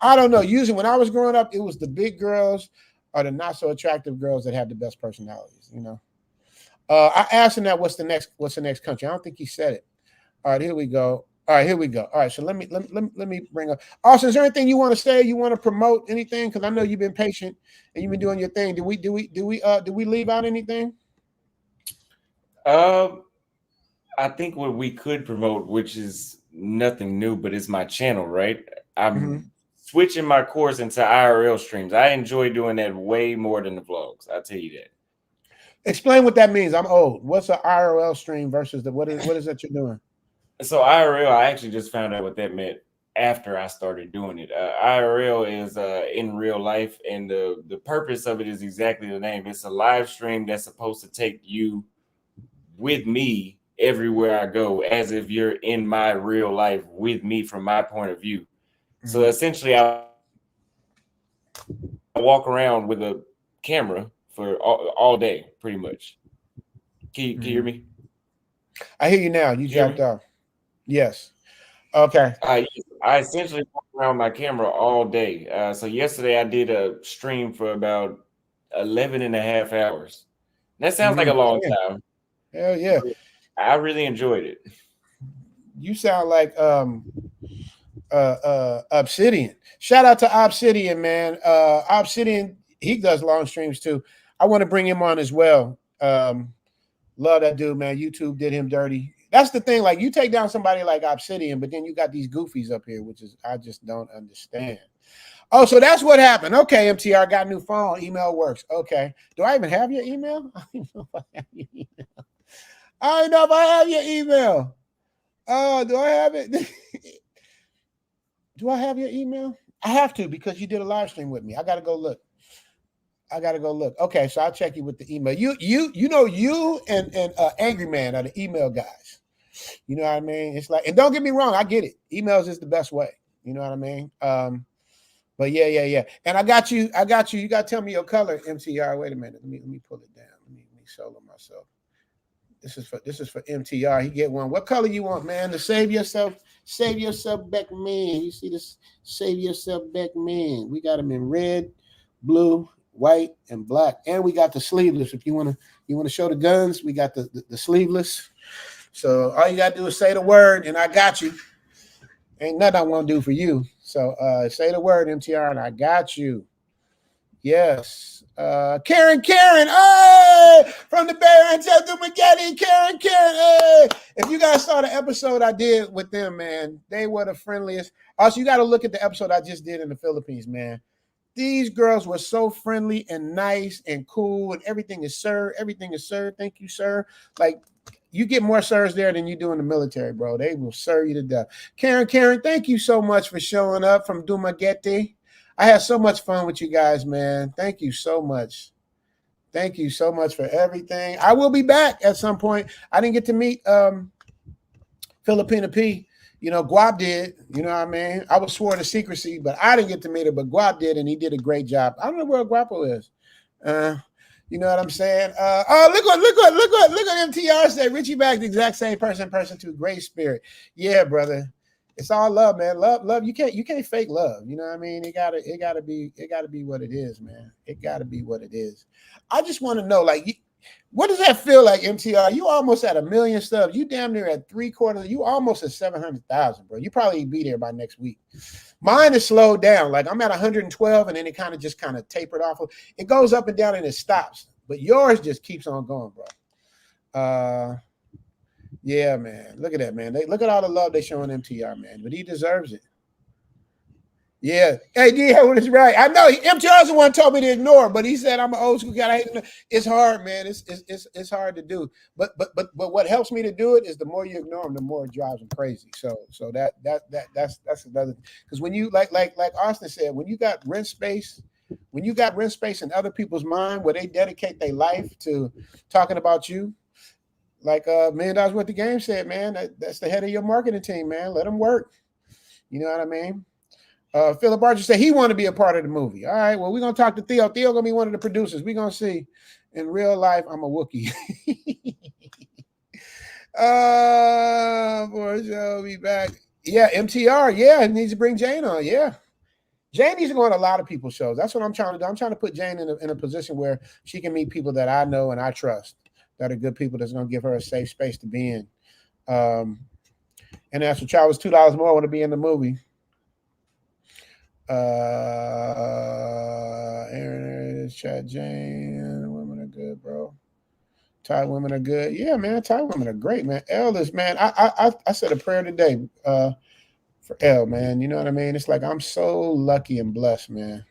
I don't know. Usually when I was growing up, it was the big girls or the not so attractive girls that had the best personalities, you know. I asked him that what's the next country. I don't think he said it. All right, here we go. All right, so let me bring up Austin. Is there anything you want to say? You want to promote anything? Because I know you've been patient and you've been doing your thing. Do we leave out anything? I think what we could promote, which is nothing new, but it's my channel, right? I'm switching my course into IRL streams. I enjoy doing that way more than the vlogs. I'll tell you that. Explain what that means. I'm old. What's an IRL stream versus what is that you're doing? So IRL, I actually just found out what that meant after I started doing it. IRL is in real life, and the purpose of it is exactly the name. It's a live stream that's supposed to take you with me everywhere I go, as if you're in my real life with me from my point of view. So essentially, I walk around with a camera for all day, pretty much. Can you hear me? I hear you now. You dropped off. Yes. Okay. I essentially walk around my camera all day. So yesterday I did a stream for about 11 and a half hours. That sounds like a long time. Hell yeah. I really enjoyed it. You sound like Obsidian. Shout out to Obsidian, man. Obsidian, he does long streams too. I want to bring him on as well. Love that dude, man. YouTube did him dirty. That's the thing. Like, you take down somebody like Obsidian, but then you got these goofies up here, which is I just don't understand. Oh, so that's what happened. Okay, MTR got a new phone. Email works. Okay. Do I even have your email? I don't know if I have your email. I don't know if I have your email. Oh, do I have it? Do I have your email? I have to, because you did a live stream with me. I gotta go look. Okay, so I'll check you with the email. You and Angry Man are the email guys. You know what I mean? It's like, and don't get me wrong, I get it. Emails is the best way. You know what I mean? But yeah. And I got you. You got to tell me your color, MTR. Wait a minute. Let me pull it down. Let me solo myself. This is for MTR. He get one. What color you want, man? To save yourself back, man. You see this? Save yourself back, man. We got them in red, blue, white, and black. And we got the sleeveless. If you want to show the guns, we got the sleeveless. So all you got to do is say the word, and I got you. Ain't nothing I won't do for you. So say the word, MTR, and I got you. Yes. Karen, hey, from the Bay Area to McGetty, Karen, hey. If you guys saw the episode I did with them, man, they were the friendliest. Also, you got to look at the episode I just did in the Philippines, man. These girls were so friendly and nice and cool, and everything is sir. Thank you, sir. Like, you get more sirs there than you do in the military, bro. They will serve you to death. Karen, thank you so much for showing up from Dumaguete. I had so much fun with you guys, man. Thank you so much. Thank you so much for everything. I will be back at some point. I didn't get to meet Filipina P. You know, Guap did. You know what I mean? I was sworn to secrecy, but I didn't get to meet her, but Guap did, and he did a great job. I don't know where Guapo is. You know what I'm saying? Look what MTR said. Richie back, the exact same person too. Great spirit. Yeah, brother. It's all love, man. Love. You can't fake love. You know what I mean? It gotta be what it is, man. It gotta be what it is. I just want to know, like, what does that feel like, MTR? You almost at 1 million subs. You damn near at 3/4. You almost at 700,000, bro. You probably be there by next week. Mine is slowed down. Like, I'm at 112, and then it kind of tapered off. It goes up and down and it stops. But yours just keeps on going, bro. Yeah, man. Look at that, man. Look at all the love they showing MTR, man. But he deserves it. Yeah. Hey, D Howard is right. I know MTR's the one told me to ignore, but he said I'm an old school guy. It's hard, man. It's hard to do. But what helps me to do it is the more you ignore them, the more it drives them crazy. So that's another, because when you like Austin said, when you got rent space in other people's mind where they dedicate their life to talking about you, like $1 million worth of game said, man, that's the head of your marketing team, man. Let them work. You know what I mean? Philip Archer said he wanted to be a part of the movie. All right, well, we're going to talk to Theo. Theo going to be one of the producers. We're going to see. In real life, I'm a Wookiee. Boy, she'll be back. Yeah, MTR. Yeah, he needs to bring Jane on. Yeah. Jane needs to go on a lot of people's shows. That's what I'm trying to do. I'm trying to put Jane in a position where she can meet people that I know and I trust, that are good people that's going to give her a safe space to be in. And as for Charles, $2 more, I want to be in the movie. Aaron, chat Jane, women are good, bro. Thai women are good. Yeah, man, Thai women are great, man. Ellis, man, I said a prayer today for Elle, man. You know what I mean? It's like I'm so lucky and blessed, man,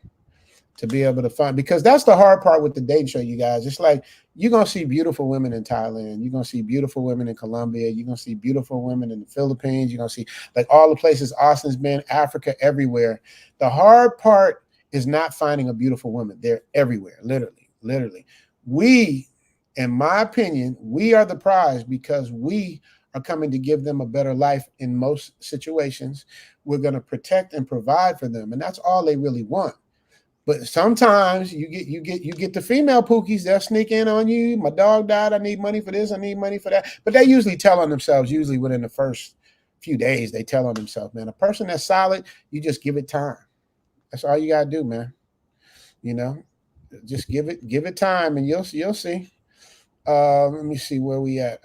to be able to find, because that's the hard part with the dating show, you guys. It's like you're going to see beautiful women in Thailand. You're going to see beautiful women in Colombia. You're going to see beautiful women in the Philippines. You're going to see like all the places Austin's been, Africa, everywhere. The hard part is not finding a beautiful woman. They're everywhere, literally. We, in my opinion, we are the prize because we are coming to give them a better life in most situations. We're going to protect and provide for them. And that's all they really want. But sometimes you get the female pookies, they'll sneak in on you. My dog died. I need money for this. I need money for that. But they usually tell on themselves, usually within the first few days, they tell on themselves, man. A person that's solid, you just give it time. That's all you gotta do, man. You know, just give it time and you'll see. Let me see where we at.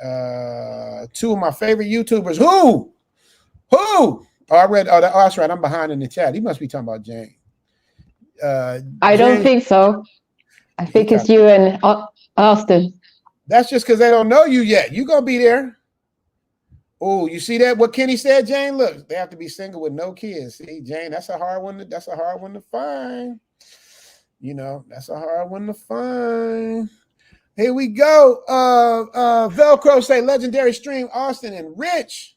Two of my favorite YouTubers. Who? Oh, I read. Oh, that's right. I'm behind in the chat. He must be talking about Jane. I don't James, think so. I he think it's talking. you and Austin. That's just because they don't know you yet. You gonna be there. Oh, you see that? What Kenny said, Jane? Look, they have to be single with no kids. See, Jane, that's a hard one. That's a hard one to find. You know, that's a hard one to find. Here we go. Velcro say legendary stream Austin and Rich.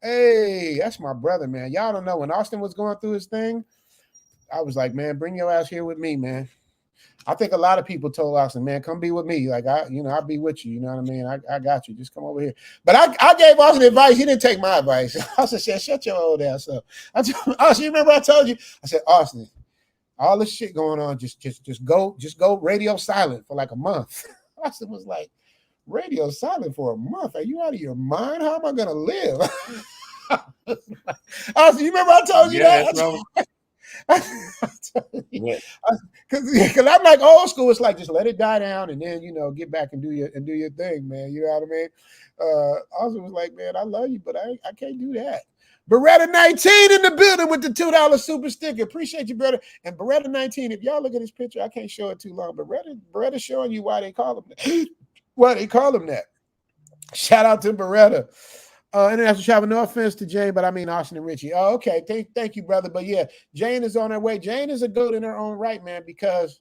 Hey, that's my brother, man. Y'all don't know when Austin was going through his thing. I was like, man, bring your ass here with me, man. I think a lot of people told Austin, man, come be with me. Like I'll be with you. You know what I mean? I got you. Just come over here. But I gave Austin advice. He didn't take my advice. Austin said, shut your old ass up. Austin, you remember I told you? I said, Austin, all this shit going on, just go radio silent for like a month. Austin was like, radio silent for a month? Are you out of your mind? How am I gonna live? Austin, you remember I told you that? Because I'm like old school. It's like just let it die down and then get back and do your thing, man. You know what I mean? Austin was like, man, I love you, but I can't do that. Beretta 19 in the building with the $2 super sticker. Appreciate you, brother. And Beretta 19, if y'all look at this picture, I can't show it too long, but Beretta showing you why they call him that. Why they call him that. Shout out to Beretta. International travel, no offense to Jane, but I mean Austin and Richie. Oh, okay. Thank you, brother. But yeah, Jane is on her way. Jane is a goat in her own right, man, because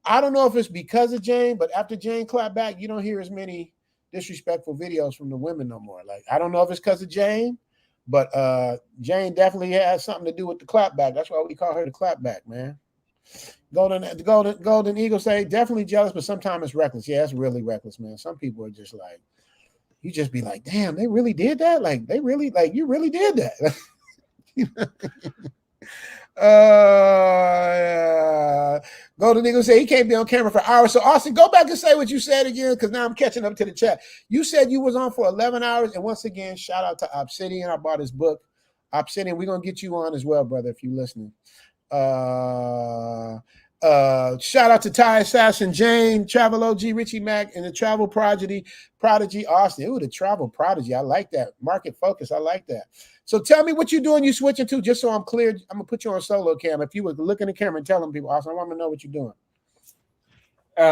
I don't know if it's because of Jane, but after Jane clapped back, you don't hear as many disrespectful videos from the women no more. Like, I don't know if it's because of Jane, but Jane definitely has something to do with the clap back. That's why we call her the clap back, man. Golden Eagle say definitely jealous, but sometimes it's reckless. Yeah, it's really reckless, man. Some people are just like, you just be like, damn, they really did that? Like, they really, like, you really did that. Golden Eagle say he can't be on camera for hours. So Austin, go back and say what you said again, because now I'm catching up to the chat. You said you was on for 11 hours, and once again, shout out to Obsidian. I bought his book. Obsidian, we're gonna get you on as well, brother, if you're listening. Shout out to Ty Assassin, Jane, Travel OG, Richie Mack, and the Travel Prodigy Austin. Ooh, the Travel Prodigy. I like that. Market focus. I like that. So tell me what you're doing. You switching to, just so I'm clear. I'm gonna put you on solo cam. If you would look in the camera and tell them people, Austin, I want to know what you're doing.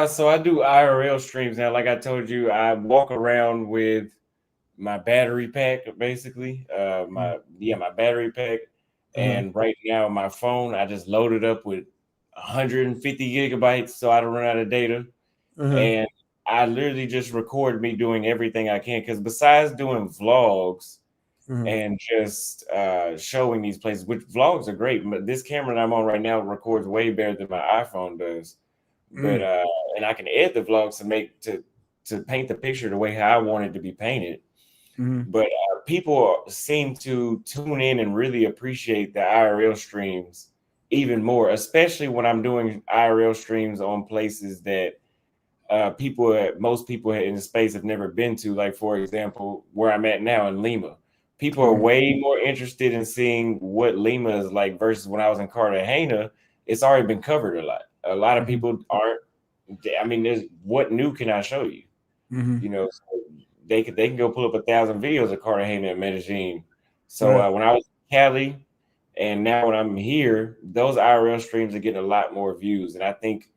So I do IRL streams now. Like I told you, I walk around with my battery pack, basically. My battery pack. And right now, my phone, I just loaded up with 150 gigabytes so I don't run out of data. And I literally just record me doing everything I can, because besides doing vlogs and just showing these places, which vlogs are great, but this camera that I'm on right now records way better than my iPhone does. But and I can edit the vlogs to paint the picture the way how I want it to be painted. But people seem to tune in and really appreciate the IRL streams even more, especially when I'm doing IRL streams on places that most people in the space have never been to. Like, for example, where I'm at now in Lima. People are way more interested in seeing what Lima is like versus when I was in Cartagena. It's already been covered a lot. A lot of people aren't. I mean, there's what new can I show you? You know, so they can go pull up 1,000 videos of Cartagena and Medellin. So when I was in Cali, and now when I'm here, those IRL streams are getting a lot more views. And I think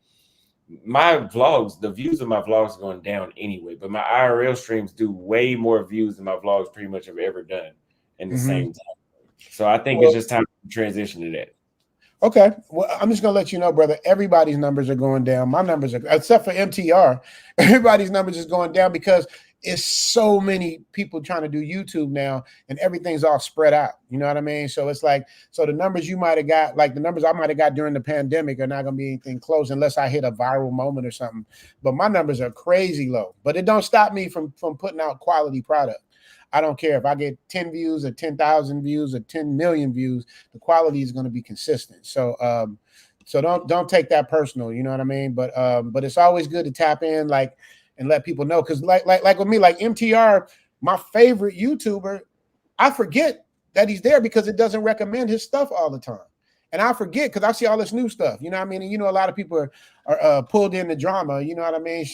my vlogs, the views of my vlogs are going down anyway, but my IRL streams do way more views than my vlogs pretty much have ever done in the same time. So I think it's just time to transition to that. Okay. Well, I'm just going to let you know, brother, everybody's numbers are going down. My numbers are, except for MTR, everybody's numbers is going down because it's so many people trying to do YouTube now and everything's all spread out. You know what I mean? So it's like, so the numbers you might have got, like the numbers I might have got during the pandemic are not going to be anything close unless I hit a viral moment or something. But my numbers are crazy low, but it don't stop me from putting out quality product. I don't care if I get 10 views or 10,000 views or 10 million views, the quality is going to be consistent. So, so don't take that personal, you know what I mean? But it's always good to tap in, like, and let people know. Cause like with me, like MTR, my favorite YouTuber, I forget that he's there because it doesn't recommend his stuff all the time. And I forget because I see all this new stuff, you know what I mean? And, you know, a lot of people are pulled in the drama, you know what I mean?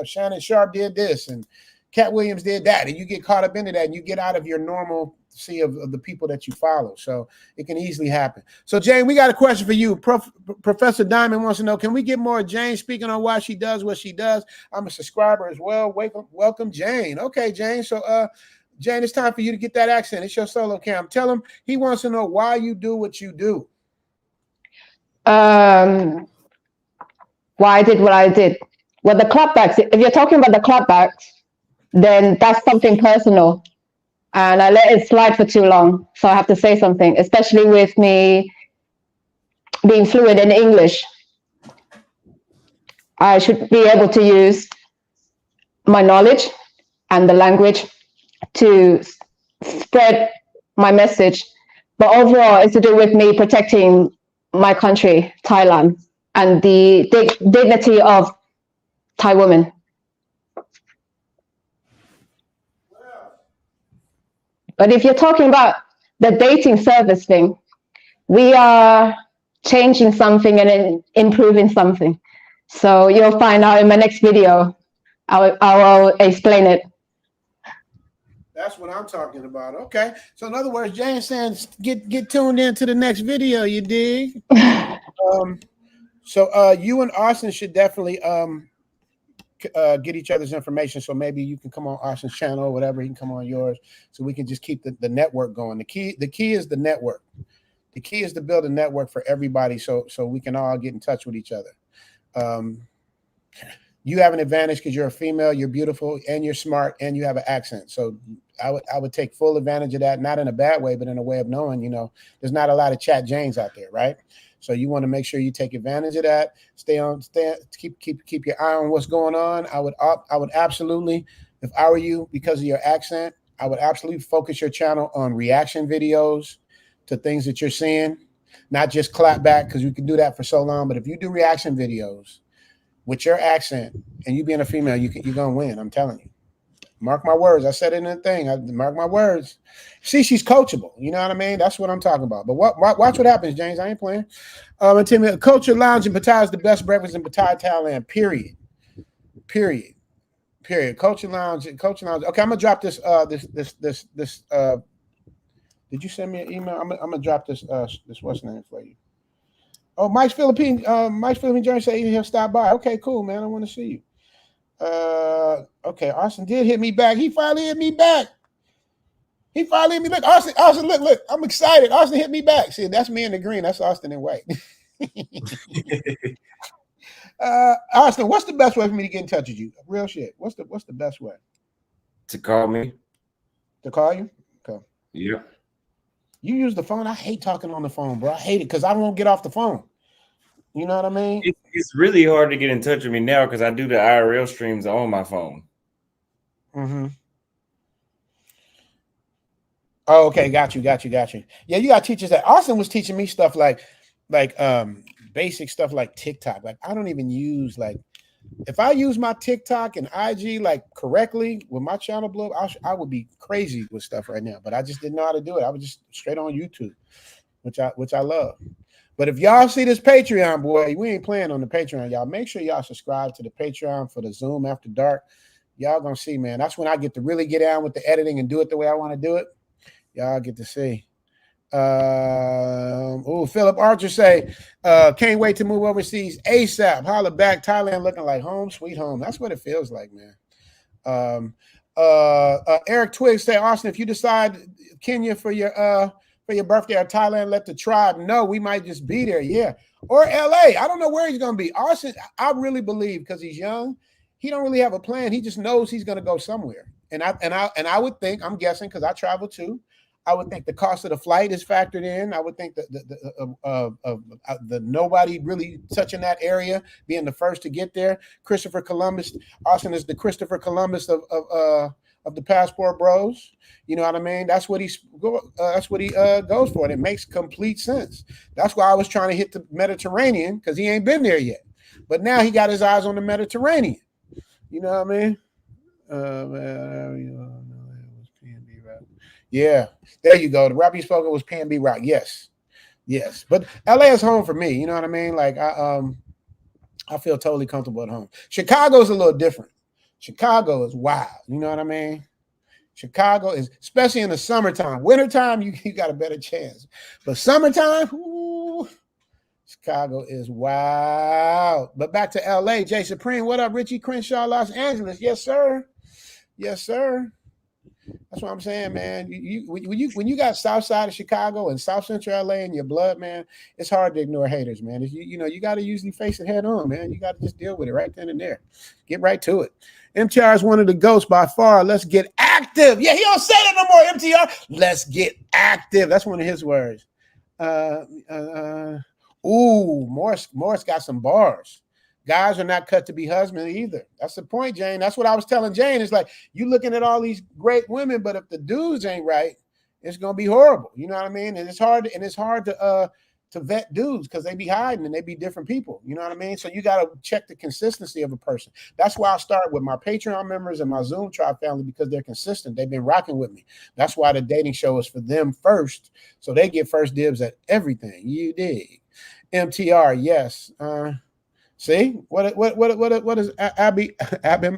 Shannon Sharp did this, and Cat Williams did that, and you get caught up into that, and you get out of your normal sea of the people that you follow. So it can easily happen. So Jane, we got a question for you. Professor Diamond wants to know, can we get more of Jane speaking on why she does what she does? I'm a subscriber as well. Welcome Jane. Okay, Jane. So Jane, it's time for you to get that accent. It's your solo cam. Tell him he wants to know why you do what you do. Why I did what I did. Well, the clapbacks, if you're talking about the clapbacks, then that's something personal. And I let it slide for too long. So I have to say something, especially with me being fluent in English. I should be able to use my knowledge and the language to spread my message. But overall, it's to do with me protecting my country, Thailand, and the dignity of Thai women. But if you're talking about the dating service thing, we are changing something and improving something. So you'll find out in my next video. I'll explain it. That's what I'm talking about. Okay. So in other words, Jane's saying get tuned into the next video, you dig? So you and Austin should definitely get each other's information. So maybe you can come on Austin's channel or whatever. He can come on yours, so we can just keep the network going. The key is the network. The key is to build a network for everybody, so we can all get in touch with each other. You have an advantage because you're a female, you're beautiful, and you're smart, and you have an accent. So I would take full advantage of that, not in a bad way, but in a way of knowing, there's not a lot of Chat Janes out there, right? So you want to make sure you take advantage of that. Keep your eye on what's going on. I would absolutely, if I were you, because of your accent, I would absolutely focus your channel on reaction videos to things that you're seeing, not just clap back, because you can do that for so long. But if you do reaction videos with your accent and you being a female, you're gonna win. I'm telling you. Mark my words. I said it in the thing. Mark my words. See, she's coachable. You know what I mean? That's what I'm talking about. But watch what happens, James. I ain't playing. And tell me, Culture Lounge in Pattaya is the best breakfast in Pattaya, Thailand. Period. Culture Lounge. Okay, I'm gonna drop this. Did you send me an email? I'm gonna drop this. What's the name for you? Oh, Mike's Philippine Journey said he'll stop by. Okay, cool, man. I want to see you. Okay, Austin did hit me back. He finally hit me back. Austin, look. I'm excited. Austin hit me back. See, that's me in the green. That's Austin in white. Austin, what's the best way for me to get in touch with you? Real shit. What's the best way? To call me. To call you? Okay. Yeah. You use the phone. I hate talking on the phone, bro. I hate it because I won't get off the phone. You know what I mean? It's really hard to get in touch with me now because I do the IRL streams on my phone. Mm-hmm. Oh, okay. Got you. Yeah, you got teachers that Austin was teaching me stuff like basic stuff like TikTok. Like I don't even use if I use my TikTok and IG correctly with my channel blow up, I would be crazy with stuff right now. But I just didn't know how to do it. I was just straight on YouTube, which I love. But if y'all see this Patreon, boy, we ain't playing on the Patreon, y'all. Make sure y'all subscribe to the Patreon for the Zoom After Dark. Y'all gonna see, man. That's when I get to really get down with the editing and do it the way I want to do it. Y'all get to see. Philip Archer say, can't wait to move overseas ASAP. Holla back. Thailand looking like home, sweet home. That's what it feels like, man. Eric Twiggs say, Austin, if you decide Kenya for your birthday or Thailand, let the tribe know. We might just be there, yeah. Or LA. I don't know where he's gonna be. Austin, I really believe because he's young, he don't really have a plan. He just knows he's gonna go somewhere. And I would think, I'm guessing because I travel too. I would think the cost of the flight is factored in. I would think that the nobody really touching that area, being the first to get there. Christopher Columbus, Austin is the Christopher Columbus of the Passport Bros. You know what I mean? That's what he goes for. And it makes complete sense. That's why I was trying to hit the Mediterranean because he ain't been there yet. But now he got his eyes on the Mediterranean. You know what I mean? Yeah, there you go. The rap you spoke was P&B Rock. Yes. But LA is home for me. You know what I mean? Like I feel totally comfortable at home. Chicago's a little different. Chicago is wild. You know what I mean? Chicago is, especially in the summertime. Wintertime, you got a better chance. But summertime, ooh, Chicago is wild. But back to LA, Jay Supreme. What up, Richie Crenshaw, Los Angeles? Yes, sir. Yes, sir. That's what I'm saying, man. When you got South Side of Chicago and South Central LA in your blood, man, it's hard to ignore haters, man. You got to usually face it head on, man. You got to just deal with it right then and there. Get right to it. MTR is one of the GOATs by far. Let's get active. Yeah, he don't say that no more, MTR. Let's get active. That's one of his words. Morris got some bars. Guys are not cut to be husbands either. That's the point, Jane. That's what I was telling Jane. It's like you looking at all these great women, but if the dudes ain't right, it's gonna be horrible. You know what I mean? And it's hard to vet dudes because they be hiding and they be different people. You know what I mean? So you got to check the consistency of a person. That's why I start with my Patreon members and my Zoom Tribe family, because they're consistent. They've been rocking with me. That's why the dating show is for them first, so they get first dibs at everything. You dig? MTR, yes. See what is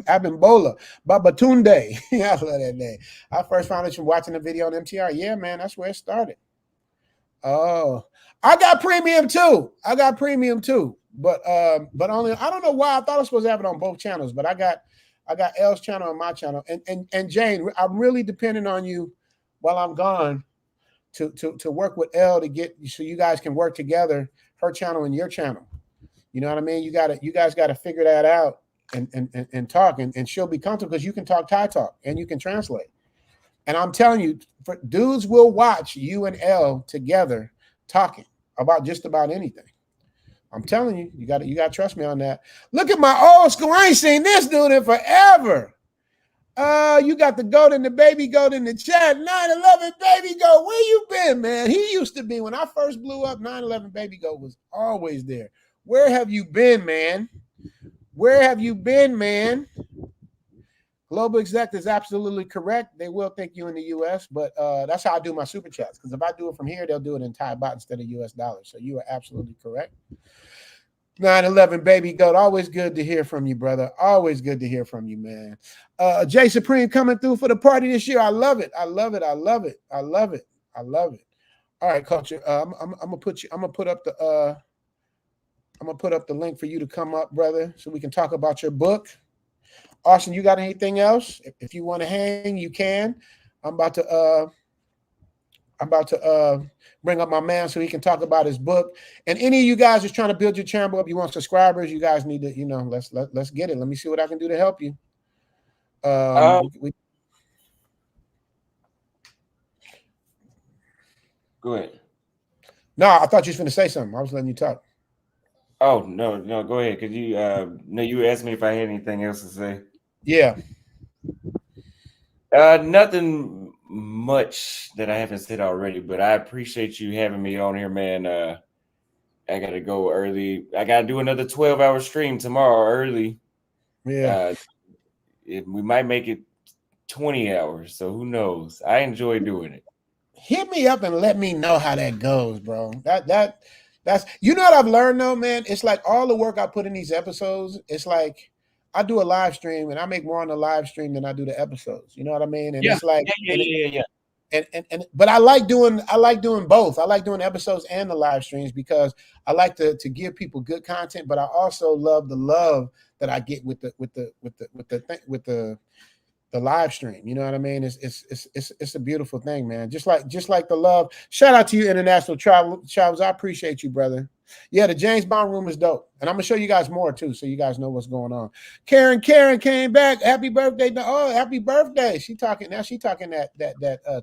Abimbola Babatunde? I love that name. I first found it from watching the video on MTR. Yeah, man, that's where it started. Oh, I got premium too. But only, I don't know why. I thought I was supposed to have it on both channels, but I got L's channel and my channel. And Jane, I'm really depending on you while I'm gone to work with L to get so you guys can work together, her channel and your channel. You know what I mean? You guys got to figure that out and talk, and she'll be comfortable because you can talk Thai talk and you can translate. And I'm telling you, dudes will watch you and L together talking about just about anything. I'm telling you, you got to trust me on that. Look at my old school. I ain't seen this dude in forever. You got the goat and the baby goat in the chat. 9/11 baby goat. Where you been, man? He used to be, when I first blew up, 9/11 baby goat was always there. Where have you been, man? Where have you been, man? Global Exec is absolutely correct. They will thank you in the U.S., but that's how I do my super chats. Because if I do it from here, they'll do it in Thai baht instead of U.S. dollars. So you are absolutely correct. 9/11 baby goat. Always good to hear from you, brother. Always good to hear from you, man. Jay Supreme coming through for the party this year. I love it. I love it. I love it. I love it. I love it. All right, Culture. I'm gonna put up the link for you to come up, brother, so we can talk about your book. Austin, you got anything else? If you want to hang, you can. I'm about to bring up my man so he can talk about his book. And any of you guys who's trying to build your channel up, you want subscribers, you guys need to, let's get it. Let me see what I can do to help you. Go ahead. No, I thought you was going to say something. I was letting you talk. Oh, no, go ahead. Could you you asked me if I had anything else to say. Yeah. Nothing much that I haven't said already, but I appreciate you having me on here, man. I gotta go early. I gotta do another 12-hour stream tomorrow early. Yeah. We might make it 20 hours, so who knows? I enjoy doing it. Hit me up and let me know how that goes, bro. That's you know what I've learned though, man. It's like all the work I put in these episodes. It's like I do a live stream and I make more on the live stream than I do the episodes. You know what I mean? And it's like yeah. But I like doing both. I like doing episodes and the live streams because I like to give people good content, but I also love the love that I get with the live stream. You know what I mean? It's a beautiful thing, man. Just like the love. Shout out to you, International Travels. I appreciate you, brother. Yeah, the James Bond room is dope. And I'm gonna show you guys more too, so you guys know what's going on. Karen came back. Happy birthday. Oh, happy birthday. She talking that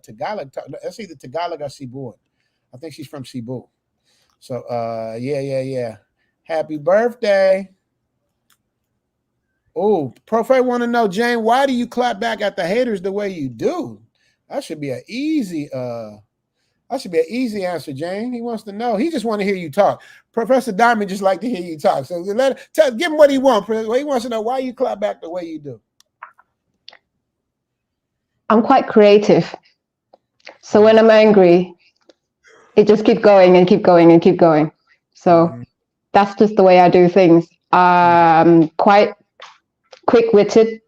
Tagalog. That's either Tagalog or Cebu. I think she's from Cebu. So yeah. Happy birthday. Oh, Prophet want to know, Jane, why do you clap back at the haters the way you do? That should be an easy answer, Jane. He wants to know. He just want to hear you talk. Professor Diamond just like to hear you talk. So give him what he wants. He wants to know why you clap back the way you do. I'm quite creative. So when I'm angry, it just keep going and keep going and keep going. So that's just the way I do things. Quite quick-witted,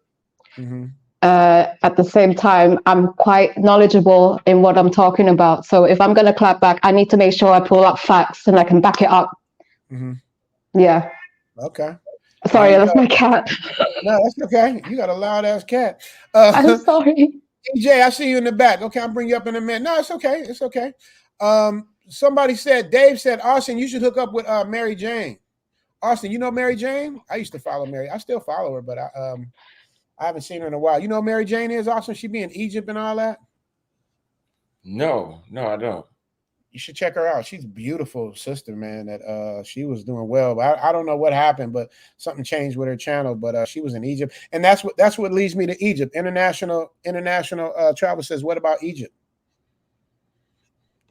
At the same time, I'm quite knowledgeable in what I'm talking about. So if I'm going to clap back, I need to make sure I pull up facts and I can back it up. Yeah. Okay. Sorry, that's my cat. No, that's okay. You got a loud ass cat. I'm sorry. EJ, I see you in the back. Okay, I'll bring you up in a minute. No, it's okay. It's okay. Somebody said, Dave said, Austin, you should hook up with Mary Jane. Austin, you know Mary Jane? I used to follow Mary. I still follow her, but I haven't seen her in a while. You know who Mary Jane is, Austin? She be in Egypt and all that? No, I don't. You should check her out. She's a beautiful sister, man. That she was doing well. But I don't know what happened, but something changed with her channel. But she was in Egypt, and that's what leads me to Egypt. International travel says, what about Egypt?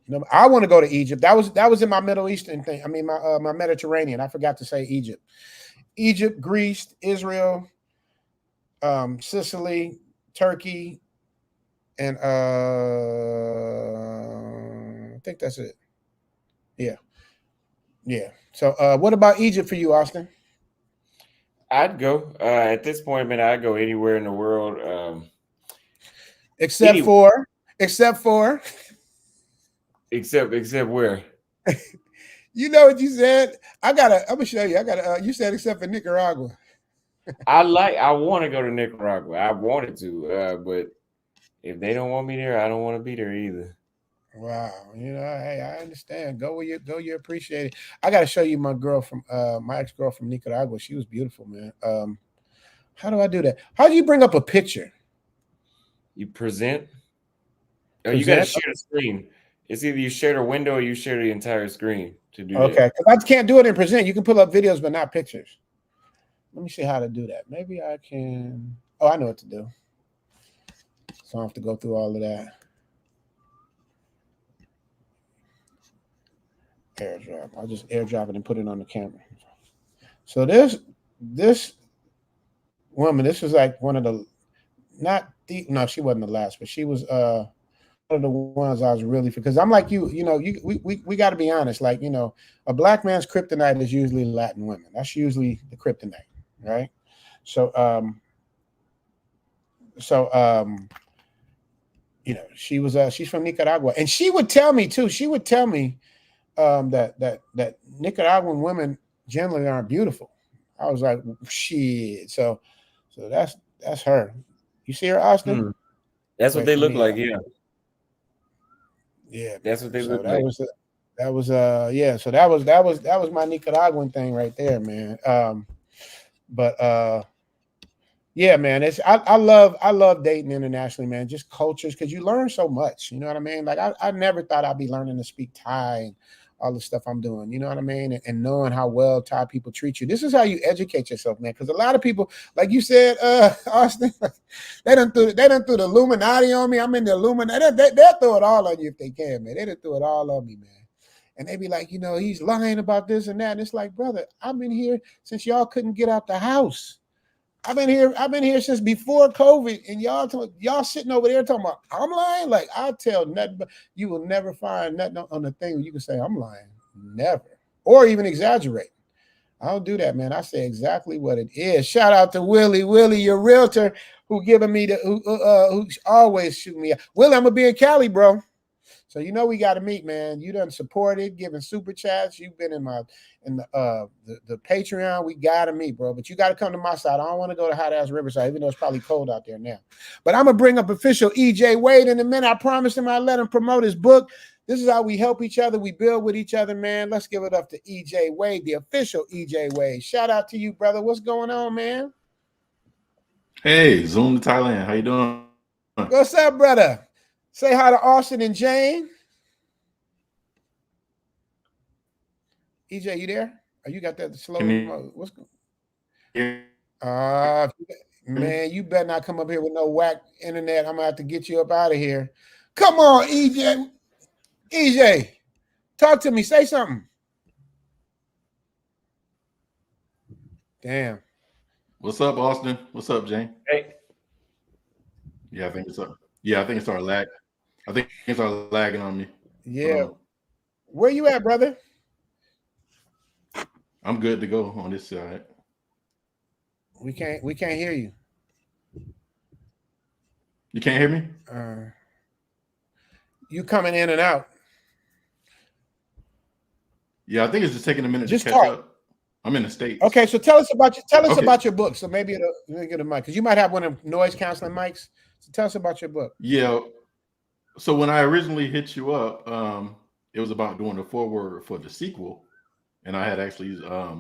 You know, I want to go to Egypt. That was in my Middle Eastern thing. I mean, my Mediterranean. I forgot to say Egypt. Egypt, Greece, Israel, Sicily, Turkey, and I think that's it. Yeah. So what about Egypt for you, Austin? I'd go. At this point, man, I'd go anywhere in the world. Except for except where? You know what you said? I'm gonna show you. You said except for Nicaragua. I want to go to Nicaragua. I wanted to, but if they don't want me there, I don't want to be there either. Wow, you know, hey, I understand. Go where you appreciate it. I got to show you my girl from my ex-girl from Nicaragua. She was beautiful, man. How do I do that? How do you bring up a picture? You present? Oh, you got to share the screen. It's either you share the window or you share the entire screen to do that. Okay, because I can't do it in present. You can pull up videos, but not pictures. Let me see how to do that. Maybe I can. Oh, I know what to do. So I don't have to go through all of that. AirDrop. I'll just AirDrop it and put it on the camera. So this woman, this was like one of the, no, she wasn't the last, but she was one of the ones I was really, because I'm like you know, we got to be honest. Like, you know, a black man's kryptonite is usually Latin women. That's usually the kryptonite, right? So you know, she's from Nicaragua, and she would tell me too. She would tell me that Nicaraguan women generally aren't beautiful. I was like, shit. So that's her. You see her, Austin? That's what they look like, yeah. Yeah, that's what they look like. So that was my Nicaraguan thing right there, man. Yeah, man, I love dating internationally, man. Just cultures, because you learn so much. You know what I mean? Like I never thought I'd be learning to speak Thai and all the stuff I'm doing. You know what I mean? And knowing how well Thai people treat you. This is how you educate yourself, man. Because a lot of people, like you said, Austin, they done threw the Illuminati on me. I'm in the Illuminati. They'll throw it all on you if they can, man. They done threw it all on me, man. And they be like, you know, he's lying about this and that. And it's like, brother, I've been here since y'all couldn't get out the house. I've been here since before COVID, and y'all sitting over there talking about I'm lying. Like, I'll tell nothing, but you will never find nothing on the thing where you can say I'm lying, never, or even exaggerate. I don't do that, man. I say exactly what it is. Shout out to Willie, your realtor, who giving me who's always shooting me out. Willie, I'm gonna be in Cali, bro. So you know we got to meet, man. You done supported, giving super chats. You've been in the Patreon. We got to meet, bro. But you got to come to my side. I don't want to go to hot ass Riverside, even though it's probably cold out there now. But I'm gonna bring up official EJ Wade in a minute. I promised him I'd let him promote his book. This is how we help each other. We build with each other, man. Let's give it up to EJ Wade, the official EJ Wade. Shout out to you, brother. What's going on, man? Hey, Zoom to Thailand. How you doing? What's up, brother? Say hi to Austin and Jane. EJ, you there? Oh, you got that slow? What's going on? Man, you better not come up here with no whack internet. I'm gonna have to get you up out of here. Come on, EJ. EJ, talk to me. Say something. Damn. What's up, Austin? What's up, Jane? Hey. Yeah, I think it's up. Yeah, I think it's our lag. I think it's our lagging on me. Yeah. Where you at, brother? I'm good to go on this side. We can't hear you. You can't hear me? You coming in and out. Yeah, I think it's just taking a minute Just to catch talk. up. I'm in the States. Okay, so tell us about Okay. about your book. So maybe it'll get a mic because you might have one of them noise canceling mics. So tell us about your book. Yeah. So when I originally hit you up, it was about doing the foreword for the sequel, and I had actually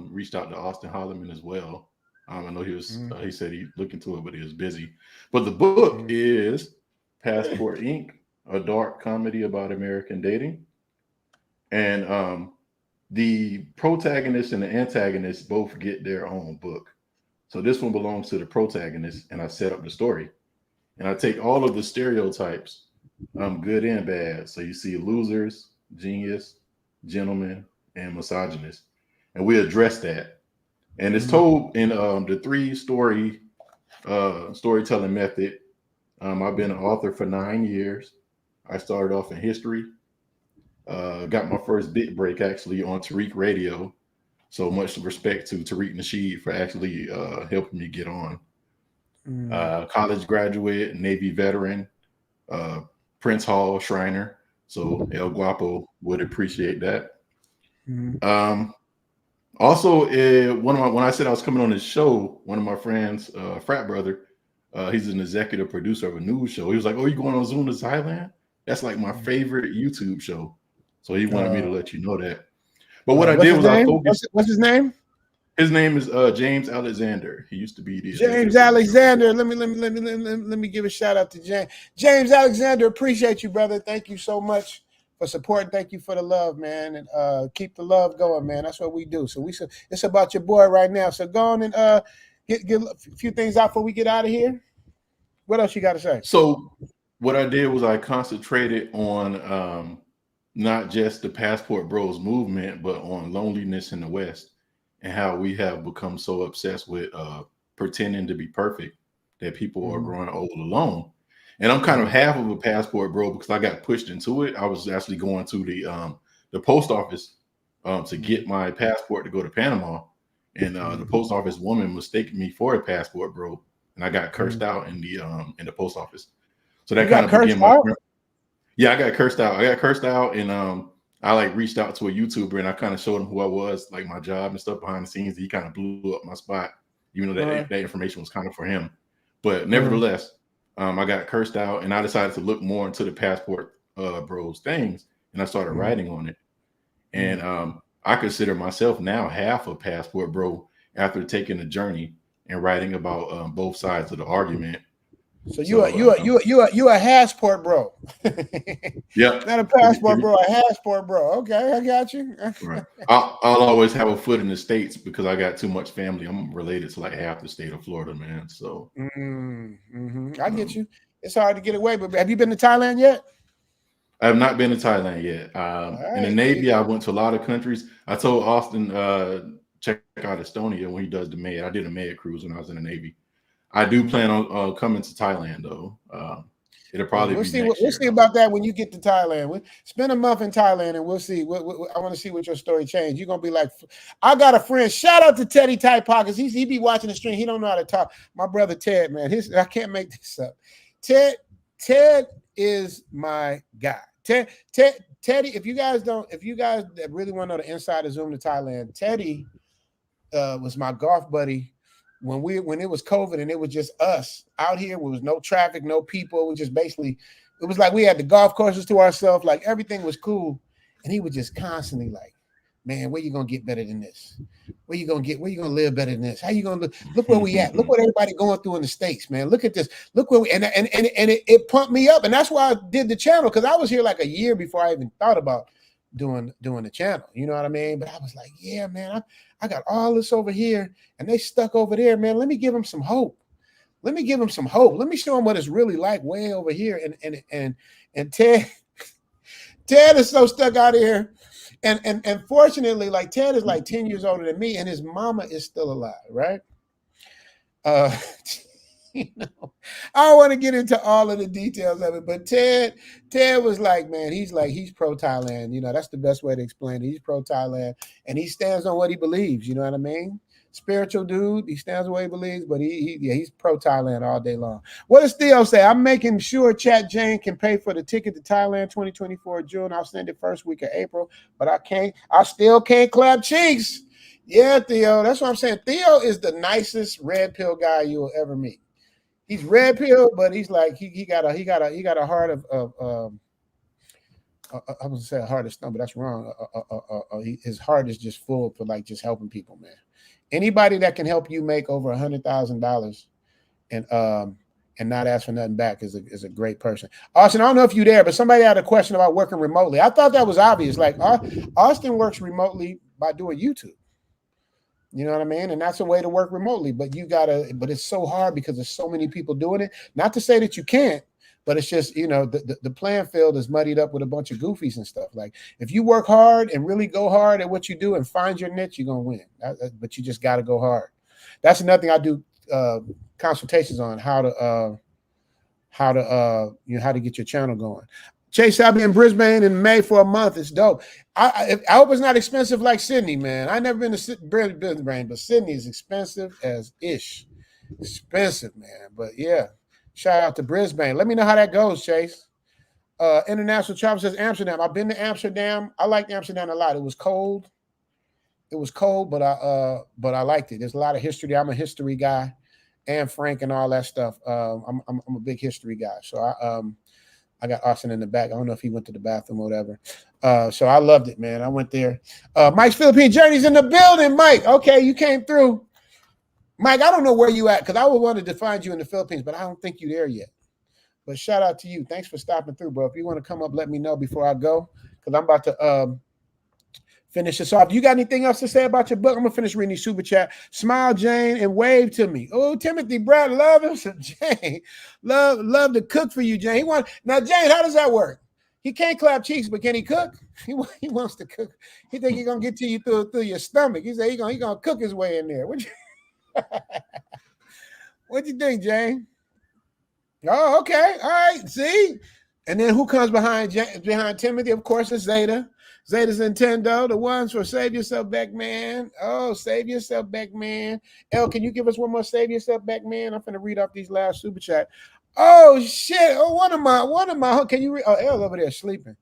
reached out to Auston Holleman as well. I know he was. He said he'd look into it, but he was busy. But the book is Passport Inc., a dark comedy about American dating, and the protagonist and the antagonist both get their own book. So this one belongs to the protagonist, and I set up the story, and I take all of the stereotypes, good and bad. So you see losers, genius, gentleman, and misogynist, and we address that. And it's told in the three storytelling method. I've been an author for 9 years. I started off in history. Got my first big break actually on Tariq Radio. So much respect to Tariq Nasheed for actually helping me get on. College graduate, Navy veteran, Prince Hall Shriner. So El Guapo would appreciate that. Also, when I said I was coming on this show, one of my friends, frat brother, he's an executive producer of a news show. He was like, "Oh, you going on Zoom to Thailand? That's like my favorite YouTube show." So he wanted me to let you know that. But what I did was I focused. What's his name? His name is James Alexander. He used to be the James Alexander. Let me give a shout out to James. James Alexander, appreciate you, brother. Thank you so much for support. Thank you for the love, man, and keep the love going, man. That's what we do. So it's about your boy right now. So go on and get a few things out before we get out of here. What else you got to say? So what I did was I concentrated on not just the Passport Bros movement, but on loneliness in the West and how we have become so obsessed with pretending to be perfect that people are growing old alone. And I'm kind of half of a passport bro because I got pushed into it. I was actually going to the post office to get my passport to go to Panama, and the post office woman mistaken me for a passport bro, and I got cursed out in the post office. So that kind of began my. Yeah, I got cursed out. And I like reached out to a YouTuber and I kind of showed him who I was, like my job and stuff behind the scenes. He kind of blew up my spot, even though that information was kind of for him. But nevertheless. I got cursed out, and I decided to look more into the passport bros things, and I started writing on it. And I consider myself now half a passport bro after taking the journey and writing about both sides of the argument. So you a passport bro. Yeah, not a passport bro, a passport bro. Okay, I got you. Right. I'll always have a foot in the States because I got too much family. I'm related to like half the state of Florida, man. So I get you. It's hard to get away, but have you been to Thailand yet? I have not been to Thailand yet. In the Navy, I went to a lot of countries. I told Austin check out Estonia when he does the Med. I did a Med cruise when I was in the Navy. I do plan on coming to Thailand though. It'll probably we'll be see. next We'll year. see about that when you get to Thailand. We'll spend a month in Thailand, and we'll see. I want to see what your story changed. You're gonna be like, I got a friend. Shout out to Teddy Tight Pockets. He be watching the stream. He don't know how to talk. My brother Ted, man. I can't make this up. Ted is my guy. Teddy. If you guys that really want to know the inside of Zoom to Thailand, Teddy was my golf buddy. When it was COVID and it was just us out here, there was no traffic, no people. We just basically, it was like we had the golf courses to ourselves, like everything was cool. And he was just constantly like, man, where you gonna get better than this? Where you gonna live better than this? How you gonna look where we at? Look what everybody going through in the States, man. Look at this. Look where we and it pumped me up. And that's why I did the channel, because I was here like a year before I even thought about doing the channel. You know what I mean? But I was like, yeah, man, I got all this over here and they stuck over there, man. Let me give them some hope. Let me show them what it's really like way over here. And Ted is so stuck out here. And fortunately, like Ted is like 10 years older than me, and his mama is still alive, right? I don't want to get into all of the details of it, but Ted was like, man, he's pro Thailand. You know, that's the best way to explain it. He's pro Thailand, and he stands on what he believes. You know what I mean? spiritual dude. He stands the way he believes, but he's pro Thailand all day long. What does Theo say? I'm making sure Chat Jane can pay for the ticket to Thailand 2024 June. I'll send it first week of April, but I still can't clap cheeks. Yeah, Theo, that's what I'm saying. Theo is the nicest red pill guy you will ever meet. He's red pill, but he's like he got a heart of I was gonna say a heart of stone, but that's wrong. His heart is just full for like just helping people, man. Anybody that can help you make over $100,000 and not ask for nothing back is a great person. Austin, I don't know if you're there, but somebody had a question about working remotely. I thought that was obvious. Like Austin works remotely by doing YouTube. You know what I mean? And that's a way to work remotely, but but it's so hard because there's so many people doing it. Not to say that you can't, but it's just, the playing field is muddied up with a bunch of goofies and stuff. Like if you work hard and really go hard at what you do and find your niche, you're going to win. But you just got to go hard. That's another thing I do consultations on how to get your channel going. Chase, I'll be in Brisbane in May for a month. It's dope. I hope it's not expensive like Sydney, man. I've never been to Brisbane, but Sydney is expensive as ish. Expensive, man. But yeah, shout out to Brisbane. Let me know how that goes, Chase. International Travel says Amsterdam. I've been to Amsterdam. I liked Amsterdam a lot. It was cold. But I liked it. There's a lot of history. I'm a history guy, and Frank and all that stuff. I'm a big history guy. So I got Austin in the back. I don't know if he went to the bathroom or whatever. So I loved it, man. I went there. Mike's Philippine Journey's in the building, Mike. Okay, you came through. Mike, I don't know where you at because I would want to find you in the Philippines, but I don't think you're there yet. But shout out to you. Thanks for stopping through, bro. If you want to come up, let me know before I go because I'm about to finish this off. You got anything else to say about your book? I'm going to finish reading these super chat. Smile, Jane, and wave to me. Oh, Timothy, Brad, love him some Jane. Love to cook for you, Jane. Now, Jane, how does that work? He can't clap cheeks, but can he cook? He wants to cook. He think he's going to get to you through your stomach. He said he's going to cook his way in there. What you think, Jane? Oh, okay. All right. See? And then who comes behind Timothy? Of course, it's Zeta. Zeta's Nintendo, the ones for Save Yourself Back Man. Oh, Save Yourself Back Man. El, can you give us one more Save Yourself Back Man? I'm going to read off these last super chat. Oh, shit. Oh, one of my, can you read? Oh, El over there sleeping.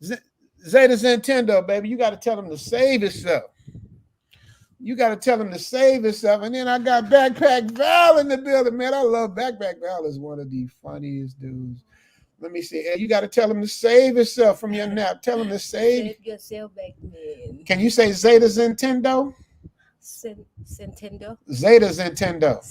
Zeta's Nintendo, baby. You got to tell him to save himself. You got to tell him to save himself. And then I got Backpack Val in the building, man. I love Backpack Val. Is one of the funniest dudes. Let me see. You got to tell him to save himself from your nap. Tell him to save yourself back, man. Can you say Zeta's Nintendo? Nintendo. Zeta's Nintendo.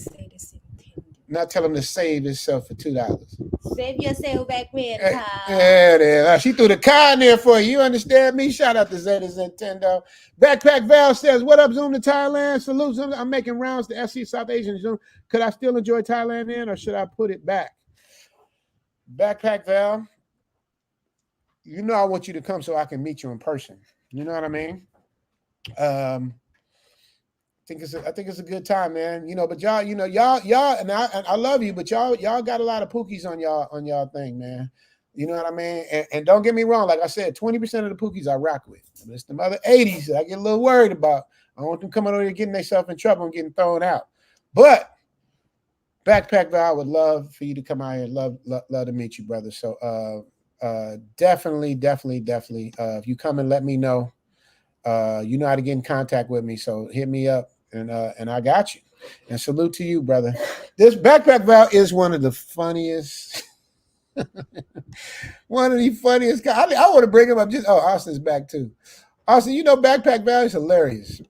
Now tell him to save himself for $2. Save yourself back, man. Yeah, she threw the car in there for you. You understand me? Shout out to Zeta's Nintendo. Backpack Val says, what up, Zoom to Thailand? Salute, Zoom. I'm making rounds to SC South Asian Zoom. Could I still enjoy Thailand in, or should I put it back? Backpack Val, you know I want you to come so I can meet you in person. You know what I mean? I think it's a good time, man. But y'all, y'all, and I love you, but y'all got a lot of pookies on y'all thing, man. You know what I mean? And don't get me wrong, like I said, 20% of the pookies I rock with. But it's the other 80s that I get a little worried about. I don't want them coming over here getting themselves in trouble and getting thrown out. But Backpack Val would love for you to come out here. Love to meet you, brother. So definitely. If you come and let me know, you know how to get in contact with me. So hit me up and I got you. And salute to you, brother. This Backpack Val is one of the funniest. One of the funniest guys. I want to bring him up. Austin's back too. Austin, Backpack Val is hilarious.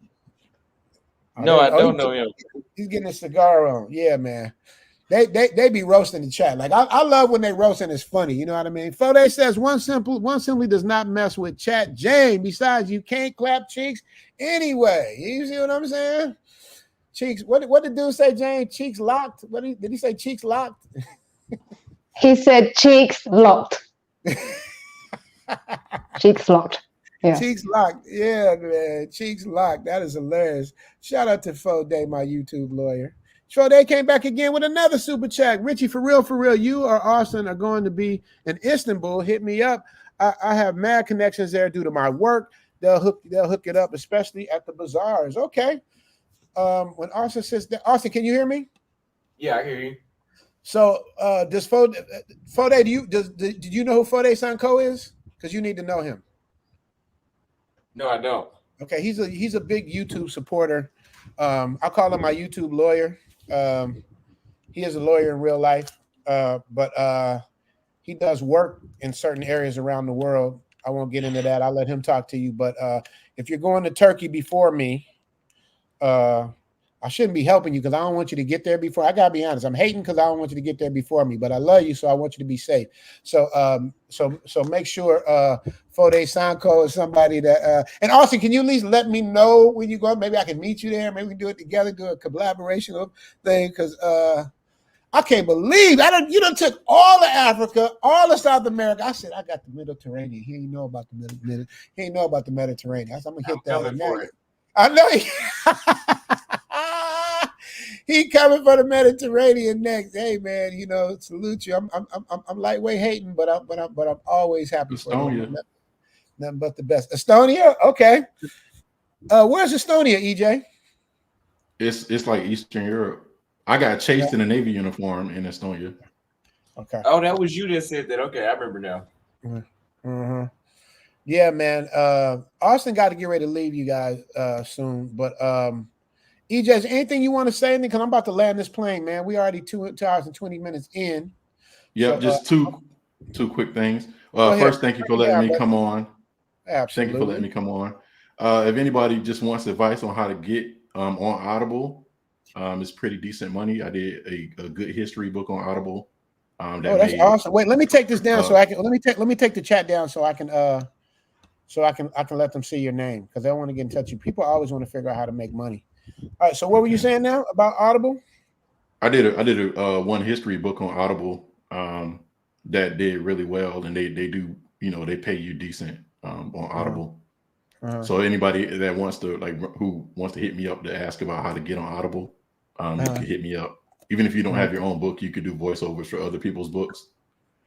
No, I don't know him. He's getting a cigar on. Yeah, man. They be roasting the chat. Like I love when they roast and it's funny. You know what I mean? Fode says one simply does not mess with Chat Jane. Besides, you can't clap cheeks anyway. You see what I'm saying? Cheeks. What did dude say, Jane? Cheeks locked. Did he say cheeks locked? He said cheeks locked. Cheeks locked. Yeah. Cheeks locked. Yeah, man. Cheeks locked. That is hilarious. Shout out to Fode, my YouTube lawyer. Fode came back again with another super chat. Richie, for real, you or Austin are going to be in Istanbul. Hit me up. I have mad connections there due to my work. They'll hook it up, especially at the bazaars. Okay. when Austin says that, Austin, can you hear me? Yeah, I hear you. So does Fode, did you know who Fode Sanko is? Because you need to know him. No, I don't. Okay, he's a big YouTube supporter. I call him my YouTube lawyer. He is a lawyer in real life, but he does work in certain areas around the world. I won't get into that. I'll let him talk to you. But if you're going to Turkey before me, I shouldn't be helping you because I don't want you to get there before. I gotta be honest. I'm hating because I don't want you to get there before me, but I love you, so I want you to be safe. So so make sure Fode Sanko is somebody that and Austin, can you at least let me know when you go? Maybe I can meet you there. Maybe we can do it together, do a collaboration thing. Because I can't believe you done took all of Africa, all of South America. I said I got the Mediterranean. He ain't know about the Mediterranean. He ain't know about the Mediterranean. I said, I'm gonna hit that. Coming for it. I know. He coming for the Mediterranean next. Hey man, salute you. I'm lightweight hating, but I'm always happy for you. Nothing but the best. Estonia, okay. Where's Estonia, EJ? It's like Eastern Europe. I got chased in a Navy uniform in Estonia. Okay. Oh, that was you that said that. Okay, I remember now. Mm-hmm. Yeah, man. Austin got to get ready to leave you guys soon, but EJ, is there anything you want to say? Because I'm about to land this plane, man. We already 2 hours and 20 minutes in. Yep, So, just two quick things. First, thank you for letting me come on. Absolutely. Thank you for letting me come on. If anybody just wants advice on how to get on Audible, it's pretty decent money. I did a good history book on Audible. That's awesome. Wait, let me take this down so I can let me take the chat down so I can let them see your name because they want to get in touch with you. People always want to figure out how to make money. All right, so what were you saying now about Audible? I did a one history book on Audible that did really well, and they do they pay you decent on Audible. So anybody that wants to who wants to hit me up to ask about how to get on Audible, you can hit me up. Even if you don't have your own book, you could do voiceovers for other people's books.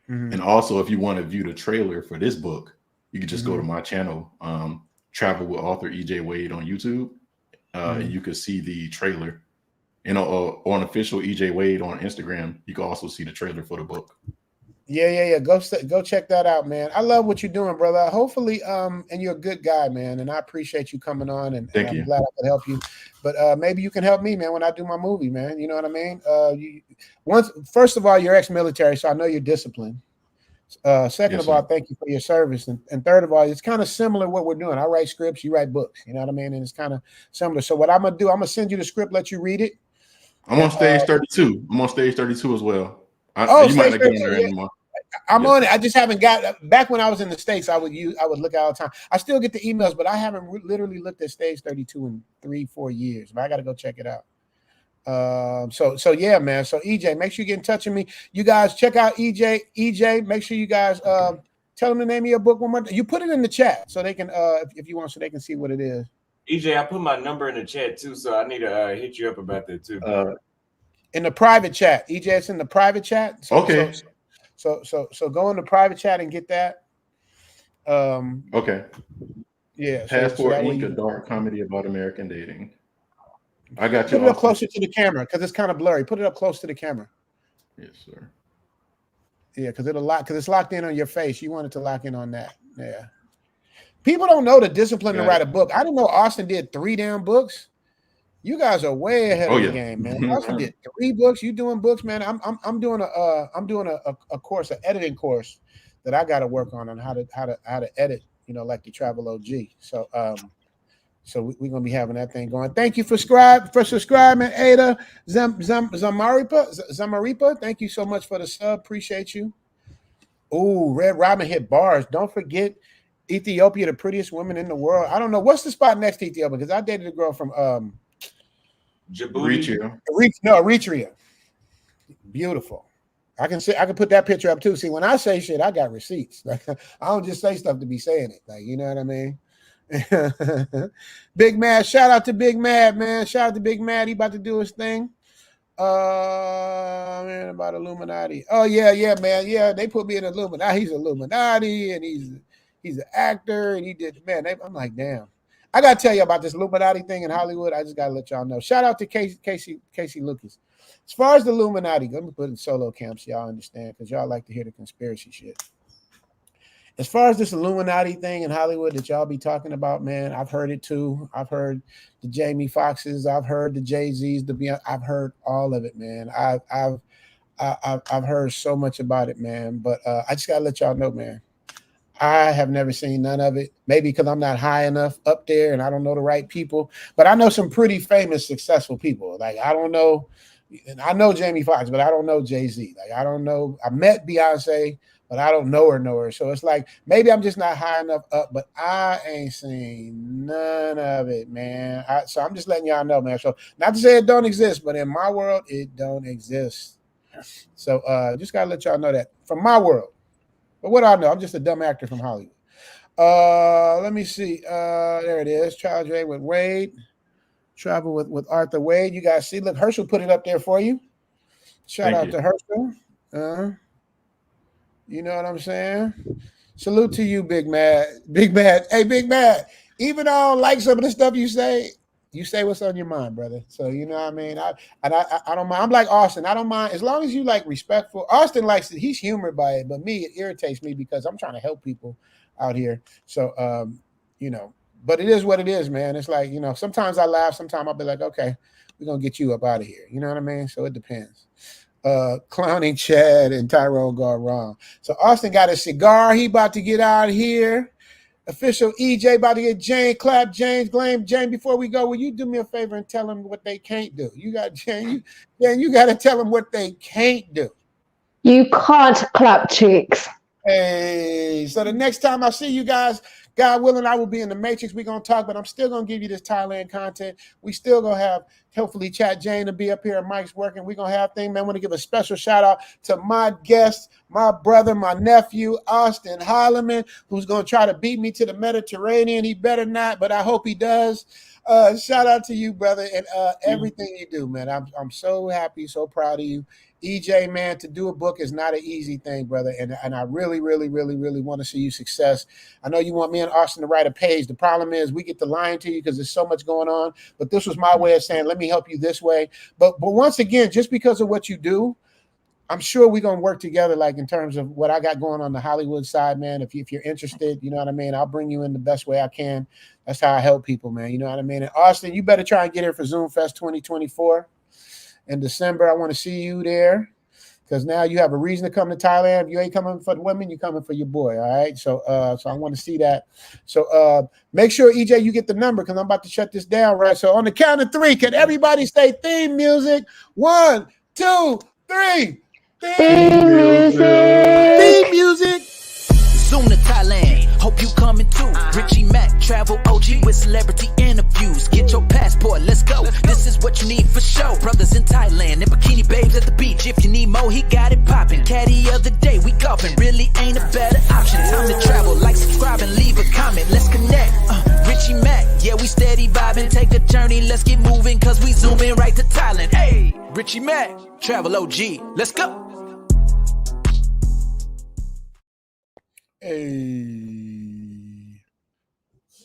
And also, if you want to view the trailer for this book, you can just go to my channel, Travel with Author EJ Wade on YouTube. And you could see the trailer, on official EJ Wade on Instagram. You can also see the trailer for the book. Yeah. Go check that out, man. I love what you're doing, brother. Hopefully, and you're a good guy, man. And I appreciate you coming on, and I'm glad I could help you. But maybe you can help me, man, when I do my movie, man. You know what I mean? First of all, you're ex-military, so I know you're disciplined. Second of all, thank you for your service. And third of all, it's kind of similar what we're doing. I write scripts, you write books. You know what I mean? And it's kind of similar. So what I'm going to do, I'm going to send you the script, let you read it. I'm on stage 32. I'm on stage 32 as well. You might not get on there anymore. I'm on it. I just haven't got back when I was in the States. I would look at all the time. I still get the emails, but I haven't literally looked at stage 32 in 3-4 years. But I got to go check it out. So yeah, man. So EJ, make sure you get in touch with me. You guys check out EJ. Make sure you guys tell them the name of your book one more time. You put it in the chat so they can if you want, so they can see what it is. EJ, I put my number in the chat too, so I need to hit you up about that too. In the private chat, EJ, it's in the private chat. So, okay. So go in the private chat and get that. Okay. Yeah. Passport Inc., a dark comedy about American dating. I got you. Put it up closer to the camera because it's kind of blurry. Put it up close to the camera. Yes, sir. Yeah, because it's locked in on your face. You want it to lock in on that. Yeah. People don't know the discipline to write a book. I didn't know Austin did 3 damn books. You guys are way ahead of the game, man. Austin did 3 books. You doing books, man? I'm doing a course, an editing course that I got to work on how to edit. Like the Travel OG. So we're gonna be having that thing going. Thank you for subscribing, Ada Zamaripa. Thank you so much for the sub. Appreciate you. Ooh, Red Robin hit bars. Don't forget Ethiopia, the prettiest woman in the world. I don't know what's the spot next to Ethiopia because I dated a girl from Djibouti. Eritrea. Beautiful. I can put that picture up too. See, when I say shit, I got receipts. Like I don't just say stuff to be saying it. Like, you know what I mean? Big Mad, shout out to Big Mad, man. Shout out to Big Mad. He about to do his thing. Man, about Illuminati. Oh yeah, man. Yeah, they put me in Illuminati. He's Illuminati, and he's an actor, and he did. Man, I'm like, damn. I gotta tell you about this Illuminati thing in Hollywood. I just gotta let y'all know. Shout out to Casey Lucas. As far as the Illuminati, let me put in solo camps, y'all understand, because y'all like to hear the conspiracy shit. As far as this Illuminati thing in Hollywood that y'all be talking about, man, I've heard it too. I've heard the Jamie Foxxes, I've heard the Jay-Z's, I've heard all of it, man. I've heard so much about it, man. But I just gotta let y'all know, man. I have never seen none of it. Maybe because I'm not high enough up there and I don't know the right people. But I know some pretty famous, successful people. Like I don't know, and I know Jamie Foxx, but I don't know Jay-Z. Like I don't know. I met Beyonce, but I don't know her. So it's like maybe I'm just not high enough up. But I ain't seen none of it, man. So I'm just letting y'all know, man. So not to say it don't exist, but in my world, it don't exist. So just gotta let y'all know that from my world. But what do I know? I'm just a dumb actor from Hollywood. Let me see. There it is. Child Ray with Wade. Travel with Arthur Wade. You guys see. Look, Herschel put it up there for you. Shout out to Herschel. You know what I'm saying? Salute to you, Big Mad. Big Mad. Hey, Big Mad. Even though I don't like some of the stuff you say what's on your mind, brother. So you know what I mean? I don't mind. I'm like Austin. I don't mind as long as you like respectful. Austin likes it. He's humored by it, but me, it irritates me because I'm trying to help people out here. So you know, but it is what it is, man. It's like, you know, sometimes I laugh, sometimes I'll be like, okay, we're gonna get you up out of here. You know what I mean? So it depends. Clowning Chad and Tyrone got wrong. So Austin got a cigar. He about to get out of here. Official EJ about to get Jane, clap James, blame Jane. Before we go, will you do me a favor and tell them what they can't do? You got Jane, you got to tell them what they can't do. You can't clap cheeks. Hey, so the next time I see you guys, God willing, I will be in the Matrix. We're going to talk, but I'm still going to give you this Thailand content. We still going to have, hopefully, Chat Jane to be up here and Mike's working. We're going to have things, man. I want to give a special shout out to my guest, my brother, my nephew, Auston Holleman, who's going to try to beat me to the Mediterranean. He better not, but I hope he does. Shout out to you, brother, and everything you do, man. I'm so happy, so proud of you. EJ, man, to do a book is not an easy thing, brother, and I really, really, really, really want to see you success. I know you want me and Austin to write a page. The problem is we get to lying to you because there's so much going on, but this was my way of saying, let me help you this way. But once again, just because of what you do, I'm sure we're going to work together, like in terms of what I got going on the Hollywood side, man. If you're interested, you know what I mean? I'll bring you in the best way I can. That's how I help people, man. You know what I mean? And Austin, you better try and get here for Zoom Fest 2024 in December. I want to see you there because now you have a reason to come to Thailand. If you ain't coming for the women, you're coming for your boy, all right? So I want to see that. So make sure, EJ, you get the number because I'm about to shut this down, right? So on the count of three, can everybody say theme music? 1, 2, 3. Theme music. Theme music. Zoom to Thailand. Hope you coming too. Richie Mac, travel OG with celebrity interviews. Get your passport, let's go. This is what you need for show. Brothers in Thailand and bikini babes at the beach. If you need more, he got it popping. Caddy of the day, we golfing. Really ain't a better option. Time to travel, like, subscribe, and leave a comment. Let's connect. Richie Mac, yeah, we steady vibing. Take a journey, let's get moving, cause we zooming right to Thailand. Hey, Richie Mac, travel OG, let's go. Hey.